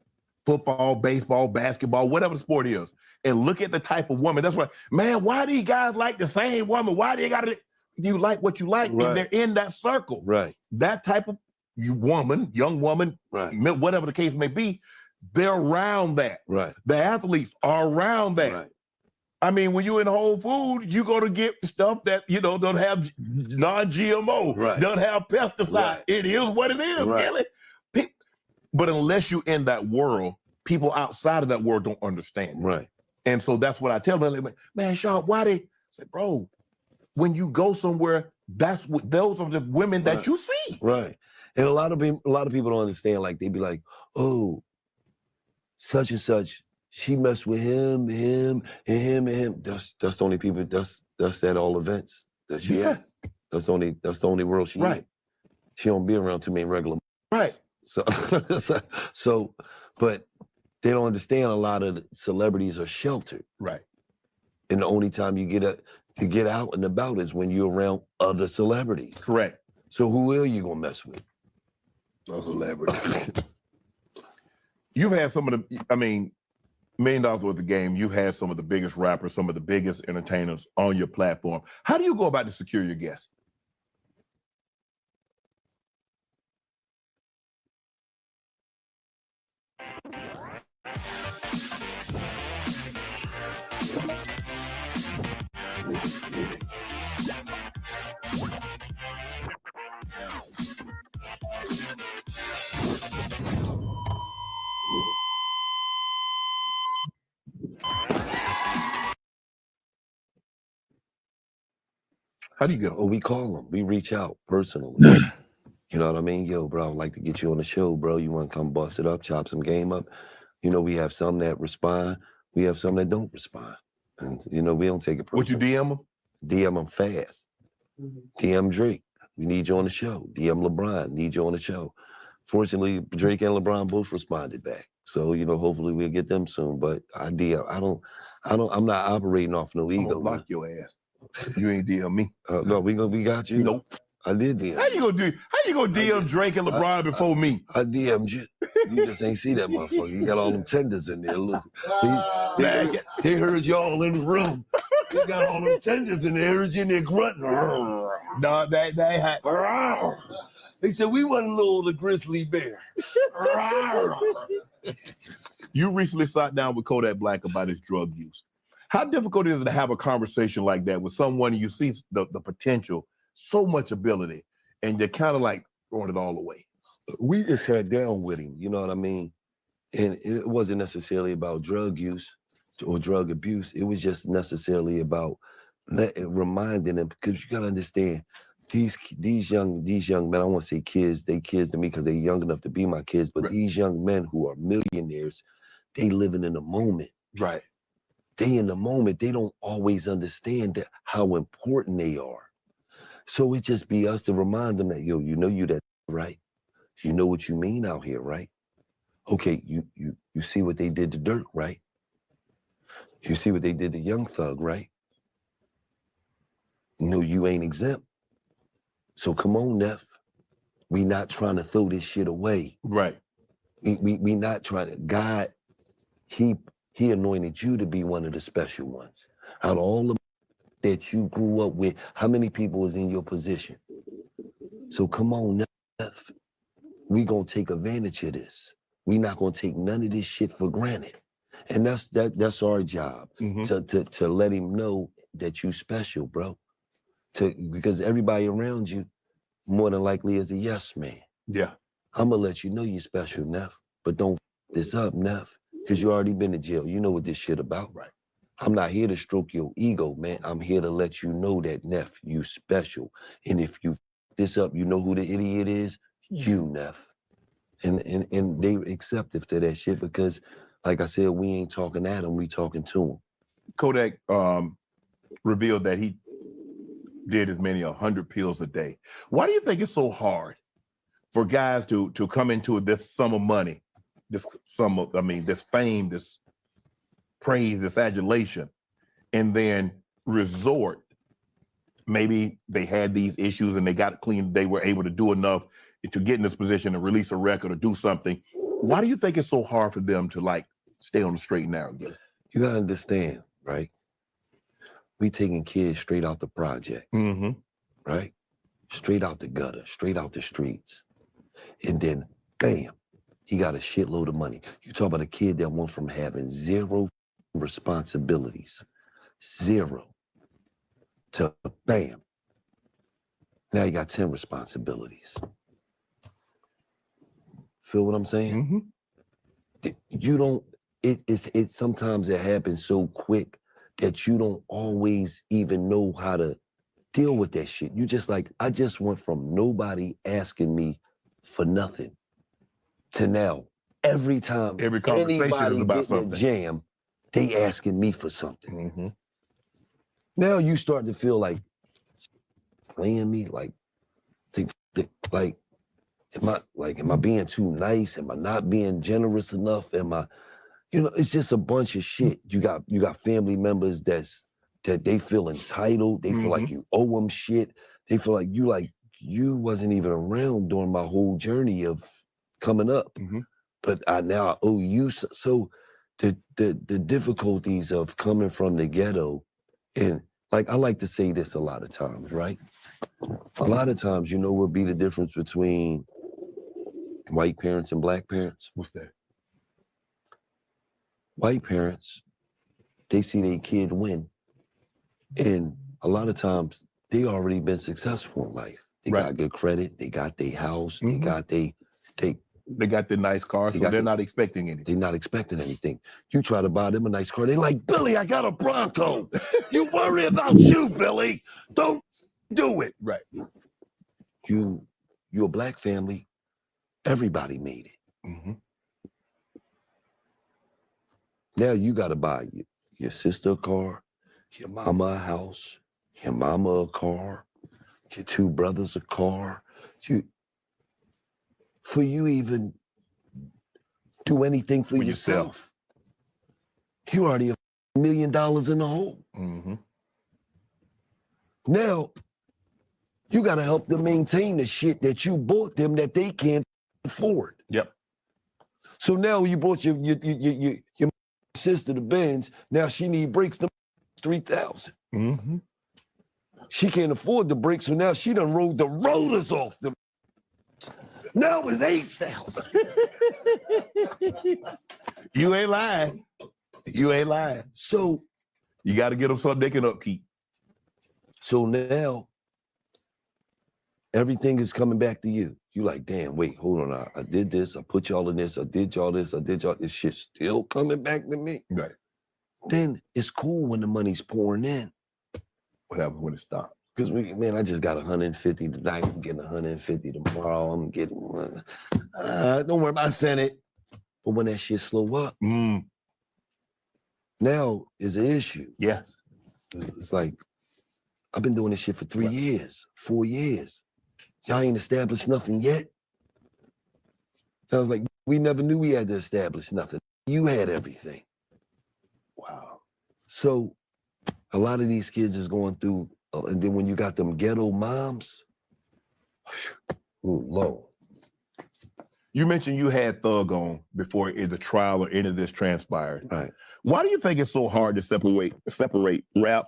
football, baseball, basketball, whatever the sport is, and look at the type of woman. That's why, man, why do you guys like the same woman? Why do you got to, you like what you like? Right. And they're in that circle. Right. That type of woman, young woman, right, whatever the case may be, they're around that. Right. The athletes are around that. Right. I mean, when you're in Whole Foods, you go to get stuff that, you know, don't have non-GMO, right, don't have pesticide. Right. It is what it is, right. Gillie. But unless you're in that world, people outside of that world don't understand. Right. And so that's what I tell them. Like, man, Sean, why they say, bro, when you go somewhere, those are the women that you see. Right. And a lot of people don't understand. Like, they be like, oh, such and such, she messed with him, and him. That's the only people. That's at all events that she has. That's the only world she in. She don't be around too many regular. Right. So, but they don't understand a lot of celebrities are sheltered. Right. And the only time you get out and about is when you're around other celebrities. Correct. So who are you gonna mess with? Those celebrities. You've had some of the, I mean, $1 million worth of game. You've had some of the biggest rappers, some of the biggest entertainers on your platform. How do you go about to secure your guests? How do you go? Oh, we call them. We reach out personally. You know what I mean? Yo, bro, I'd like to get you on the show, bro. You want to come bust it up, chop some game up? You know, we have some that respond. We have some that don't respond. And, you know, we don't take it personally. Would you DM them? DM them fast. DM Drake. We need you on the show. DM LeBron. Need you on the show. Fortunately, Drake and LeBron both responded back. So, you know, hopefully we'll get them soon. But I'm not operating off no ego. I'm gonna block your ass. You ain't DM me. No, we got you. Nope. I did DM. How you gonna DM Drake and LeBron before me? I DM'd you. You just ain't see that motherfucker. You got all them tenders in there. Look. They heard y'all in the room. You got all them tenders in there. Heard you in there grunting. No, they had. They said we wasn't little the grizzly bear. You recently sat down with Kodak Black about his drug use. How difficult is it to have a conversation like that with someone you see the potential, so much ability, and they're kind of like throwing it all away? We just sat down with him, you know what I mean? And it wasn't necessarily about drug use or drug abuse. It was just necessarily about reminding them, because you gotta understand, these young men, I won't say kids, they kids to me because they're young enough to be my kids, but these young men who are millionaires, they living in the moment. Right. They in the moment, they don't always understand how important they are. So it just be us to remind them that, yo, you know you that, right? You know what you mean out here, right? Okay, you see what they did to Dirk, right? You see what they did to Young Thug, right? You know you ain't exempt. So come on, Neff. We not trying to throw this shit away. Right. We not trying to. God, he anointed you to be one of the special ones. Out of all the that you grew up with, how many people is in your position? So come on, Neff. We gonna take advantage of this. We not gonna take none of this shit for granted. And that's our job, to let him know that you special, bro. Because everybody around you more than likely is a yes man. Yeah. I'm gonna let you know you're special, Neff, but don't f this up, Neff, because you already been to jail. You know what this shit about. Right. I'm not here to stroke your ego, man. I'm here to let you know that, Neff, you special. And if you f this up, you know who the idiot is? You, Neff. And they acceptive to that shit because, like I said, we ain't talking at him, we talking to him. Kodak revealed that he did as many 100 pills a day. Why do you think it's so hard for guys to come into this sum of money, this fame, this praise, this adulation, and then resort? Maybe they had these issues and they got clean. They were able to do enough to get in this position to release a record or do something. Why do you think it's so hard for them to like stay on the straight and narrow? You gotta understand, right? We taking kids straight out the projects, right? Straight out the gutter, straight out the streets. And then, bam, he got a shitload of money. You talk about a kid that went from having zero responsibilities, zero, to bam, now you got 10 responsibilities. Feel what I'm saying? You don't, it sometimes it happens so quick that you don't always even know how to deal with that shit. You just like, I just went from nobody asking me for nothing to now, every time every conversation anybody is about getting something. a jam, they asking me for something. Now you start to feel like playing me, like am I being too nice? Am I not being generous enough? Am I, it's just a bunch of shit. You got family members that they feel entitled. They feel like you owe them shit. They feel like you wasn't even around during my whole journey of coming up. But now I owe you. So the difficulties of coming from the ghetto, and like I like to say this a lot of times, right? A lot of times, what would be the difference between white parents and black parents? What's that? White parents, they see their kid win. And a lot of times, they already been successful in life. They got good credit, they got their house, they got the nice car, so they're not expecting anything. They're not expecting anything. You try to buy them a nice car, they like, Billy, I got a Bronco. You worry about you, Billy. Don't do it. Right. You a black family, everybody made it. Now you got to buy your sister a car, your mama a house, your mama a car, your two brothers a car. For you even do anything for yourself. You already $1 million in the hole. Now, you got to help them maintain the shit that you bought them that they can't afford. Yep. So now you brought your sister the Benz. Now she need brakes, them $3,000. She can't afford the brakes, so now she done rolled the rotors off them. Now it's $8,000. You ain't lying. You ain't lying. So you got to get them something they can upkeep. So now everything is coming back to you. You like, damn, wait, hold on. I did this. I put y'all in this. I did y'all this. I did y'all this. Shit still coming back to me. Right. Then it's cool when the money's pouring in. What happens when it stops? Because I just got 150 tonight. I'm getting 150 tomorrow. I'm getting don't worry about sending it. But when that shit slow up, now is an issue. Yes. It's like, I've been doing this shit for 3 years, 4 years. Y'all ain't established nothing yet. Sounds like we never knew we had to establish nothing. You had everything. Wow. So a lot of these kids is going through, and then when you got them ghetto moms, ooh, Lord. You mentioned you had Thug on before the trial or any of this transpired. Right. Why do you think it's so hard to separate rap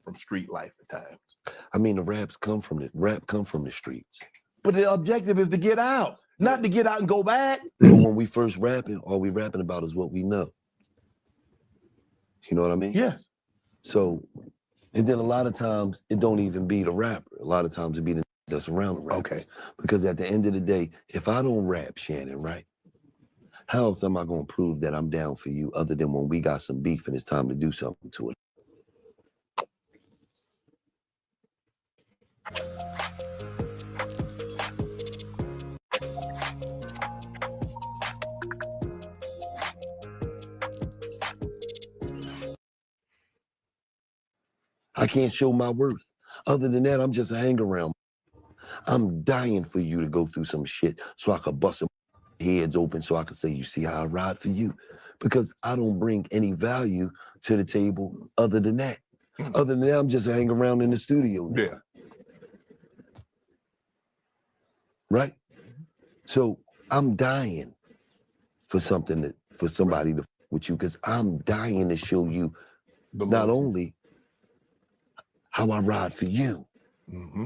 from street life at times? I mean, the rap come from the streets. But the objective is to get out, not to get out and go back. But when we first rapping, all we rapping about is what we know. You know what I mean? Yes. So, and then a lot of times it don't even be the rapper. A lot of times it be the that's around the rappers. Okay. Because at the end of the day, if I don't rap, Shannon, right? How else am I gonna prove that I'm down for you other than when we got some beef and it's time to do something to it? I can't show my worth. Other than that, I'm just a hang around. I'm dying for you to go through some shit so I could bust some heads open so I could say, you see how I ride for you? Because I don't bring any value to the table other than that. Other than that, I'm just a hang around in the studio now. Yeah. Right? So I'm dying for somebody to with you because I'm dying to show you not only how I ride for you. Mm-hmm.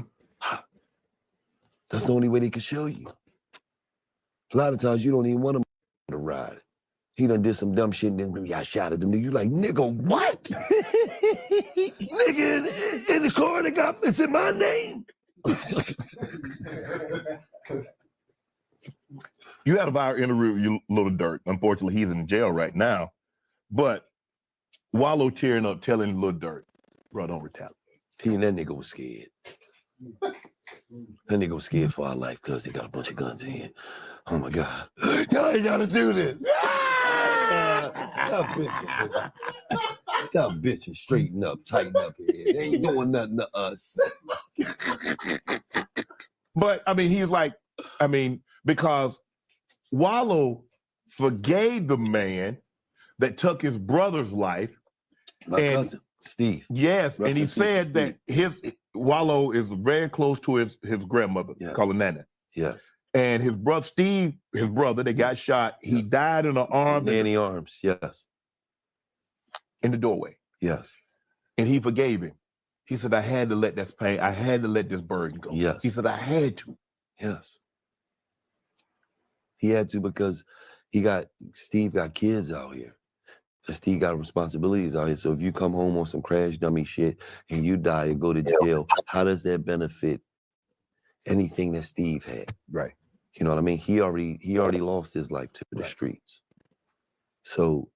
That's the only way they can show you. A lot of times you don't even want him to ride. He done did some dumb shit and then I shot at them. You like, nigga, what? Nigga, in the car that got it's in my name. You had a viral interview with Little Dirt. Unfortunately, he's in jail right now. But Wallow tearing up telling Little Dirt, bro, don't retaliate. He and that nigga was scared. That nigga was scared for our life because they got a bunch of guns in here. Oh my God. Y'all ain't gotta do this. Stop bitching. Nigga. Stop bitching. Straighten up. Tighten up here. They ain't doing nothing to us. But I mean, he's like, because Wallow forgave the man that took his brother's life. My cousin, Steve. Yes, Rest and he in peace, said Steve. that Wallow is very close to his grandmother, called her Nana. Yes. And his brother, Steve, his brother that got shot, he died in the arms. Nanny arms, yes. In the doorway. Yes. And he forgave him. He said, I had to let this pain, I had to let this burden go. Yes. He said, I had to. Yes. He had to because Steve got kids out here. And Steve got responsibilities out here. So if you come home on some crash dummy shit and you die and go to jail, how does that benefit anything that Steve had? Right. You know what I mean? He already lost his life to the streets. So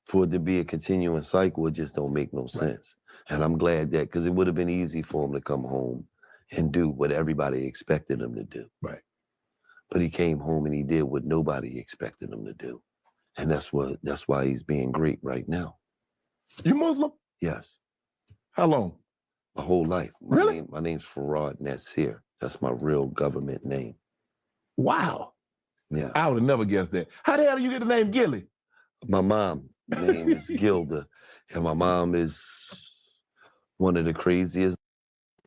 for it to be a continuing cycle, it just don't make no sense. And I'm glad that, because it would have been easy for him to come home and do what everybody expected him to do. Right. But he came home and he did what nobody expected him to do. And that's why he's being great right now. You Muslim? Yes. How long? My whole life. Really? My name's Farad Nasir. That's my real government name. Wow. Yeah. I would have never guessed that. How the hell do you get the name Gillie? My mom's name is Gilda, and my mom is one of the craziest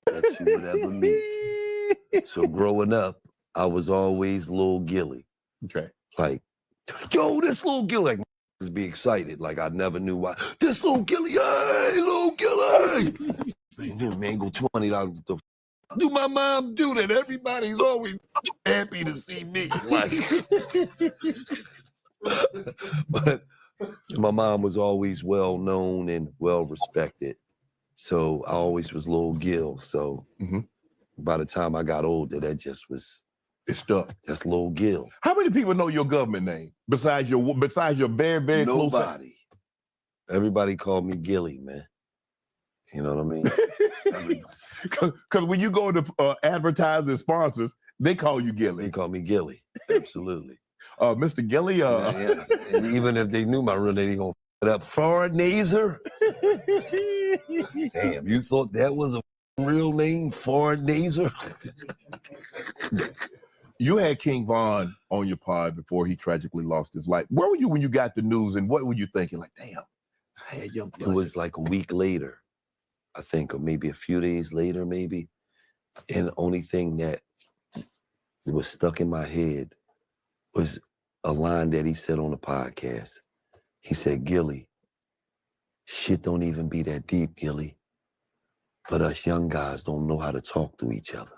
that you would ever meet. So growing up, I was always little Gillie. Okay. Like, yo, this little Gillie. Like, just be excited. Like, I never knew why. This little Gillie, hey, little Gillie. Man, go $20 to do my mom do that? Everybody's always happy to see me. Like, but my mom was always well known and well respected. So I always was little Gil. So by the time I got older, that just was it's stuck. That's little Gil. How many people know your government name besides your very, very close? Nobody. Everybody called me Gillie, man. You know what I mean? Because when you go to advertise the sponsors, they call you Gillie. They call me Gillie. Absolutely. Mr. Gillie. Yes. And even if they knew my real name, they gonna f it up. Farad Nasir. Damn, you thought that was a real name, Farad Nasir? You had King Von on your pod before he tragically lost his life. Where were you when you got the news, and what were you thinking? Like, damn, I had young blood. It was like a week later, I think, or maybe a few days later, maybe. And the only thing that was stuck in my head was a line that he said on the podcast. He said, Gillie, shit don't even be that deep, Gillie. But us young guys don't know how to talk to each other.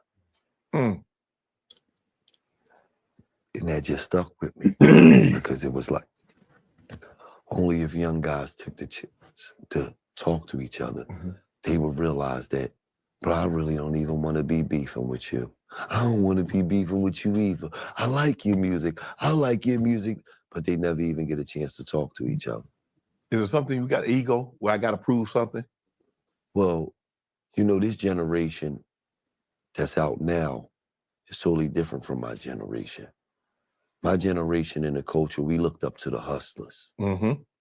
Mm. And that just stuck with me because it was like, only if young guys took the chance to talk to each other, they would realize that, bro, I really don't even want to be beefing with you. I don't want to be beefing with you either. I like your music. I like your music. But they never even get a chance to talk to each other. Is it something you got ego where I got to prove something? Well, you know, this generation that's out now is totally different from my generation. My generation in the culture, we looked up to the hustlers.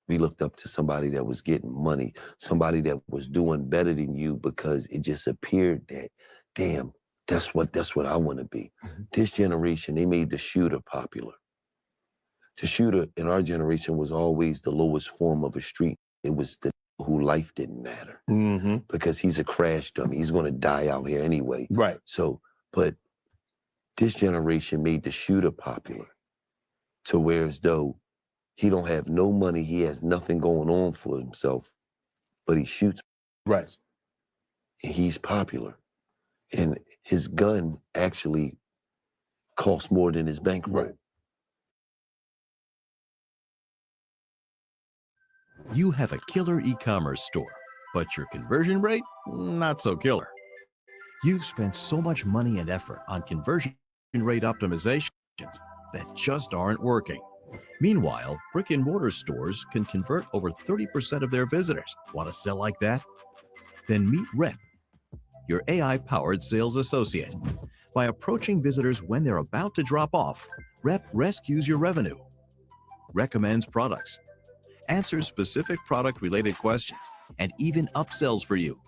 We looked up to somebody that was getting money, somebody that was doing better than you because it just appeared that, damn, that's what I want to be. This generation, they made the shooter popular. The shooter in our generation was always the lowest form of a street. It was the who life didn't matter because he's a crash dummy. He's going to die out here anyway. Right. So, but this generation made the shooter popular to where as though he don't have no money, he has nothing going on for himself, but he shoots. Right. And he's popular. And his gun actually costs more than his bankroll. Right. You have a killer e-commerce store, but your conversion rate, not so killer. You've spent so much money and effort on conversion rate optimizations that just aren't working. Meanwhile, brick and mortar stores can convert over 30% of their visitors. Want to sell like that? Then meet Rep, your AI-powered sales associate. By approaching visitors when they're about to drop off, Rep rescues your revenue, recommends products, answers specific product-related questions, and even upsells for you.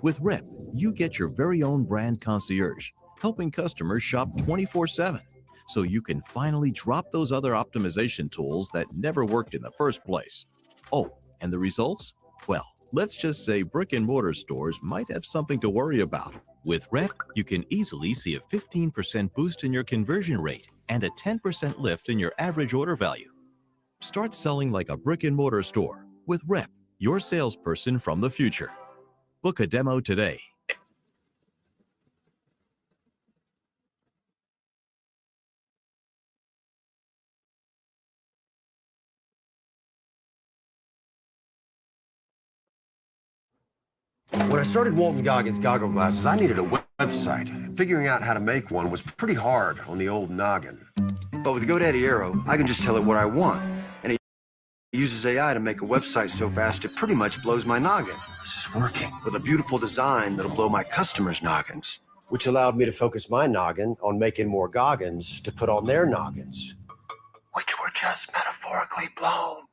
With Rep, you get your very own brand concierge, helping customers shop 24/7, so you can finally drop those other optimization tools that never worked in the first place. Oh, and the results? Well, let's just say brick and mortar stores might have something to worry about. With Rep, you can easily see a 15% boost in your conversion rate and a 10% lift in your average order value. Start selling like a brick and mortar store with Rep, your salesperson from the future. Book a demo today. When I started Walton Goggins goggle glasses, I needed a website. Figuring out how to make one was pretty hard on the old noggin. But with GoDaddy Aero, I can just tell it what I want. And it uses AI to make a website so fast it pretty much blows my noggin. This is working. With a beautiful design that'll blow my customers' noggins. Which allowed me to focus my noggin on making more goggins to put on their noggins. Which were just metaphorically blown.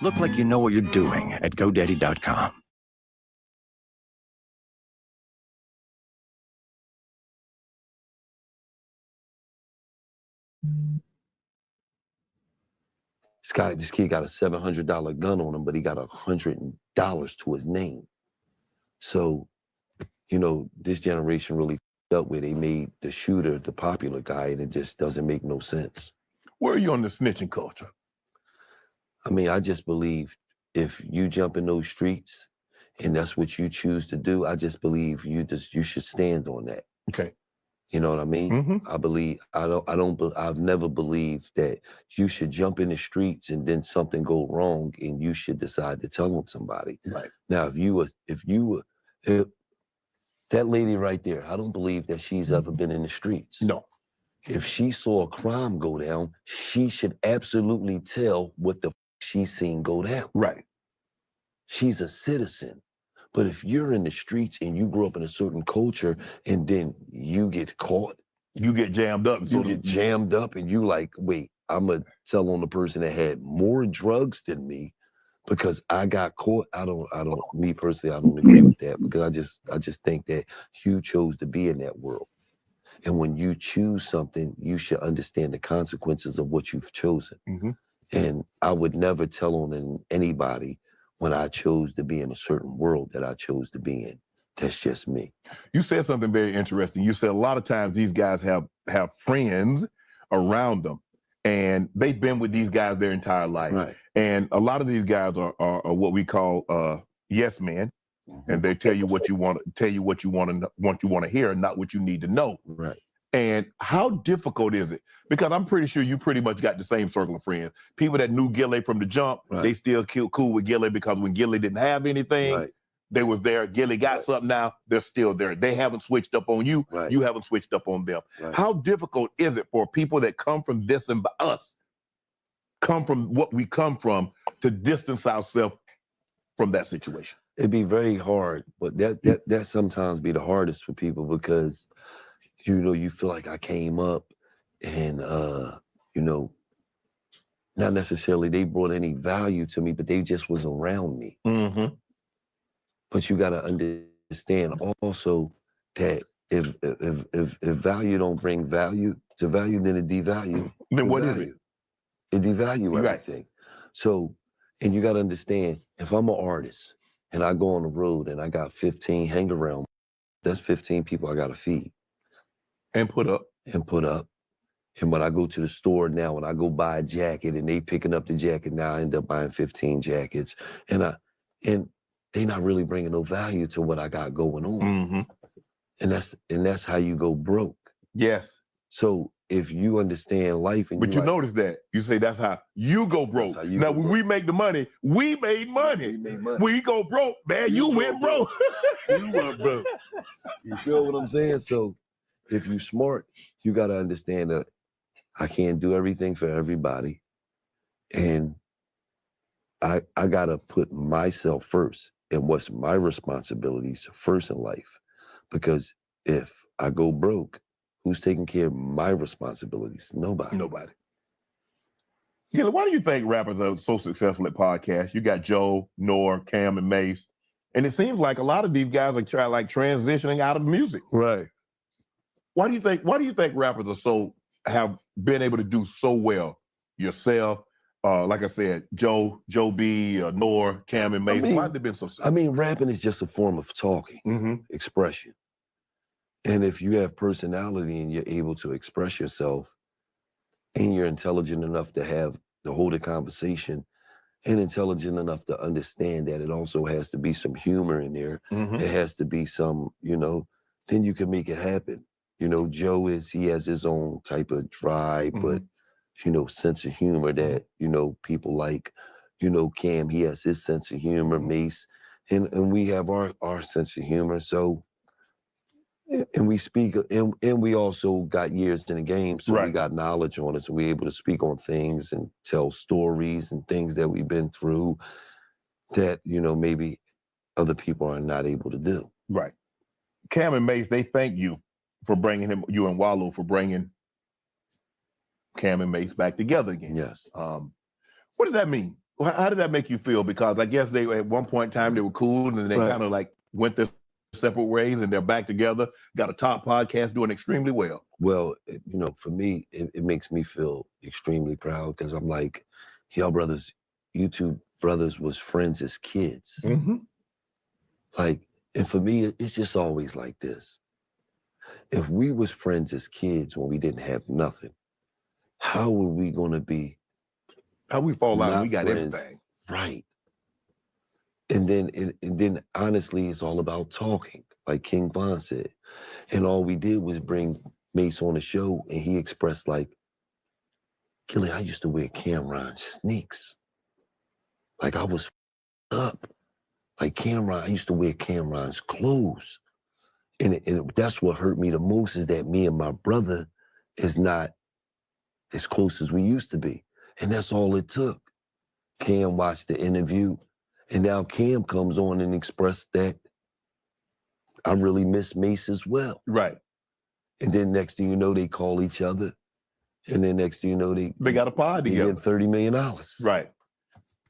Look like you know what you're doing at GoDaddy.com. This kid got a $700 gun on him, but he got $100 to his name. So, you know, this generation really up where they made the shooter the popular guy, and it just doesn't make no sense. Where are you on the snitching culture? I mean, I just believe if you jump in those streets and that's what you choose to do, I just believe you should stand on that. Okay. You know what I mean? I've never believed that you should jump in the streets and then something go wrong and you should decide to tell on somebody. Right. Now, if that lady right there, I don't believe that she's ever been in the streets. No. If she saw a crime go down, she should absolutely tell what the she's seen go down. Right. She's a citizen. But if you're in the streets and you grew up in a certain culture and then you get caught, you get jammed up. You get jammed up and you like, wait, I'm going to tell on the person that had more drugs than me because I got caught. Me personally, I don't agree with that because I just think that you chose to be in that world. And when you choose something, you should understand the consequences of what you've chosen. And I would never tell on anybody when I chose to be in a certain world that I chose to be in. That's just me. You said something very interesting. You said a lot of times these guys have friends around them, and they've been with these guys their entire life. Right. And a lot of these guys are what we call yes men, and they tell you what you want to hear, and not what you need to know. Right. And how difficult is it? Because I'm pretty sure you pretty much got the same circle of friends. People that knew Gillie from the jump, they still cool with Gillie because when Gillie didn't have anything, they was there. Gillie got something now, they're still there. They haven't switched up on you. You haven't switched up on them. How difficult is it for people that come from this and us, come from what we come from, to distance ourselves from that situation? It'd be very hard, but that sometimes be the hardest for people because, you know, you feel like I came up and, you know, not necessarily they brought any value to me, but they just was around me. But you got to understand also that if value don't bring value to value, then it devalue. Then what is it? It devalue everything. So, and you got to understand, if I'm an artist and I go on the road and I got 15 hang around, that's 15 people I got to feed. And put up. And put up. And when I go to the store now, when I go buy a jacket and they picking up the jacket, now I end up buying 15 jackets. And they not really bringing no value to what I got going on. And that's how you go broke. Yes. So if you understand life and but you notice that. You say that's how you go broke. Now when we make the money, we made money. We go broke, man. You went broke. You went broke. You feel what I'm saying? So if you smart, you got to understand that I can't do everything for everybody. And I got to put myself first and what's my responsibilities first in life. Because if I go broke, who's taking care of my responsibilities? Nobody. Nobody. Gillie, why do you think rappers are so successful at podcasts? You got Joe, Nor, Cam, and Mace. And it seems like a lot of these guys are transitioning out of music. Right. Why do you think rappers have been able to do so well? Yourself, like I said, Joe B, Nor, Cam, and Mace. Why have they been so successful? I mean, rapping is just a form of talking, expression. And if you have personality and you're able to express yourself and you're intelligent enough to hold a conversation and intelligent enough to understand that it also has to be some humor in there. It has to be some, you know, then you can make it happen. You know, Joe he has his own type of dry, but, you know, sense of humor that, you know, people like. You know, Cam, he has his sense of humor, Mace, and we have our sense of humor. So, and we speak, and we also got years in the game, so we got knowledge on it, so we're able to speak on things and tell stories and things that we've been through that, you know, maybe other people are not able to do. Right. Cam and Mace, they thank you for bringing you and Wallow for bringing Cam and Mace back together again. Yes. What does that mean? How did that make you feel? Because I guess they, at one point in time, they were cool, and then they kind of like went their separate ways, and they're back together, got a top podcast, doing extremely well. Well, you know, for me, it makes me feel extremely proud because I'm like, y'all brothers, you two brothers was friends as kids. Like, and for me, it's just always like this. If we was friends as kids when we didn't have nothing, how were we going to be? How we fall out, we got friends? everything. Right. And then honestly, it's all about talking, like King Von said. And all we did was bring Mace on the show, and he expressed like, Gillie, I used to wear Cameron sneaks. Like I was up. Like Cameron, I used to wear Cameron's clothes. And that's what hurt me the most, is that me and my brother is not as close as we used to be. And that's all it took. Cam watched the interview, and now Cam comes on and expressed that I really miss Mace as well. Right. And then next thing you know, they call each other. And then next thing you know, they got a pod together. Get $30 million. Right.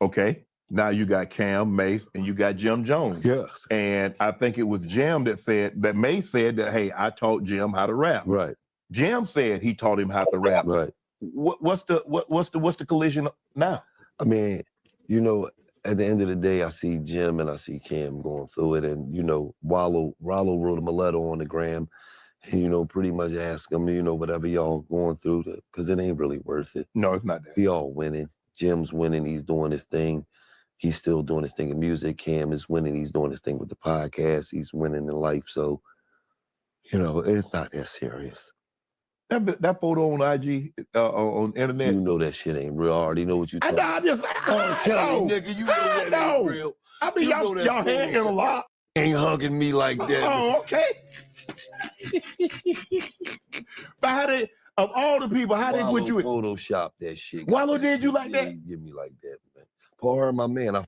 Okay. Now you got Cam, Mace, and you got Jim Jones. Yes. And I think it was Jim that Mace said that, hey, I taught Jim how to rap. Right. Jim said he taught him how to rap. Right. What's the collision now? I mean, you know, at the end of the day, I see Jim and I see Cam going through it. And, you know, Rollo wrote him a letter on the gram and, you know, pretty much ask him, you know, whatever y'all going through, because it ain't really worth it. No, it's not that. We all winning. Jim's winning. He's doing his thing. He's still doing his thing in music. Cam is winning. He's doing his thing with the podcast. He's winning in life. So, you know, it's not that serious. That photo on IG, on internet. You know that shit ain't real. I already know what you I talking know, nigga, you know that ain't real. I mean, y'all hanging a lot. Ain't hugging me like that. Oh, okay. But how did, of all the people, how they put you in? Photoshop that shit. Wallow did you like that? He give me like that, man. Paul, my man, I've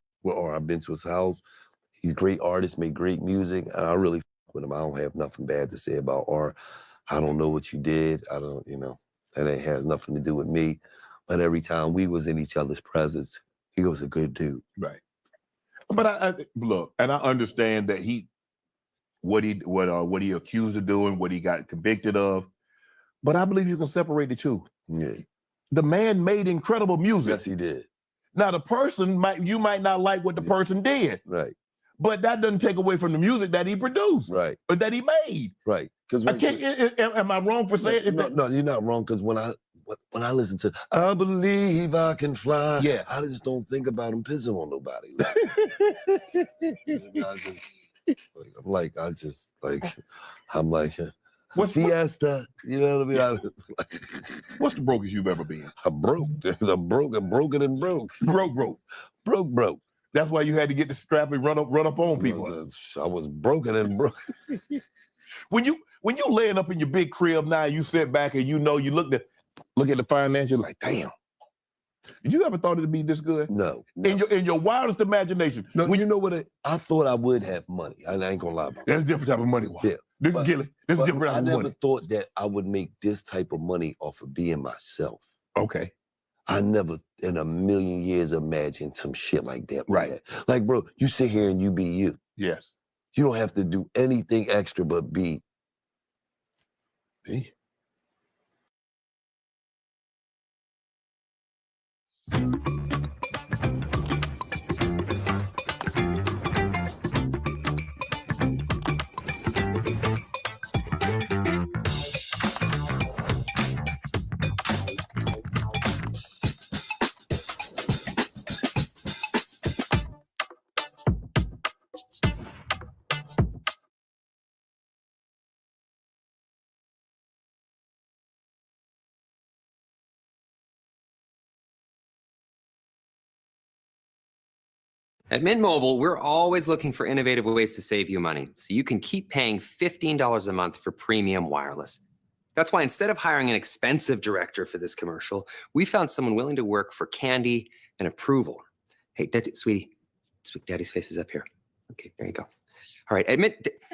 been to his house. He's a great artist, made great music, and I really fuck with him. I don't have nothing bad to say about R. I don't know what you did. I don't, you know, that ain't has nothing to do with me. But every time we was in each other's presence, he was a good dude. Right. But I look, and I understand that what he accused of doing, what he got convicted of. But I believe you can separate the two. Yeah. The man made incredible music. Yes, he did. Now the person you might not like what the person did. Right. But that doesn't take away from the music that he produced. Right. Or that he made. Right. Because I can't. Am I wrong for saying it? No, you're not wrong. Because when I listen to "I Believe I Can Fly," yeah, I just don't think about him pissing on nobody. I'm like, Fiesta. You know what I mean? Yeah. What's the brokest you've ever been? I'm broke. I'm broken and broke. Broke. That's why you had to get the strap and run up on people. I was broken and broke. When you laying up in your big crib now, you sit back and you know you look at the finance, you're like, damn. Did you ever thought it'd be this good? No. In your wildest imagination. No, when you know what? I thought I would have money. I ain't gonna lie about it. That's a different type of money. Yeah. This is Gillie. This is different type of money. I never thought that I would make this type of money off of being myself. Okay. I never in a million years imagined some shit like that. Right. Like, bro, you sit here and you be you. Yes. You don't have to do anything extra but be. Me. At Mint Mobile, we're always looking for innovative ways to save you money so you can keep paying $15 a month for premium wireless. That's why instead of hiring an expensive director for this commercial, we found someone willing to work for candy and approval. Hey, sweetie, Daddy's face is up here. Okay, there you go. All right,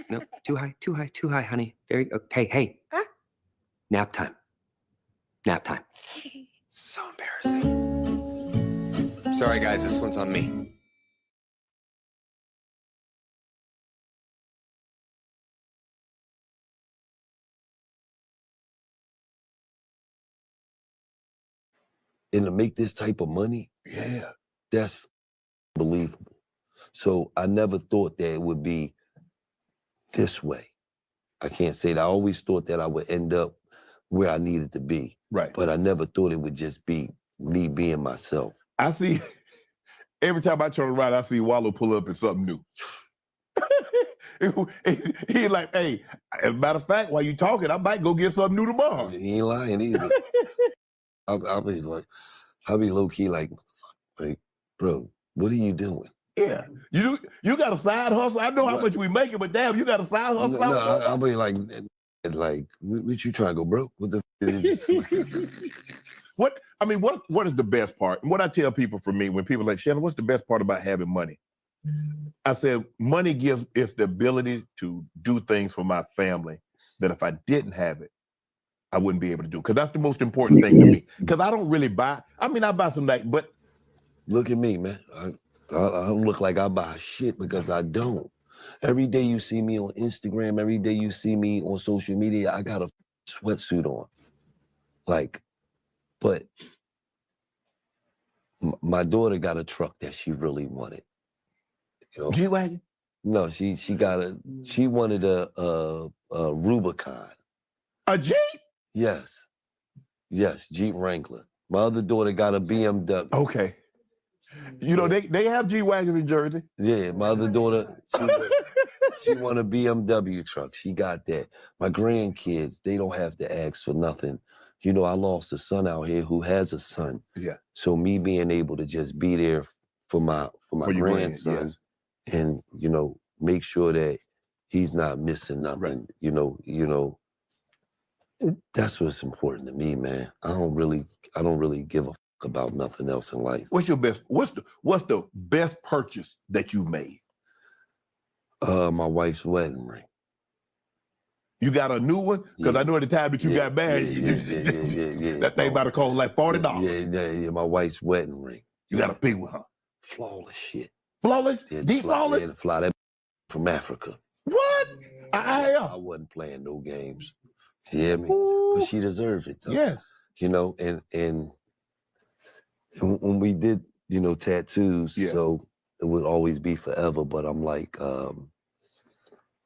no, too high, honey. There you go. Hey. Huh? Nap time. So embarrassing. Sorry, guys, this one's on me. And to make this type of money, yeah, that's unbelievable. So I never thought that it would be this way. I can't say that. I always thought that I would end up where I needed to be. Right. But I never thought it would just be me being myself. I see, every time I turn around, I see Wallow pull up in something new. He like, hey, as a matter of fact, while you talking, I might go get something new tomorrow. He ain't lying either. I'll be low key like, bro, what are you doing? Yeah, you got a side hustle. I know how much we making, but damn, you got a side hustle. No, I'll be like, what you trying to go broke? What the? What is the best part? And what I tell people for me when people are like, Shannon, what's the best part about having money? I said, money gives us the ability to do things for my family that if I didn't have it, I wouldn't be able to do. Because that's the most important thing to me. Because I don't really buy. I mean, I buy some night, but look at me, man. I don't look like I buy shit because I don't. Every day you see me on Instagram, every day you see me on social media, I got a sweatsuit on. Like, but my daughter got a truck that she really wanted. You know? G-Wagon? No, she wanted a Rubicon. A Jeep? Yes, Jeep Wrangler. My other daughter got a BMW. Okay. You know, they have G-Wagons in Jersey. Yeah, my other daughter, she want a BMW truck. She got that. My grandkids, they don't have to ask for nothing. You know, I lost a son out here who has a son. Yeah. So me being able to just be there for my your grandson, yes. and you know, make sure that he's not missing nothing. Right. You know, that's what's important to me, man. I don't really give a fuck about nothing else in life. What's the best purchase that you've made? My wife's wedding ring. You got a new one? Because I know at the time that you got married, that thing about to cost like $40. Yeah, my wife's wedding ring. You got a big one, huh? Flawless shit. Flawless? Yeah, Deep flawless? Yeah, to fly that from Africa. What? I wasn't playing no games. You hear me? But she deserves it, though. Yes. You know, and when we did, you know, tattoos, so it would always be forever, but I'm like,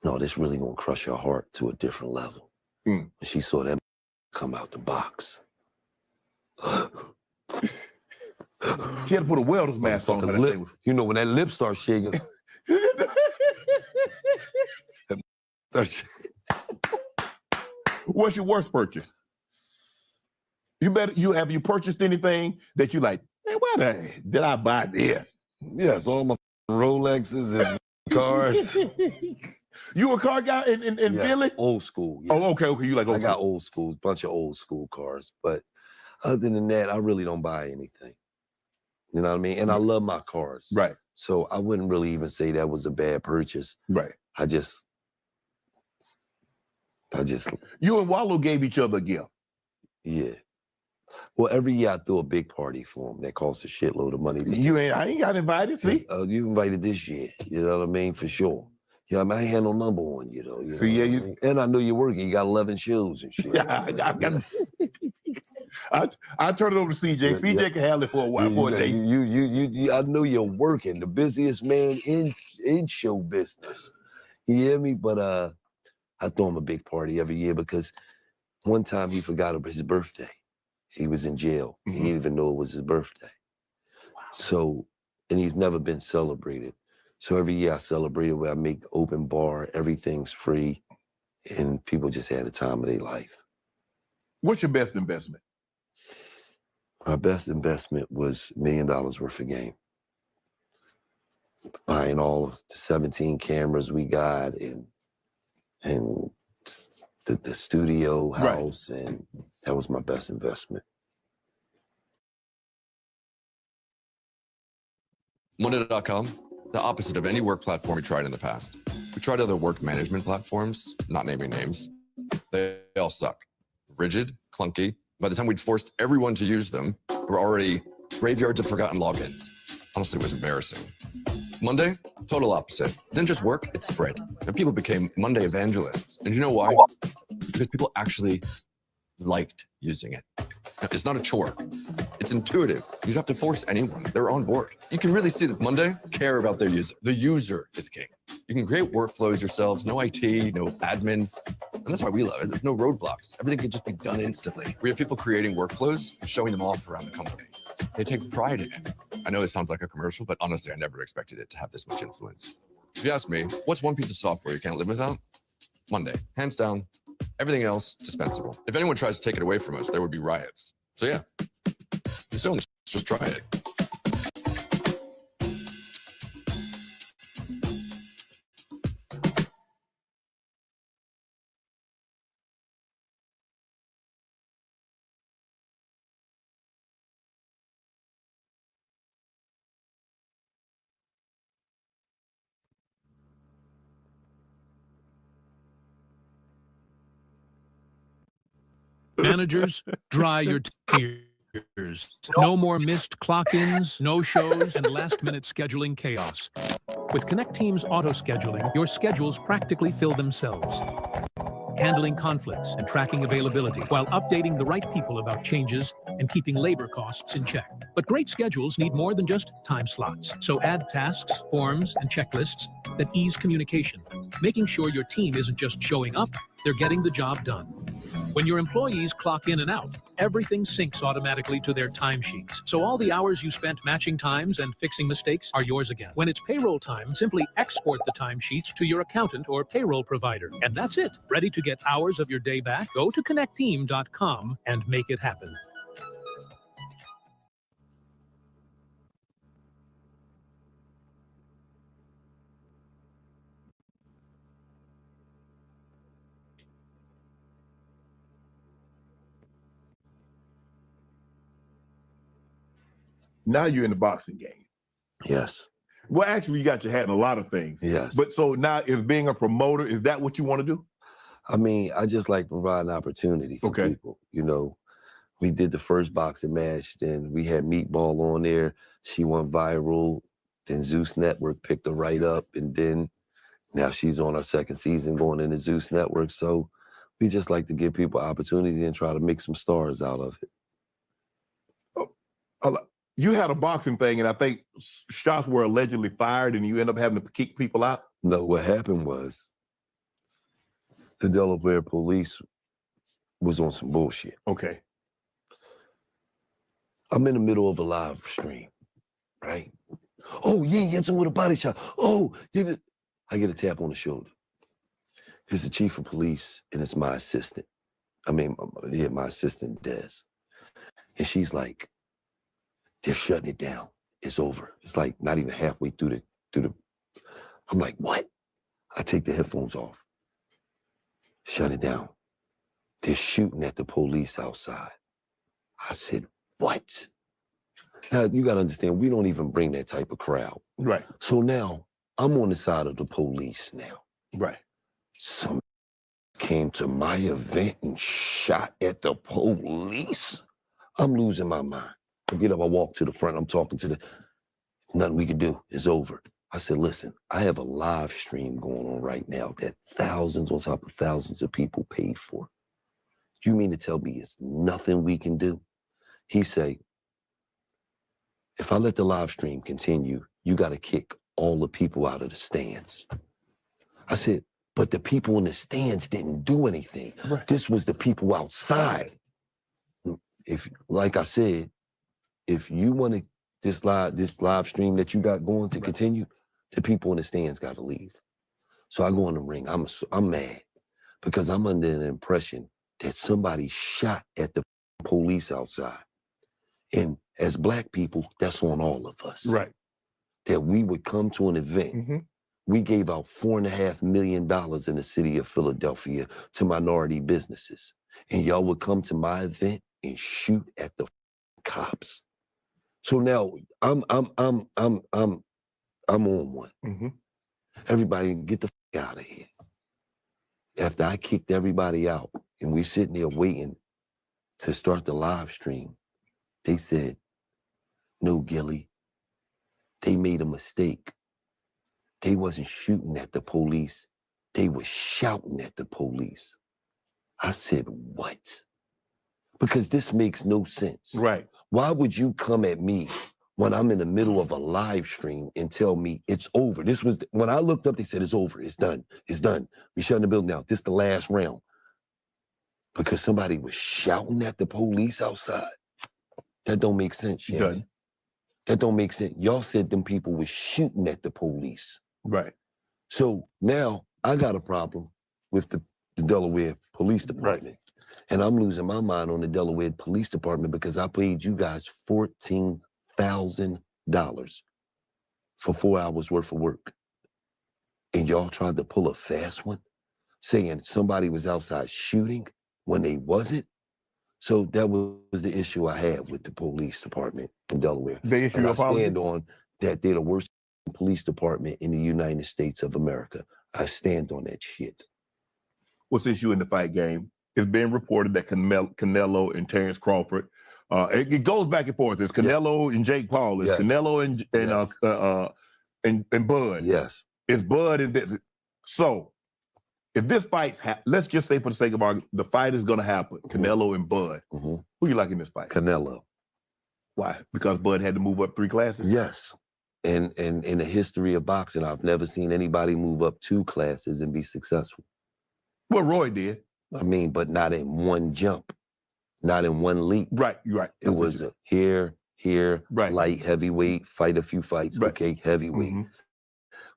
no, this really gonna crush her heart to a different level. And she saw that come out the box. She had to put a welder's mask on her. Lip, you know, when that lip starts shaking. What's your worst purchase? Have you purchased anything that you like, man, why did I buy this? Yes, all my Rolexes and cars. You a car guy in Philly? Old school. Yes. Oh, okay. You like old I school. got old school, bunch of old school cars. But other than that, I really don't buy anything. You know what I mean? And I love my cars. Right. So I wouldn't really even say that was a bad purchase. Right. I just. You and Wallow gave each other a gift. Yeah. Well, every year I throw a big party for them that costs a shitload of money. I ain't got invited, see? You invited this year, you know what I mean? For sure. Yeah, I mean, I had no number on you, though. See, yeah, you. And I know you're working. You got 11 shows and shit. Yeah, I turn it over to CJ. CJ can handle it for a while, for a day. I know you're working, the busiest man in show business. You hear me? But I throw him a big party every year because one time he forgot about his birthday. He was in jail. He didn't even know it was his birthday. Wow. So, and he's never been celebrated. So every year I celebrate it where I make open bar, everything's free, and people just had the time of their life. What's your best investment? My best investment was $1 million worth of game. Buying all of the 17 cameras we got and the studio house, and that was my best investment. Monday.com, the opposite of any work platform we tried in the past. We tried other work management platforms, not naming names. They all suck. Rigid, clunky. By the time we'd forced everyone to use them, there were already graveyards of forgotten logins. Honestly, it was embarrassing. Monday, total opposite. It didn't just work, it spread. And people became Monday evangelists. And you know why? Because people actually liked using it. It's not a chore. It's intuitive. You don't have to force anyone. They're on board. You can really see that Monday care about their user. The user is king. You can create workflows yourselves, no IT, no admins. And that's why we love it. There's no roadblocks. Everything can just be done instantly. We have people creating workflows and showing them off around the company. They take pride in it. I know this sounds like a commercial, but honestly, I never expected it to have this much influence. If you ask me, what's one piece of software you can't live without? Monday, hands down. Everything else, dispensable. If anyone tries to take it away from us, there would be riots. So yeah, just try it. Managers, dry your tears. No more missed clock-ins, no-shows, and last-minute scheduling chaos. With Connect Team's auto-scheduling, your schedules practically fill themselves, handling conflicts and tracking availability while updating the right people about changes and keeping labor costs in check. But great schedules need more than just time slots. So add tasks, forms, and checklists that ease communication, making sure your team isn't just showing up, they're getting the job done. When your employees clock in and out, everything syncs automatically to their timesheets. So all the hours you spent matching times and fixing mistakes are yours again. When it's payroll time, simply export the timesheets to your accountant or payroll provider. And that's it. Ready to get hours of your day back? Go to connectteam.com and make it happen. Now you're in the boxing game. Yes. Well, actually, you got your hat in a lot of things. Yes. But so now, is being a promoter, is that what you want to do? I mean, I just like providing opportunity for people. You know, we did the first boxing match, then we had Meatball on there. She went viral. Then Zeus Network picked her right up, and then now she's on her second season going into Zeus Network. So we just like to give people opportunity and try to make some stars out of it. You had a boxing thing, and I think shots were allegedly fired, and you end up having to kick people out? No, what happened was the Delaware police was on some bullshit. Okay. I'm in the middle of a live stream, right? Oh, yeah, hit him with a body shot. Oh, I get a tap on the shoulder. It's the chief of police, and it's my assistant. My assistant, Des. And she's like, they're shutting it down. It's over. It's like not even halfway through the. I'm like, what? I take the headphones off. Shut it down. They're shooting at the police outside. I said, what? Now, you got to understand, we don't even bring that type of crowd. Right. So now, I'm on the side of the police now. Right. Some came to my event and shot at the police. I'm losing my mind. I get up, I walk to the front, I'm talking to nothing we can do, it's over. I said, listen, I have a live stream going on right now that thousands on top of thousands of people paid for. You mean to tell me it's nothing we can do? He say, if I let the live stream continue, you got to kick all the people out of the stands. I said, but the people in the stands didn't do anything. Right. This was the people outside. If, like I said, if you want this live stream that you got going to continue, the people in the stands got to leave. So I go in the ring. I'm mad because I'm under the impression that somebody shot at the police outside. And as Black people, that's on all of us. Right. That we would come to an event. Mm-hmm. We gave out $4.5 million in the city of Philadelphia to minority businesses. And y'all would come to my event and shoot at the cops. So now I'm on one. Mm-hmm. Everybody get the out of here. After I kicked everybody out and we sitting there waiting to start the live stream, they said, no, Gillie, they made a mistake. They wasn't shooting at the police. They were shouting at the police. I said, what? Because this makes no sense. Right. Why would you come at me when I'm in the middle of a live stream and tell me it's over? This was, when I looked up, they said it's over, it's done, it's done. We shutting the building down. This is the last round. Because somebody was shouting at the police outside. That don't make sense, Shannon. That don't make sense. Y'all said them people was shooting at the police. Right. So now I got a problem with the Delaware Police Department. Right. And I'm losing my mind on the Delaware Police Department because I paid you guys $14,000 for 4 hours worth of work. And y'all tried to pull a fast one, saying somebody was outside shooting when they wasn't. So that was the issue I had with the police department in Delaware. They issue and I apology? stand on that they're the worst police department in the United States of America. I stand on that shit. Well, since you in the fight game, it's been reported that Canelo and Terrence Crawford It goes back and forth. It's Canelo and Jake Paul. It's Canelo and Bud. Yes. It's Bud and this. So if this fight's let's just say for the sake of argument, the fight is going to happen. Canelo and Bud. Who you like in this fight? Canelo. Why? Because Bud had to move up 3 classes? Yes. And in the history of boxing, I've never seen anybody move up 2 classes and be successful. Well, Roy did. I mean, but not in one jump, not in one leap. Right, right. It was here, light, heavyweight, fight a few fights, okay, heavyweight.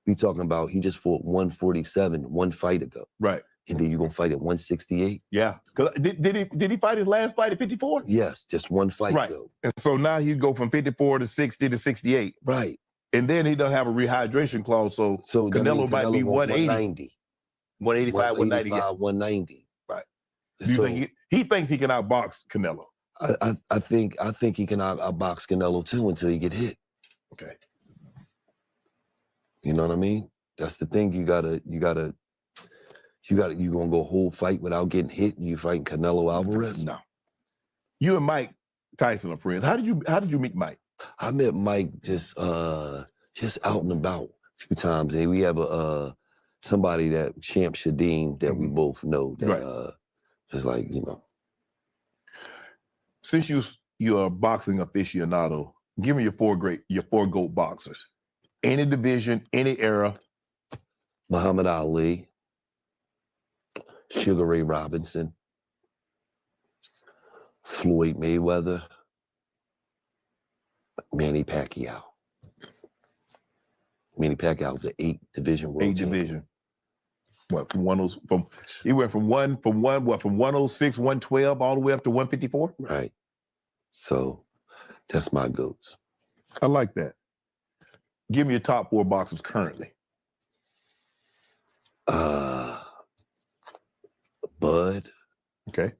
We talking about he just fought 147 one fight ago. Right. And then you're going to fight at 168? Yeah. Did he fight his last fight at 54? Yes, just one fight though. And so now he'd go from 54 to 60 to 68. Right. And then he doesn't have a rehydration clause, so Canelo might be 180. 185, 190. 190. Right. Do you think he thinks he can outbox Canelo? I think he can outbox Canelo too until he get hit. Okay. You know what I mean? That's the thing. You gonna go a whole fight without getting hit and you fighting Canelo Alvarez? No. You and Mike Tyson are friends. How did you meet Mike? I met Mike just out and about a few times. And we have somebody that Champ Shadim that we both know that is like, you know. Since you're a boxing aficionado, give me your four GOAT boxers. Any division, any era. Muhammad Ali, Sugar Ray Robinson, Floyd Mayweather, Manny Pacquiao. Manny Pacquiao's an 8-division world champion. 8 division. What, he went from 106, 112 all the way up to 154? Right. So that's my GOATs. I like that. Give me your top 4 boxers currently. Bud. Okay.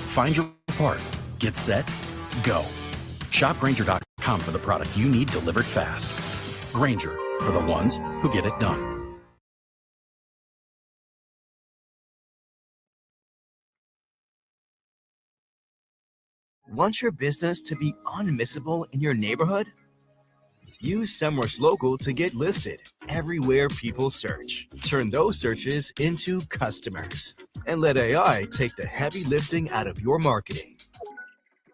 Find your part. Get set. Go. Shop Grainger.com for the product you need delivered fast. Grainger, for the ones who get it done. Want your business to be unmissable in your neighborhood? Use SEMrush Local to get listed everywhere people search. Turn those searches into customers. And let AI take the heavy lifting out of your marketing.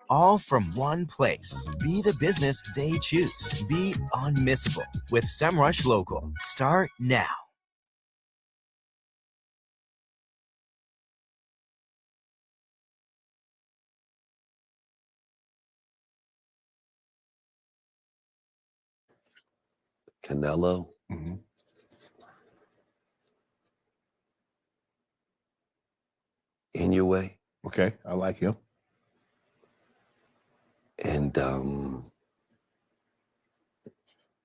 All from one place. Be the business they choose. Be unmissable with SEMrush Local. Start now. Canelo. In your way. Okay, I like him. And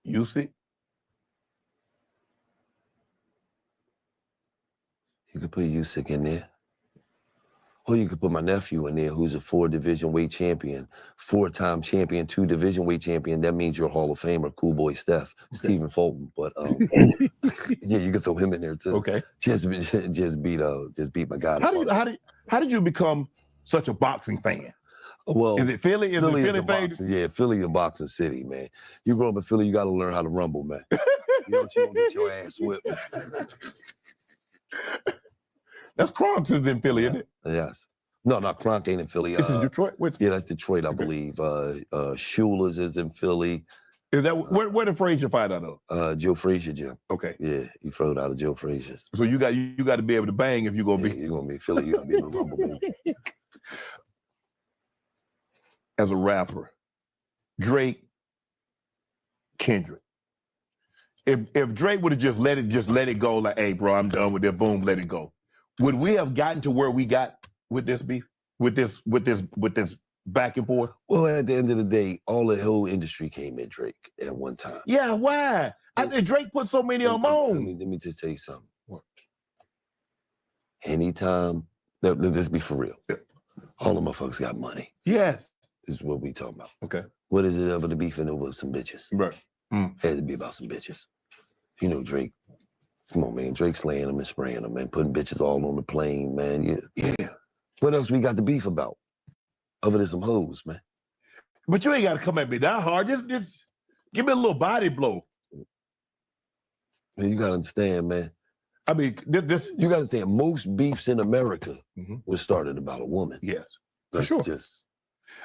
Usyk. You could put Usyk in there. Or you could put my nephew in there, who's a 4-division weight champion, 4-time champion, 2 division weight champion. That means you're a Hall of Famer, cool boy Steph, Stephen Fulton. But yeah, you could throw him in there too. Okay. Just beat my guy. How did you become such a boxing fan? Well, is it Philly? Is Philly it Philly thing? Yeah, Philly a boxing city, man. You grow up in Philly, you got to learn how to rumble, man. You don't get your ass whipped. That's Kronk's in Philly, isn't it? Yes. No, not Kronk ain't in Philly. It's in Detroit? Yeah, that's Detroit, I believe. Schuler's is in Philly. Is that where did Frazier fight out of? Joe Frazier gym. Okay. Yeah, he throwed out of Joe Frazier's. So you got to be able to bang if you're gonna be. You're gonna be Philly. You're gonna be in the rumble, man. As a rapper, Drake, Kendrick. If Drake would have just let it go, like, hey, bro, I'm done with it. Boom, let it go. Would we have gotten to where we got with this beef, with this back and forth? Well, at the end of the day, all the whole industry came at Drake at one time. Yeah, why? I think Drake put so many of them on. Let me just tell you something. Anytime, let's be for real. All the motherfuckers got money. Yes. This is what we talking about. Okay. What is it ever to beefing over some bitches? Right. Had to be about some bitches. You know Drake. Come on, man. Drake slaying them and spraying them, man. Putting bitches all on the plane, man. Yeah. What else we got to beef about? Other than some hoes, man. But you ain't got to come at me that hard. Just give me a little body blow. Man, you got to understand, man. I mean, you got to understand, most beefs in America was started about a woman. Yes. That's sure.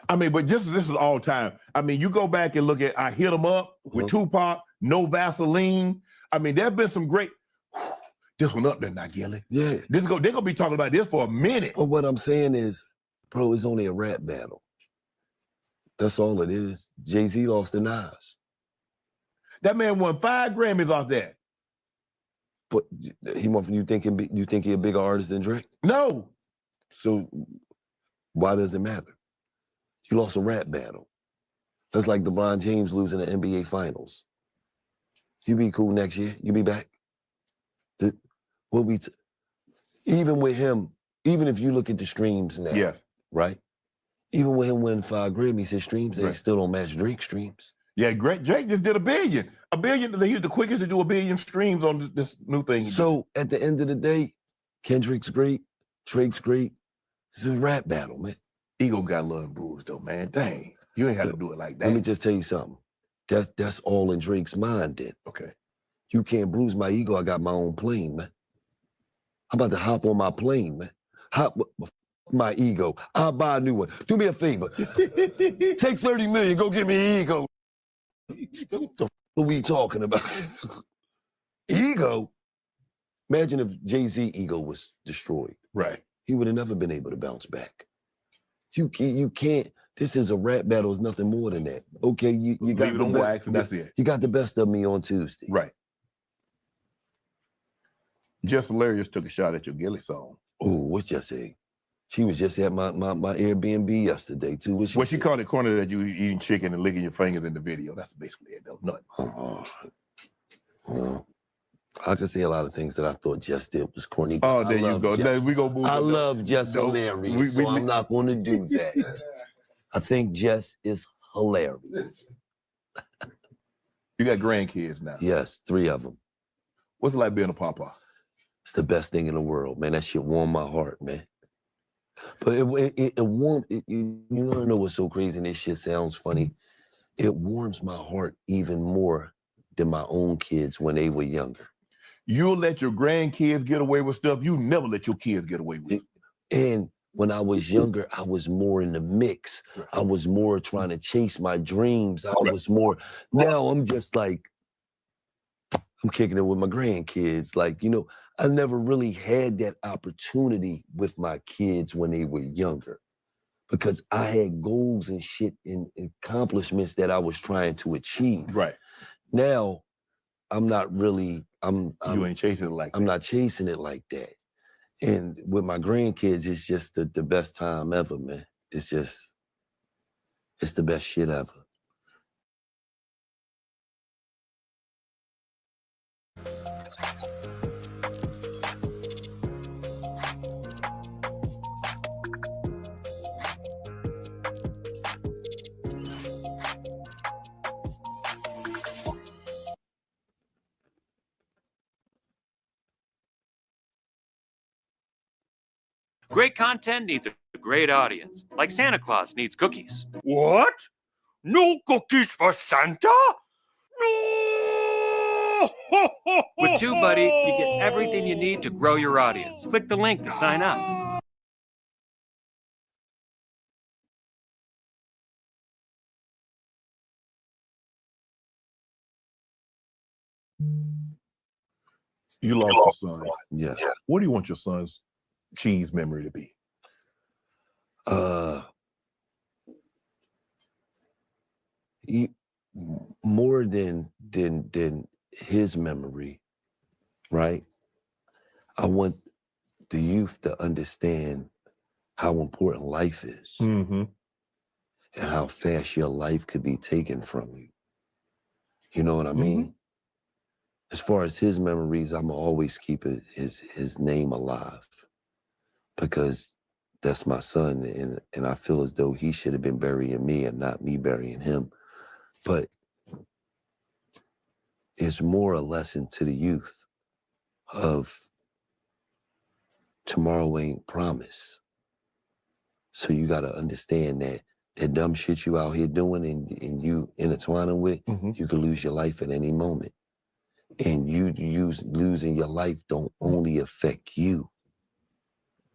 I mean, but this is all time. I mean, you go back and look at I Hit 'Em Up with Tupac, No Vaseline. I mean, there's been some great. This one up there now, Gillie. Yeah. They're gonna be talking about this for a minute. But what I'm saying is, bro, it's only a rap battle. That's all it is. Jay-Z lost the Nas. That man won 5 Grammys off that. But you think he a bigger artist than Drake? No. So why does it matter? You lost a rap battle. That's like LeBron James losing the NBA Finals. You be cool next year. You be back. Even with him, even if you look at the streams now, yes, right? Even with him winning 5 Grammys, his streams they still don't match Drake's streams. Yeah, Drake just did a billion. A billion. He's the quickest to do a billion streams on this new thing. So at the end of the day, Kendrick's great, Drake's great. This is a rap battle, man. Ego got love and bruise though, man. Dang, you ain't had to do it like that. Let me just tell you something. That's all in Drake's mind then. Okay. You can't bruise my ego. I got my own plane, man. I'm about to hop on my plane, man. My ego. I'll buy a new one. Do me a favor. Take 30 million, go get me an ego. What the f are we talking about? Ego? Imagine if Jay-Z ego was destroyed. Right. He would have never been able to bounce back. You can't. This is a rap battle. It's nothing more than that. Okay, you got the wax and that's it. You got the best of me on Tuesday. Right. Just Hilarious took a shot at your Gillie song. Oh, what's Just say? She was just at my Airbnb yesterday too. What she called it corner that you were eating chicken and licking your fingers in the video. That's basically it. That was nothing. Well, I could say a lot of things that I thought Jess did was corny. Oh, there you go. Now we go move. I love Jess hilarious, so I'm not going to do that. I think Jess is hilarious. You got grandkids now. Yes, 3 of them. What's it like being a papa? It's the best thing in the world, man. That shit warmed my heart, man. But it warmed. You want to know what's so crazy? And this shit sounds funny. It warms my heart even more than my own kids when they were younger. You'll let your grandkids get away with stuff you never let your kids get away with. And when I was younger, I was more in the mix. Right. I was more trying to chase my dreams. I was more. Now I'm just like, I'm kicking it with my grandkids. Like, I never really had that opportunity with my kids when they were younger because I had goals and shit and accomplishments that I was trying to achieve. Right. Now, I'm not really, you ain't chasing it like that. I'm not chasing it like that. And with my grandkids, it's just the best time ever, man. It's the best shit ever. Great content needs a great audience, like Santa Claus needs cookies. What? No cookies for Santa? No! With TubeBuddy, you get everything you need to grow your audience. Click the link to sign up. You lost a son. Yes. What do you want your son's cheese memory to be? More than his memory, right? I want the youth to understand how important life is and how fast your life could be taken from you. You know what I mean? As far as his memories, I'm always keep his name alive because that's my son, and I feel as though he should have been burying me and not me burying him. But is more a lesson to the youth of tomorrow ain't promised. So you gotta understand that that dumb shit you out here doing and you intertwining with, you could lose your life at any moment. And losing your life don't only affect you.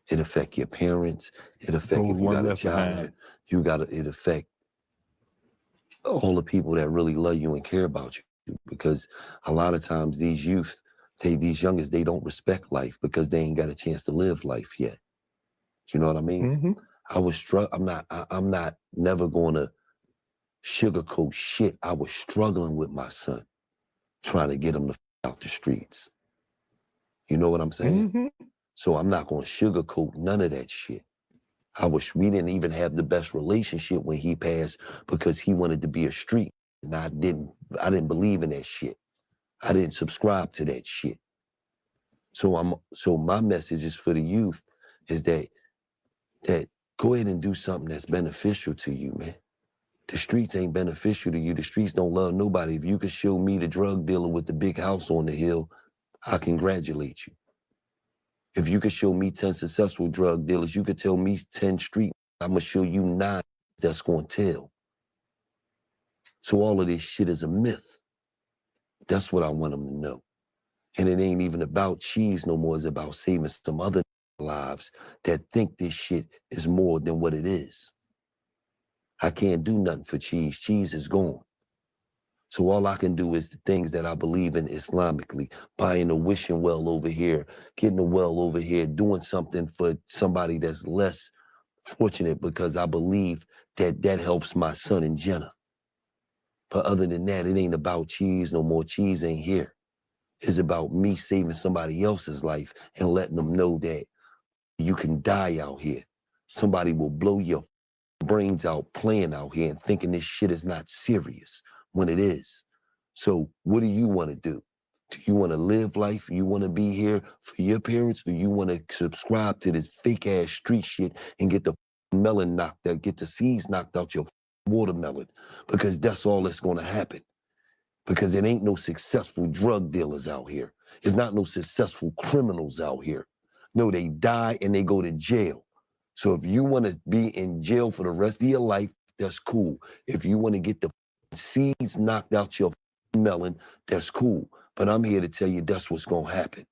It affect your parents. It affect if you got a child. It affect all the people that really love you and care about you. Because a lot of times these youth, these youngest, they don't respect life because they ain't got a chance to live life yet. You know what I mean? I'm not never gonna sugarcoat shit. I was struggling with my son, trying to get him to out the streets. You know what I'm saying? So I'm not gonna sugarcoat none of that shit. We didn't even have the best relationship when he passed because he wanted to be a street. And I didn't believe in that shit. I didn't subscribe to that shit. So my message is for the youth is that go ahead and do something that's beneficial to you, man. The streets ain't beneficial to you. The streets don't love nobody. If you could show me the drug dealer with the big house on the hill, I congratulate you. If you could show me 10 successful drug dealers, you could tell me 10 street, I'm gonna show you 9 that's gonna tell. So all of this shit is a myth. That's what I want them to know. And it ain't even about cheese no more. It's about saving some other lives that think this shit is more than what it is. I can't do nothing for cheese. Cheese is gone. So all I can do is the things that I believe in Islamically, buying a wishing well over here, getting a well over here, doing something for somebody that's less fortunate because I believe that that helps my son and Jenna. But other than that, it ain't about cheese no more. Cheese ain't here. It's about me saving somebody else's life and letting them know that you can die out here. Somebody will blow your brains out playing out here and thinking this shit is not serious when it is. So what do you want to do? Do you want to live life? You want to be here for your parents, or you want to subscribe to this fake ass street shit and get the melon knocked out, get the seeds knocked out your watermelon? Because that's all that's going to happen. Because it ain't no successful drug dealers out here. It's not no successful criminals out here. No, they die and they go to jail. So if you want to be in jail for the rest of your life, that's cool. If you want to get the seeds knocked out your melon, that's cool. But I'm here to tell you that's what's going to happen.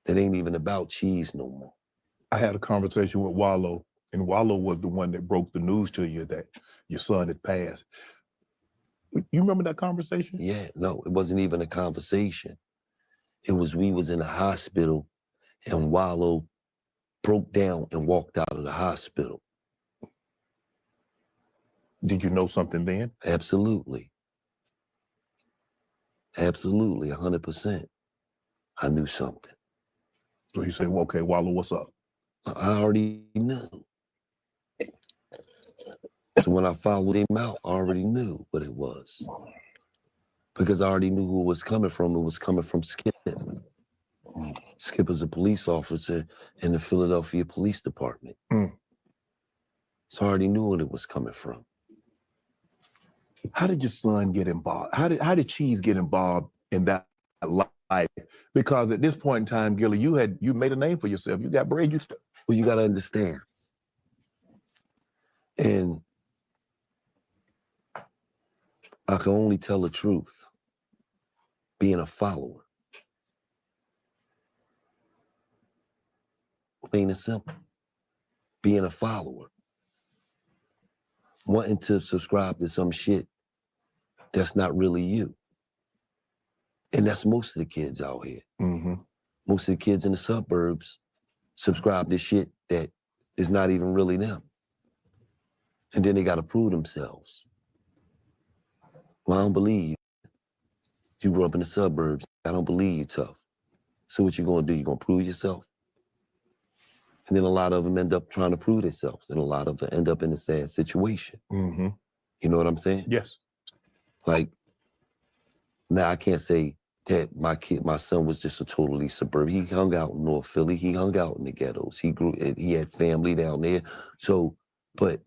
That ain't even about cheese no more. I had a conversation with Wallow, and Wallow was the one that broke the news to you that your son had passed. You remember that conversation? Yeah, no, it wasn't even a conversation. It was, we was in a hospital and Wallow broke down and walked out of the hospital. Did you know something then? Absolutely. Absolutely, 100%. I knew something. So you said, well, okay, Wallow, what's up? I already knew. So when I followed him out, I already knew what it was. Because I already knew who it was coming from. It was coming from Skip. Skip is a police officer in the Philadelphia Police Department. So I already knew what it was coming from. How did your son get involved? How did Cheese get involved in that life? Because at this point in time, Gillie, you made a name for yourself. You got bread. Well, you got to understand. And I can only tell the truth being a follower. Plain and simple. Being a follower. Wanting to subscribe to some shit that's not really you. And that's most of the kids out here. Most of the kids in the suburbs subscribe to shit that is not even really them. And then they got to prove themselves. Well, I don't believe you. You grew up in the suburbs. I don't believe you tough. So what you gonna do? You gonna prove yourself? And then a lot of them end up trying to prove themselves, and a lot of them end up in a sad situation. You know what I'm saying? Yes. Like, now I can't say that my son was just a totally suburban. He hung out in North Philly. He hung out in the ghettos. He had family down there. So, but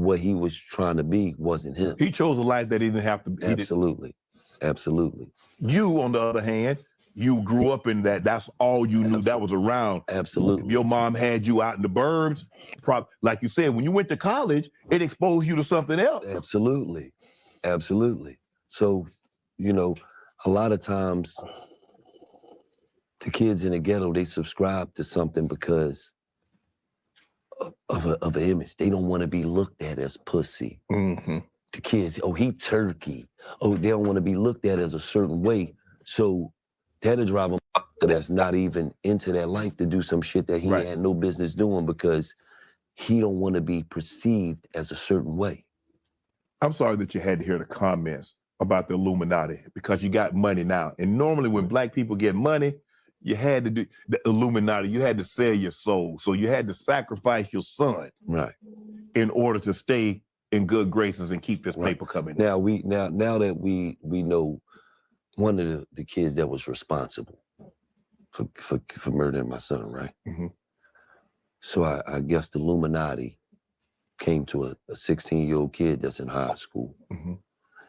what he was trying to be wasn't him. He chose a life that he didn't have to. Absolutely. Absolutely. You, on the other hand, you grew up in that. That's all you knew that was around. Absolutely. If your mom had you out in the burbs, like you said, when you went to college, it exposed you to something else. Absolutely. Absolutely. So, you know, a lot of times the kids in the ghetto, they subscribe to something because of an image. They don't want to be looked at as pussy. Mm-hmm. The kids, oh, he turkey. Oh, they don't want to be looked at as a certain way. So that'll drive them that's not even into that life to do some shit that he had no business doing because he don't want to be perceived as a certain way. I'm sorry that you had to hear the comments about the Illuminati because you got money now. And normally when black people get money, you had to do the Illuminati, you had to sell your soul. So you had to sacrifice your son in order to stay in good graces and keep this paper coming in. Now that we know one of the kids that was responsible for murdering my son, right? Mm-hmm. So I guess the Illuminati came to a 16-year-old kid that's in high school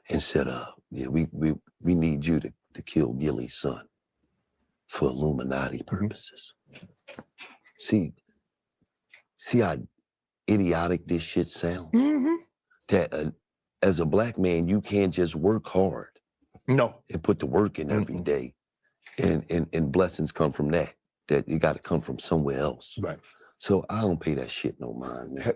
and said, yeah, we need you to kill Gillie's son for Illuminati purposes. See how idiotic this shit sounds? That as a black man, you can't just work hard. No. And put the work in every day. And blessings come from that you got to come from somewhere else. Right. So I don't pay that shit no mind, man.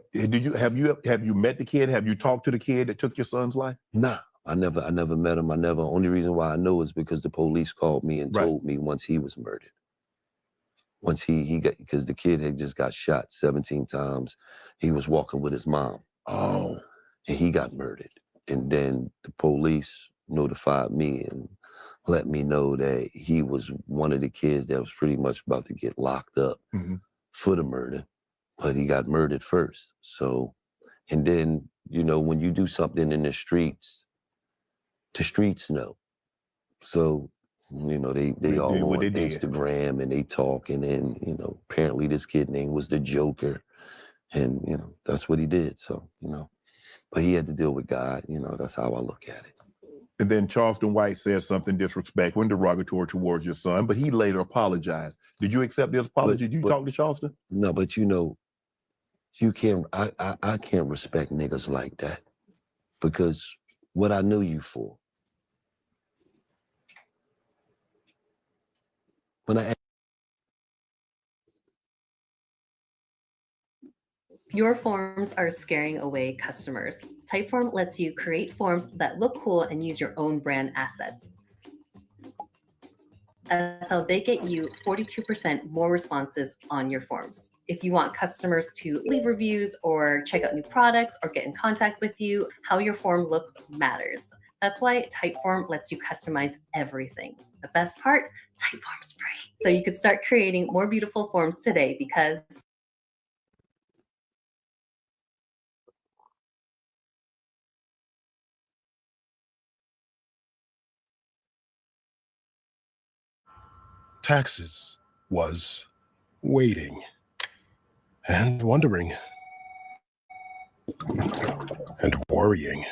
Have you met the kid? Have you talked to the kid that took your son's life? Nah, I never met him. Only reason why I know is because the police called me and told me once he was murdered. Once he got, because the kid had just got shot 17 times. He was walking with his mom. Oh. And he got murdered. And then the police notified me and let me know that he was one of the kids that was pretty much about to get locked up for the murder, but he got murdered first. So, and then, you know, when you do something in the streets know. So, you know, they all on Instagram and they talk, and then, you know, apparently this kid name was the Joker, and, you know, that's what he did. So, you know, but he had to deal with God. You know, that's how I look at it. And then Charleston White said something disrespectful and derogatory towards your son, but he later apologized. Did you accept his apology? Did you talk to Charleston? No, but you know, you can't. I can't respect niggas like that because what I know you for. When I Your forms are scaring away customers. Typeform lets you create forms that look cool and use your own brand assets. That's how they get you 42% more responses on your forms. If you want customers to leave reviews or check out new products or get in contact with you, how your form looks matters. That's why Typeform lets you customize everything. The best part, Typeform's free. So you could start creating more beautiful forms today because Taxes was waiting and wondering and worrying.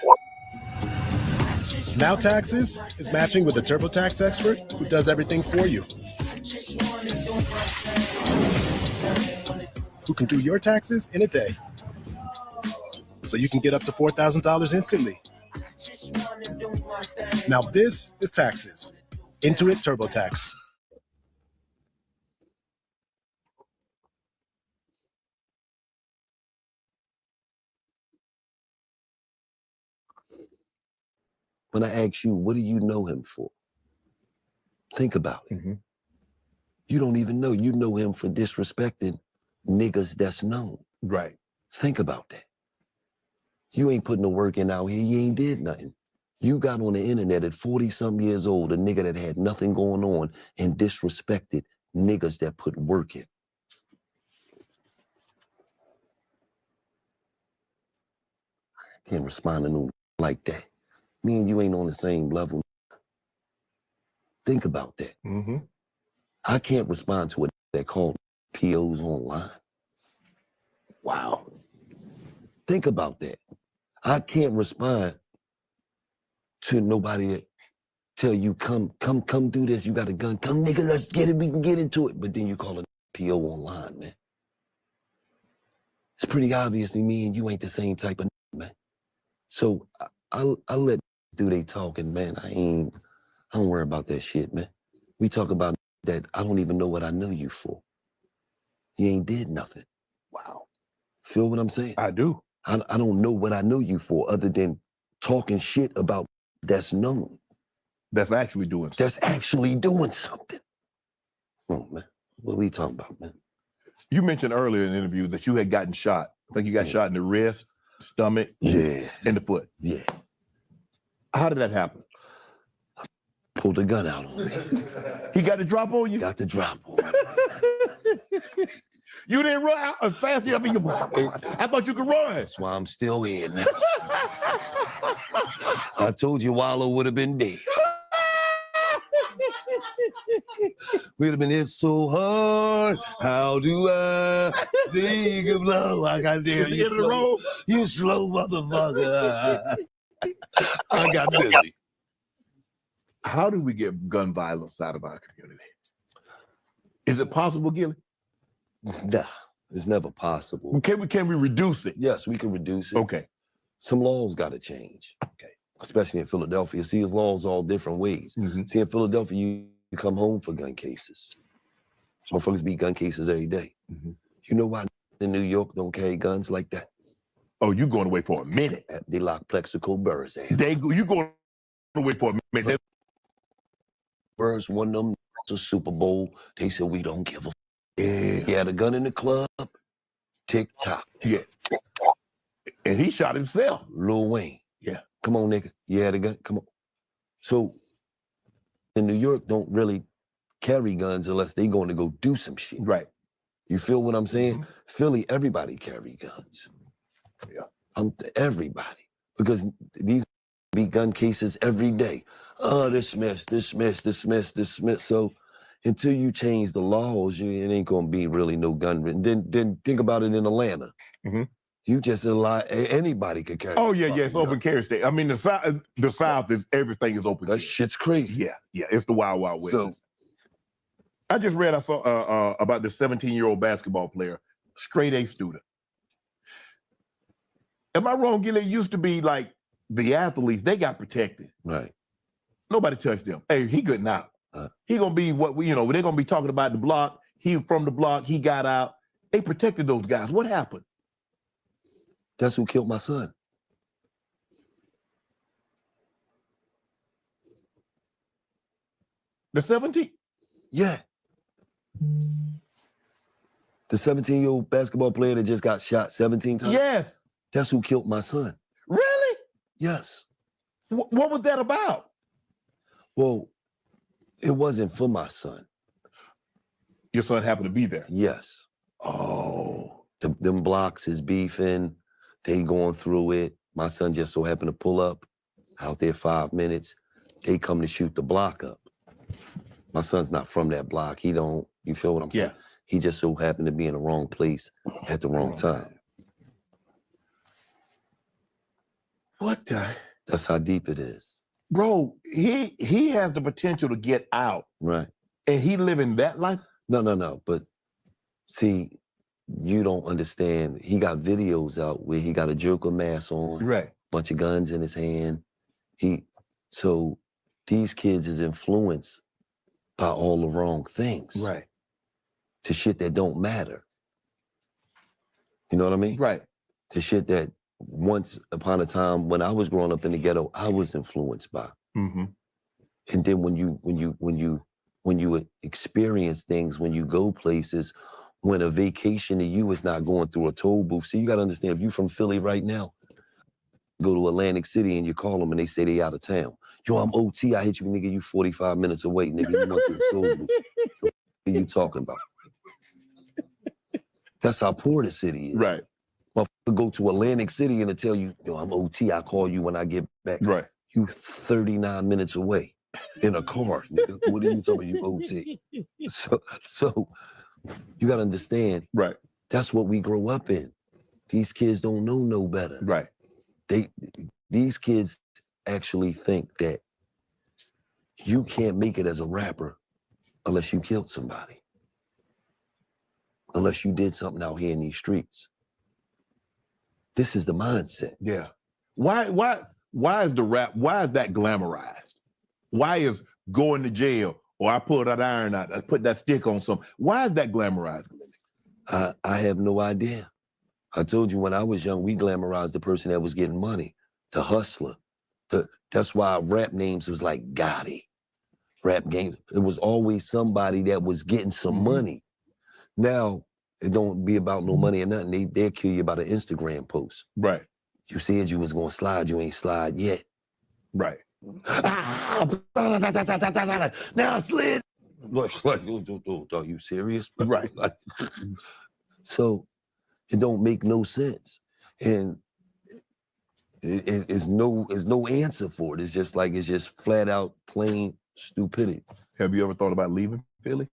Now Taxes is matching with a TurboTax expert who does everything for you. Who can do your taxes in a day. So you can get up to $4,000 instantly. Now this is Taxes. Intuit TurboTax. When I ask you, what do you know him for? Think about it. You don't even know. You know him for disrespecting niggas that's known. Right. Think about that. You ain't putting the work in out here. You ain't did nothing. You got on the internet at 40-something years old, a nigga that had nothing going on and disrespected niggas that put work in. I can't respond to no like that. Me and you ain't on the same level. Think about that. I can't respond to a that called POs online. Wow. Think about that. I can't respond to nobody that tell you, come do this. You got a gun. Come, nigga, let's get it. We can get into it. But then you call a PO online, man. It's pretty obvious to me and you ain't the same type of man. So I let do they talking, man. I don't worry about that shit, man. We talk about that. I don't even know what I know you for. You ain't did nothing. Wow. Feel what I'm saying? I do. I don't know what I know you for other than talking shit about that's known. That's actually doing something. That's actually doing something. Oh, man. What are we talking about, man? You mentioned earlier in the interview that you had gotten shot. I think you got shot in the wrist, stomach, and the foot. Yeah. How did that happen? Pulled the gun out on me. He got the drop on you? Got the drop on me. You didn't run out as fast as I thought you could run. That's why I'm still here now. I told you Wallow would have been dead. We'd have been hit so hard. How do I say goodbye? I got there. You slow motherfucker. I got busy. How do we get gun violence out of our community? Is it possible, Gillie? Nah, it's never possible. Can we reduce it? Yes, we can reduce it. Okay. Some laws got to change. Okay. Especially in Philadelphia. See, his laws all different ways. See, in Philadelphia, you come home for gun cases. Motherfuckers beat gun cases every day. You know why in New York don't carry guns like that? Oh, you going away for a minute. They lock Plexico Burris in. You going away for a minute. Burris won them a Super Bowl. They said, we don't give a f. He had a gun in the club. Tick-tock. Yeah. And he shot himself. Lil Wayne. Yeah. Come on, nigga. You had a gun? Come on. So, in New York, don't really carry guns unless they going to go do some shit. Right. You feel what I'm saying? Philly, everybody carry guns. Yeah. Everybody. Because these be gun cases every day. Oh, dismiss. So until you change the laws, it ain't gonna be really no gun. Then think about it in Atlanta. You just allow anybody could carry. Oh yeah, it's open carry state. I mean, the South is everything is open. That shit's crazy. Yeah, it's the wild west. So, I just read, I saw about this 17-year-old basketball player, straight A student. Am I wrong, Gillie? It used to be like the athletes, they got protected. Right. Nobody touched them. Hey, he good now. He gonna be what we, they're gonna be talking about the block. He from the block, he got out. They protected those guys. What happened? That's who killed my son. The 17? Yeah. The 17-year-old basketball player that just got shot 17 times? Yes. That's who killed my son. Really? Yes. What was that about? Well, it wasn't for my son. Your son happened to be there? Yes. Oh. Them blocks is beefing. They going through it. My son just so happened to pull up out there 5 minutes. They come to shoot the block up. My son's not from that block. He don't, you feel what I'm saying? Yeah. He just so happened to be in the wrong place at the wrong time. What the? That's how deep it is. Bro, he has the potential to get out. Right. And he living that life? No. But see, you don't understand. He got videos out where he got a Joker mask on. Right. Bunch of guns in his hand. So these kids is influenced by all the wrong things. Right. To shit that don't matter. You know what I mean? Right. To shit that once upon a time when I was growing up in the ghetto, I was influenced by. Mm-hmm. And then when you experience things, when you go places, when a vacation to you is not going through a toll booth. See, you gotta understand, if you from Philly right now, go to Atlantic City and you call them and they say they out of town. Yo, I'm OT, I hit you, nigga, you 45 minutes away, nigga, you went through the toll booth. What are you talking about? That's how poor the city is. Right. Motherfucker go to Atlantic City and they tell you, yo, I'm OT, I call you when I get back. Right. You 39 minutes away in a car, nigga. What are you talking about, you OT? So you gotta understand, right? That's what we grow up in. These kids don't know no better. Right. these kids actually think that you can't make it as a rapper unless you killed somebody, unless you did something out here in these streets. This is the mindset. Yeah. Why is the rap, why is that glamorized? Why is going to jail, or I pull that iron out, I put that stick on something? Why is that glamorized? I have no idea. I told you when I was young, we glamorized the person that was getting money, the hustler. That's why rap names was like Gotti. Rap games, it was always somebody that was getting some money. Now, it don't be about no money or nothing. They'll kill you about an Instagram post. Right. You said you was gonna slide, you ain't slide yet. Right. Now I slid. Look, are you serious? Right. So it don't make no sense. And it's no answer for it. It's just flat out plain stupidity. Have you ever thought about leaving Philly?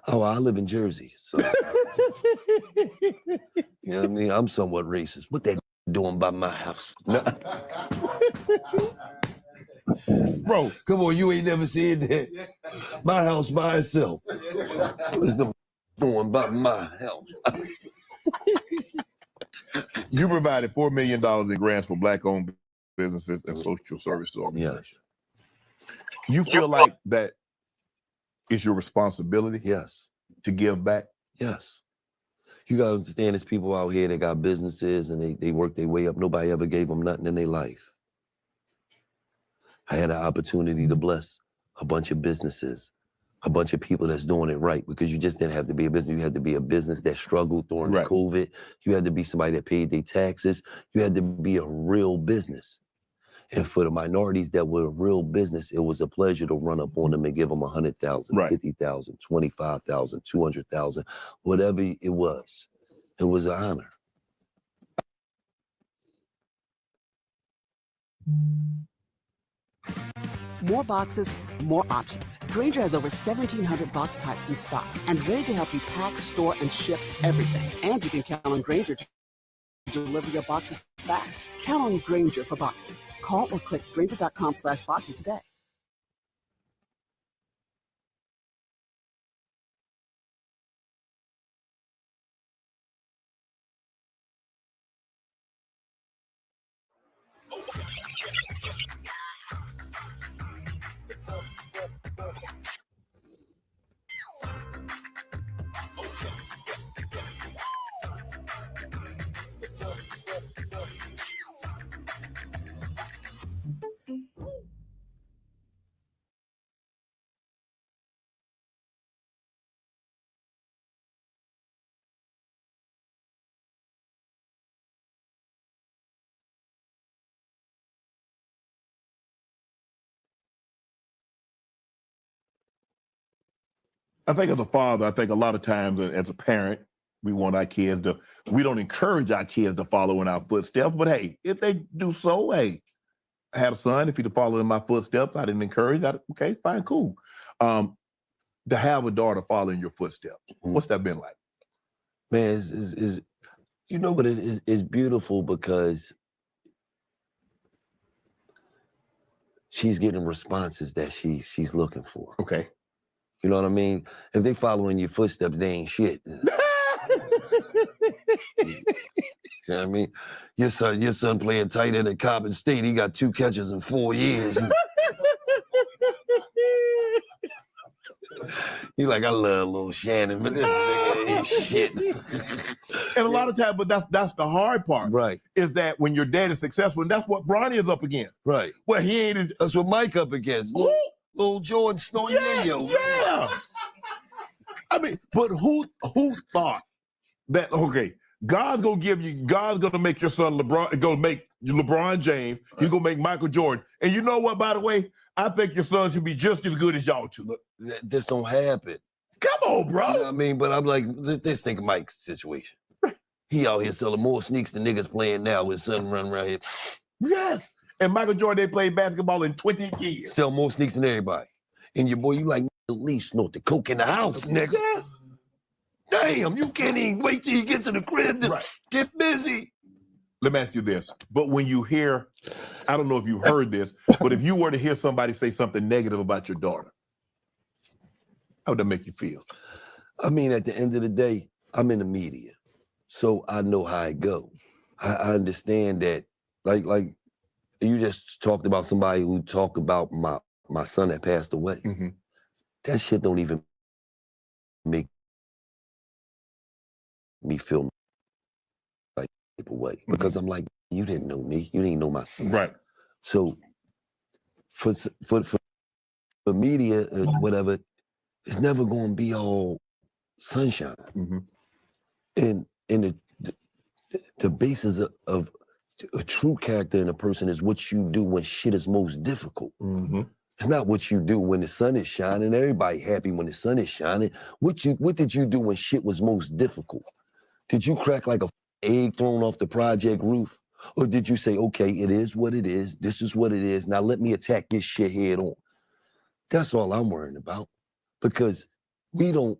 Oh, I live in Jersey, so you know what I mean? I'm somewhat racist. What they doing by my house? No. Bro, come on, you ain't never seen that. My house by itself. What is the doing by my house? You provided $4 million in grants for Black-owned businesses and social service organizations. Yes. You feel like that is your responsibility? Yes. To give back? Yes. You gotta understand there's people out here that got businesses and they work their way up. Nobody ever gave them nothing in their life. I had an opportunity to bless a bunch of businesses, a bunch of people that's doing it right, because you just didn't have to be a business. You had to be a business that struggled during the COVID. You had to be somebody that paid their taxes. You had to be a real business. And for the minorities that were a real business, it was a pleasure to run up on them and give them 100,000, 50,000, 25,000, 200,000, whatever it was. It was an honor. More boxes, more options. Grainger has over 1,700 box types in stock and ready to help you pack, store, and ship everything. And you can count on Grainger to deliver your boxes fast. Count on Grainger for boxes. Call or click Grainger.com/boxes today. I think as a father, I think a lot of times as a parent, we want our kids to, we don't encourage our kids to follow in our footsteps, but hey, if they do so, hey, I had a son, if he'd follow in my footsteps, I didn't encourage that. Okay, fine, cool. To have a daughter follow in your footsteps, what's that been like? Man, is you know what it is? It's beautiful because she's getting responses that she's looking for. Okay. You know what I mean? If they follow in your footsteps, they ain't shit. You know what I mean? Your son playing tight end at Coppin State. He got 2 catches in 4 years. You like, I love little Shannon, but this nigga ain't shit. And a lot of times, but that's the hard part. Right. Is that when your dad is successful, and that's what Bronny is up against. Right. Well, he ain't. That's what Mike up against. Little Jordan Snow. Yeah. I mean, but who thought that, okay, God's gonna make your son LeBron James, he's gonna make Michael Jordan. And you know what, by the way, I think your son should be just as good as y'all two. Look, this don't happen. Come on, bro. You know what I mean? But I'm like, this think of Mike's situation. He out here selling more sneaks than niggas playing now with son running around here. Yes. And Michael Jordan, they played basketball in 20 years. Sell more sneaks than everybody. And your boy, you like, at least snort the coke in the house, nigga. Yes. Damn, you can't even wait till you get to the crib to get busy. let me ask you this. But when you hear, I don't know if you've heard this, but if you were to hear somebody say something negative about your daughter, how would that make you feel? I mean, at the end of the day, I'm in the media, so I know how it go. I understand that, like you just talked about somebody who talked about my son that passed away. Mm-hmm. That shit don't even make me feel like type of way, because I'm like, you didn't know me, you didn't know my son. Right. So for media, whatever, it's never going to be all sunshine. Mm-hmm. And the basis of a true character in a person is what you do when shit is most difficult. Mm-hmm. It's not what you do when the sun is shining. Everybody happy when the sun is shining. What did you do when shit was most difficult? Did you crack like a egg thrown off the project roof? Or did you say, okay, it is what it is. This is what it is. Now let me attack this shit head on. That's all I'm worrying about. Because the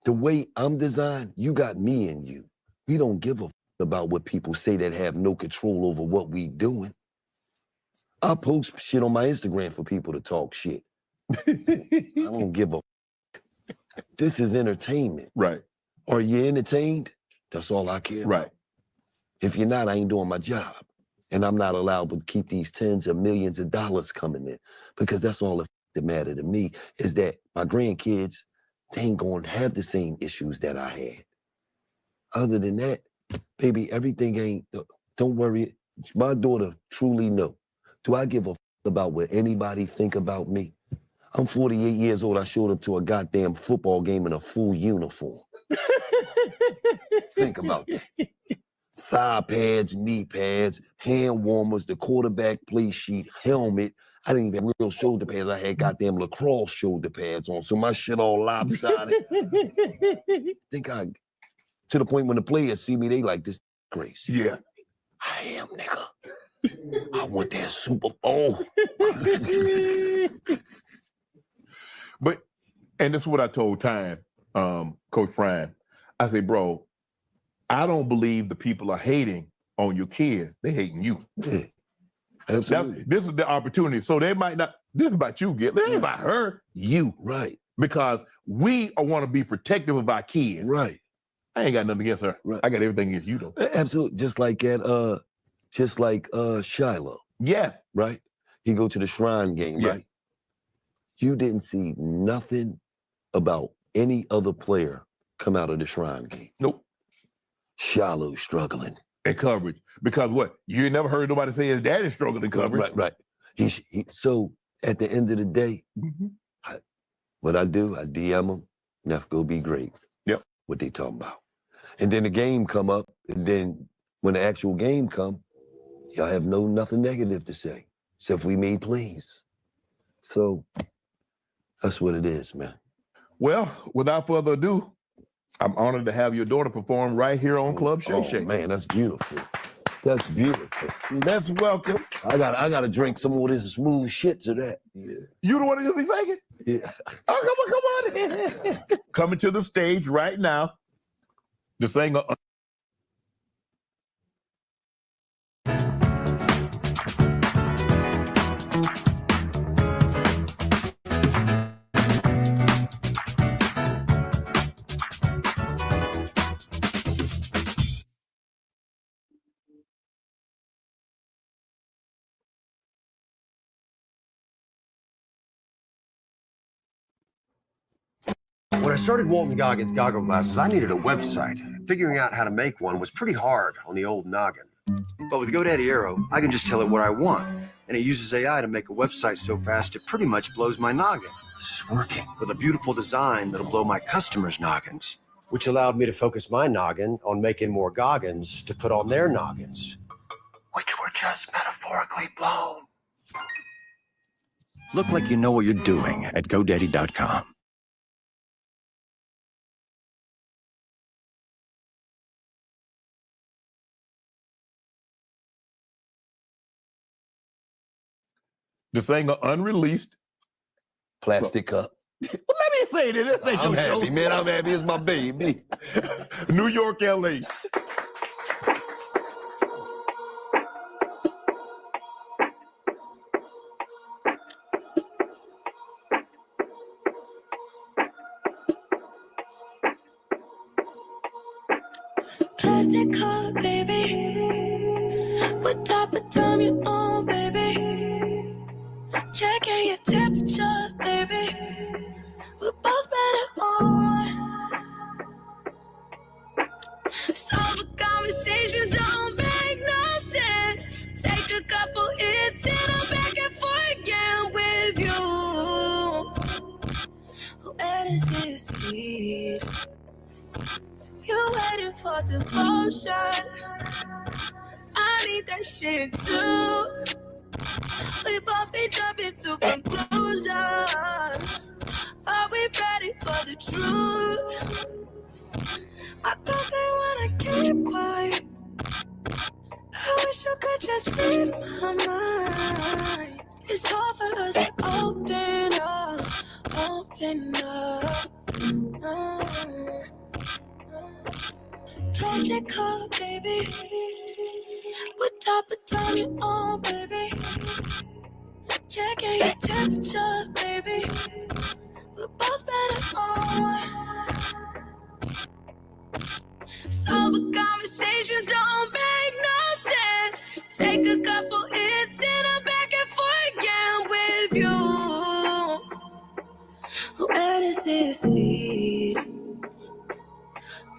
way I'm designed, you got me in you. We don't give a about what people say that have no control over what we doing. I post shit on my Instagram for people to talk shit. I don't give a This is entertainment. Right. Are you entertained? That's all I care Right. about. If you're not, I ain't doing my job. And I'm not allowed to keep these tens of millions of dollars coming in, because that's all that matter to me, is that my grandkids, they ain't gonna have the same issues that I had. Other than that, baby, everything ain't, don't worry. My daughter truly know. Do I give a about what anybody think about me? I'm 48 years old. I showed up to a goddamn football game in a full uniform. Think about that. Thigh pads, knee pads, hand warmers, the quarterback play sheet, helmet. I didn't even have real shoulder pads. I had goddamn lacrosse shoulder pads on, so my shit all lopsided. To the point when the players see me, they like, this crazy. Yeah. I am, nigga. I want that Super Bowl. And this is what I told Time, Coach Prime. I say, bro, I don't believe the people are hating on your kids. They hating you. Yeah. Absolutely. This is the opportunity. So they might not, this is about you, Gillie. This ain't about her. You. Right. Because we want to be protective of our kids. Right. I ain't got nothing against her. Right. I got everything against you, though. Absolutely. Just like Shiloh. Yes. Right? He go to the Shrine game, Yeah. right? You didn't see nothing about any other player come out of the Shrine game. Nope. Shiloh struggling. And coverage. Because what? You ain't never heard nobody say his daddy's struggling in coverage. Right. So at the end of the day, what I do, I DM them, Neff, go be great. Yep. What they talking about. And then the game come up, and then when the actual game come, y'all have nothing negative to say, except we made plays. So that's what it is, man. Well, without further ado, I'm honored to have your daughter perform right here on Club SayShay. Man, that's beautiful. That's beautiful. Let's welcome. I gotta drink some more of this smooth shit to that. Yeah. You the one that's gonna be singing? Yeah. Oh, come on. Coming to the stage right now, the singer. When I started Walton Goggins goggle glasses, I needed a website. Figuring out how to make one was pretty hard on the old noggin. But with GoDaddy Aero, I can just tell it what I want. And it uses AI to make a website so fast it pretty much blows my noggin. This is working. With a beautiful design that'll blow my customers' noggins. Which allowed me to focus my noggin on making more goggins to put on their noggins. Which were just metaphorically blown. Look like you know what you're doing at GoDaddy.com. The singer unreleased. Plastic Cup. Well, let me say this. I'm happy, man. I'm happy. It's my baby. New York, LA. Plastic cup, baby. What type of time you on, baby? Checking your temperature, baby. We're both better on. Sober conversations don't make no sense. Take a couple hits and I'm back and forth again with you. Where does this lead? You're waiting for devotion. I need that shit too. We both be jumping to conclusions. Are we ready for the truth? I thought they wanna keep quiet. I wish you could just read my mind. It's hard for us to open up, open up. Plastic cup, baby. What type of time you on, baby? Checking your temperature, baby. We're both better on. Sober conversations don't make no sense. Take a couple hits and I'm back and forth again with you. Where does this lead?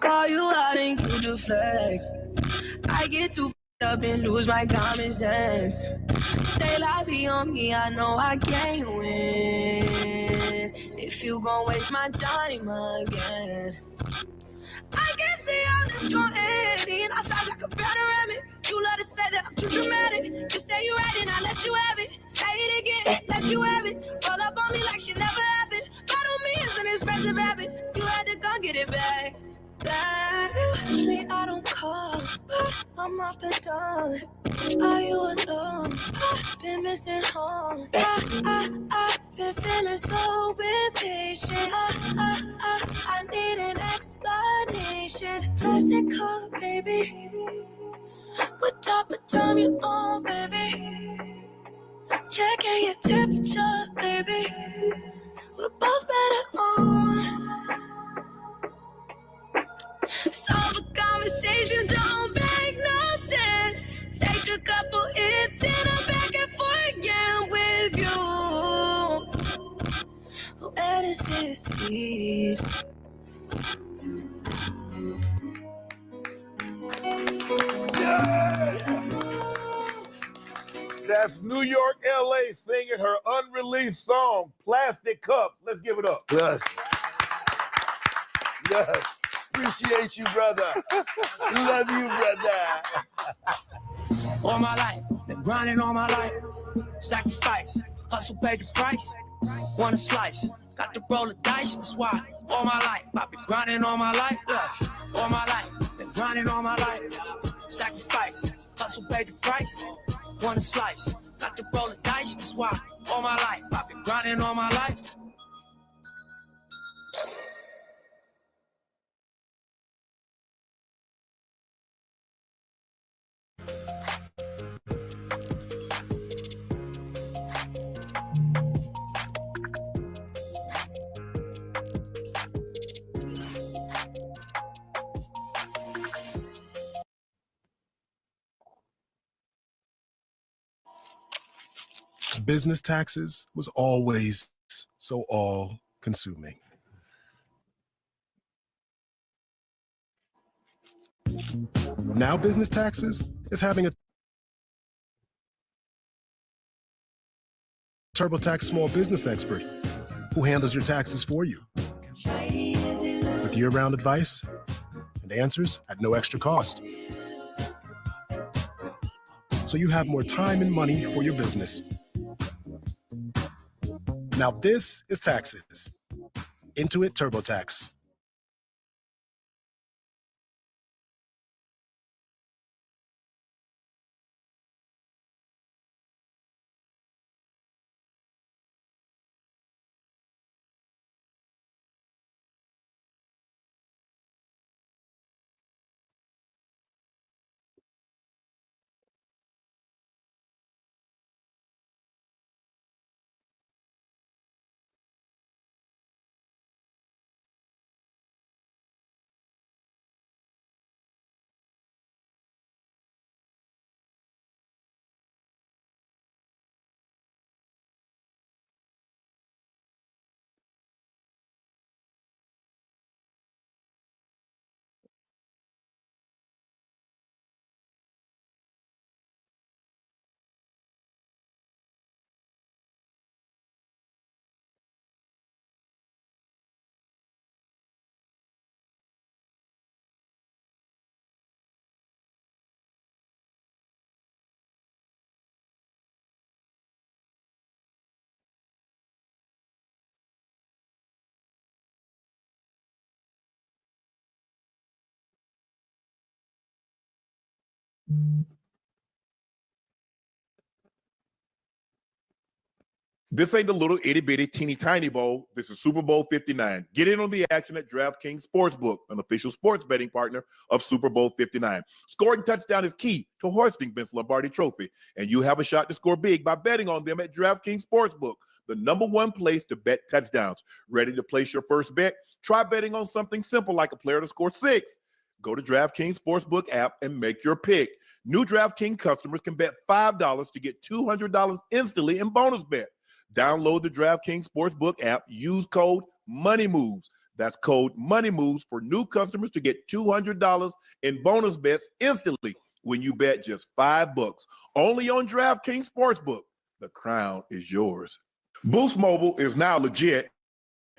Call you out and you deflect. I get too up and lose my common sense. Say la vie on me, I know I can't win. If you gon' waste my time again, I can't say I'm just gon' end. Seeing outside like a panoramic. You love to say that I'm too dramatic. You say you right and I let you have it. Say it again, let you have it. Roll up on me like she never happened. Bottle me is an expensive habit. You had to go get it back. Usually I don't call, but I'm off the dawn. Are you alone? I've been missing home. I've been feeling so impatient. I need an explanation. Plastic cup, baby. What type of time you on, baby? Checking your temperature, baby. We're both better on. Sober conversations don't make no sense. Take a couple hits and I'm back and forth again with you. Where does this lead? That's New York, LA singing her unreleased song, Plastic Cup. Let's give it up. Yes. Yes. Appreciate you, brother. Love you, brother. All my life, been grinding all my life. Sacrifice, hustle paid the price. Want a slice, got to roll the dice, that's why. All my life, I've been grinding all my life. Yeah. All my life, been grinding all my life. Sacrifice, hustle paid the price. Want a slice, got to roll the dice, that's why. All my life, I've been grinding all my life. Business taxes was always so all-consuming. Now business taxes is having a TurboTax small business expert who handles your taxes for you with year-round advice and answers at no extra cost. So you have more time and money for your business. Now this is taxes. Intuit TurboTax. This ain't the little itty bitty teeny tiny bowl. This is Super Bowl 59. Get in on the action at DraftKings Sportsbook, an official sports betting partner of Super Bowl 59. Scoring touchdown is key to hoisting Vince Lombardi Trophy, and you have a shot to score big by betting on them at DraftKings Sportsbook, the #1 place to bet touchdowns. Ready to place your first bet? Try betting on something simple like a player to score 6. Go to DraftKings Sportsbook app and make your pick. New DraftKings customers can bet $5 to get $200 instantly in bonus bet. Download the DraftKings Sportsbook app. Use code MONEYMOVES. That's code MONEYMOVES for new customers to get $200 in bonus bets instantly when you bet just $5. Only on DraftKings Sportsbook. The crown is yours. Boost Mobile is now legit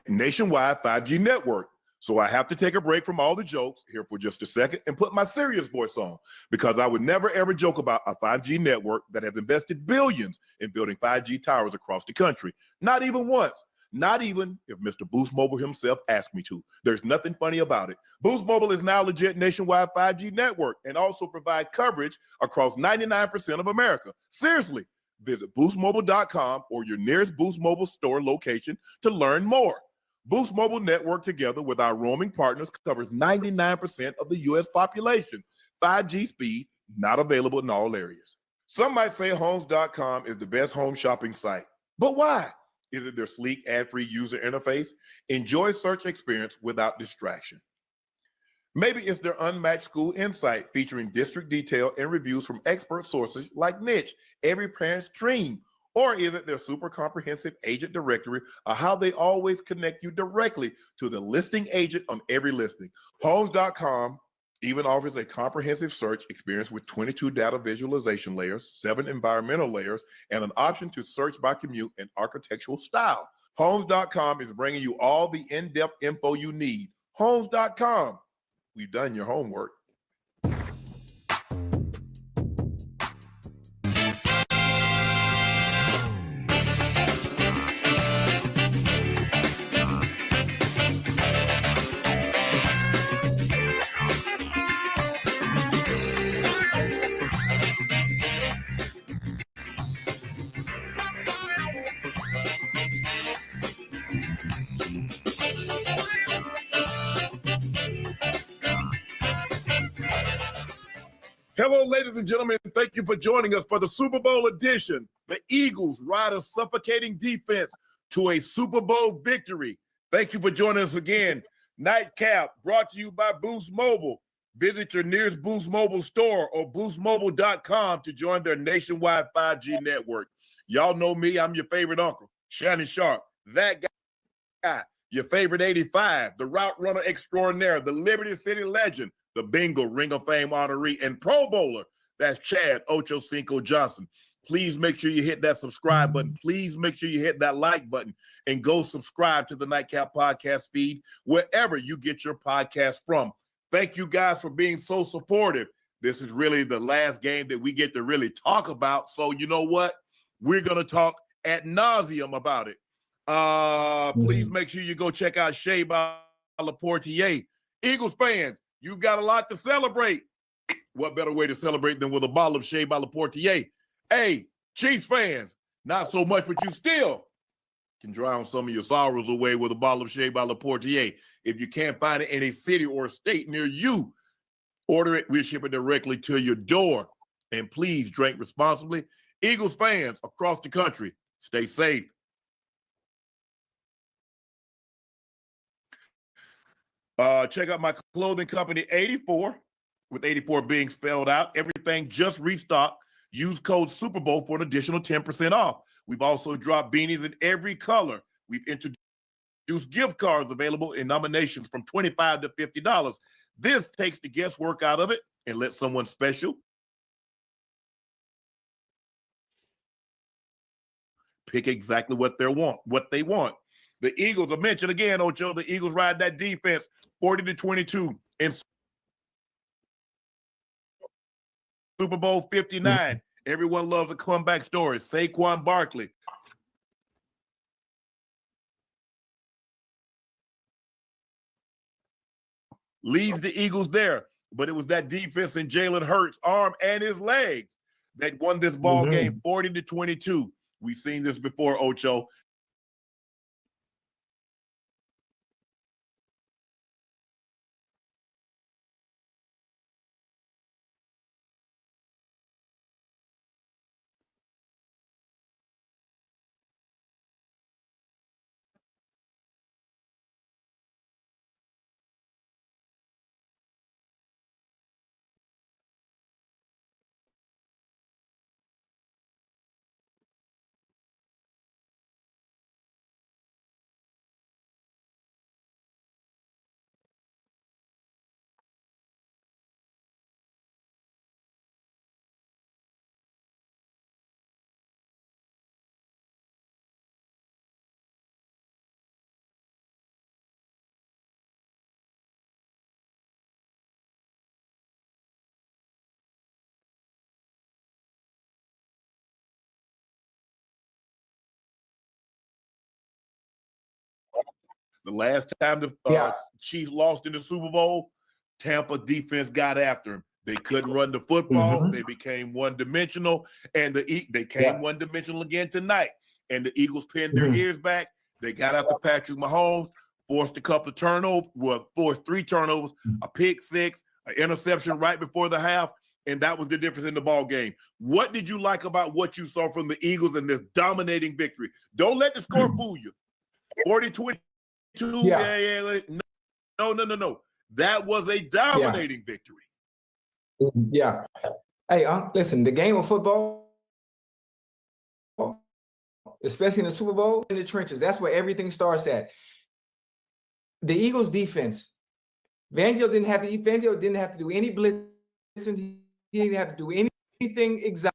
nationwide 5G network. So I have to take a break from all the jokes here for just a second and put my serious voice on, because I would never ever joke about a 5G network that has invested billions in building 5G towers across the country. Not even once. Not even if Mr. Boost Mobile himself asked me to. There's nothing funny about it. Boost Mobile is now legit nationwide 5G network and also provide coverage across 99% of America. Seriously, visit boostmobile.com or your nearest Boost Mobile store location to learn more. Boost Mobile Network, together with our roaming partners, covers 99% of the U.S. population. 5G speed, not available in all areas. Some might say Homes.com is the best home shopping site. But why? Is it their sleek, ad-free user interface? Enjoy search experience without distraction. Maybe it's their unmatched school insight, featuring district detail and reviews from expert sources like Meech, every parent's dream. Or is it their super comprehensive agent directory, or how they always connect you directly to the listing agent on every listing? Homes.com even offers a comprehensive search experience with 22 data visualization layers, 7 environmental layers, and an option to search by commute and architectural style. Homes.com is bringing you all the in-depth info you need. Homes.com. We've done your homework. Hello, ladies and gentlemen. Thank you for joining us for the Super Bowl edition. The Eagles ride a suffocating defense to a Super Bowl victory. Thank you for joining us again. Nightcap brought to you by Boost Mobile. Visit your nearest Boost Mobile store or boostmobile.com to join their nationwide 5G network. Y'all know me. I'm your favorite uncle, Shannon Sharp. That guy, your favorite 85, the route runner extraordinaire, the Liberty City legend, the Bengal Ring of Fame honoree and Pro Bowler. That's Chad Ochocinco Johnson. Please make sure you hit that subscribe button. Please make sure you hit that like button and go subscribe to the Nightcap Podcast feed wherever you get your podcast from. Thank you guys for being so supportive. This is really the last game that we get to really talk about. So you know what? We're going to talk ad nauseum about it. Please make sure you go check out Shay by Laportier. Eagles fans, you've got a lot to celebrate. What better way to celebrate than with a bottle of Shea by Laportier? Hey, Chiefs fans, not so much, but you still can drown some of your sorrows away with a bottle of Shea by Laportier. If you can't find it in a city or a state near you, order it. We'll ship it directly to your door. And please drink responsibly. Eagles fans across the country, stay safe. Check out my clothing company, 84, with 84 being spelled out. Everything just restocked. Use code Super Bowl for an additional 10% off. We've also dropped beanies in every color. We've introduced gift cards available in nominations from $25 to $50. This takes the guesswork out of it and lets someone special pick exactly what they want. The Eagles, I mentioned again, Ocho, the Eagles ride that defense 40-22 in Super Bowl 59. Everyone loves a comeback story. Saquon Barkley. Leads the Eagles there. but it was that defense in Jalen Hurts' arm and his legs that won this ball game 40-22. We've seen this before, Ocho. The last time the Chiefs lost in the Super Bowl, Tampa defense got after him. They couldn't run the football. They became one-dimensional, and they came one-dimensional again tonight. And the Eagles pinned their ears back. They got after Patrick Mahomes, forced a couple of turnovers, forced 3 turnovers, a pick 6, an interception right before the half, and that was the difference in the ball game. What did you like about what you saw from the Eagles in this dominating victory? Don't let the score fool you. 40-22. No. That was a dominating victory. Yeah. Hey, listen, the game of football, especially in the Super Bowl, in the trenches, that's where everything starts at. The Eagles defense, Fangio didn't have to do any blitzing. He didn't have to do anything exactly.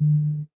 Mm-mm.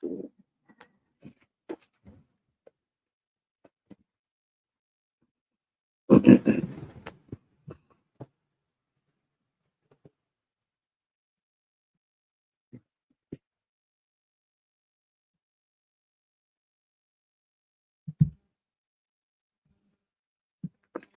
Ooh.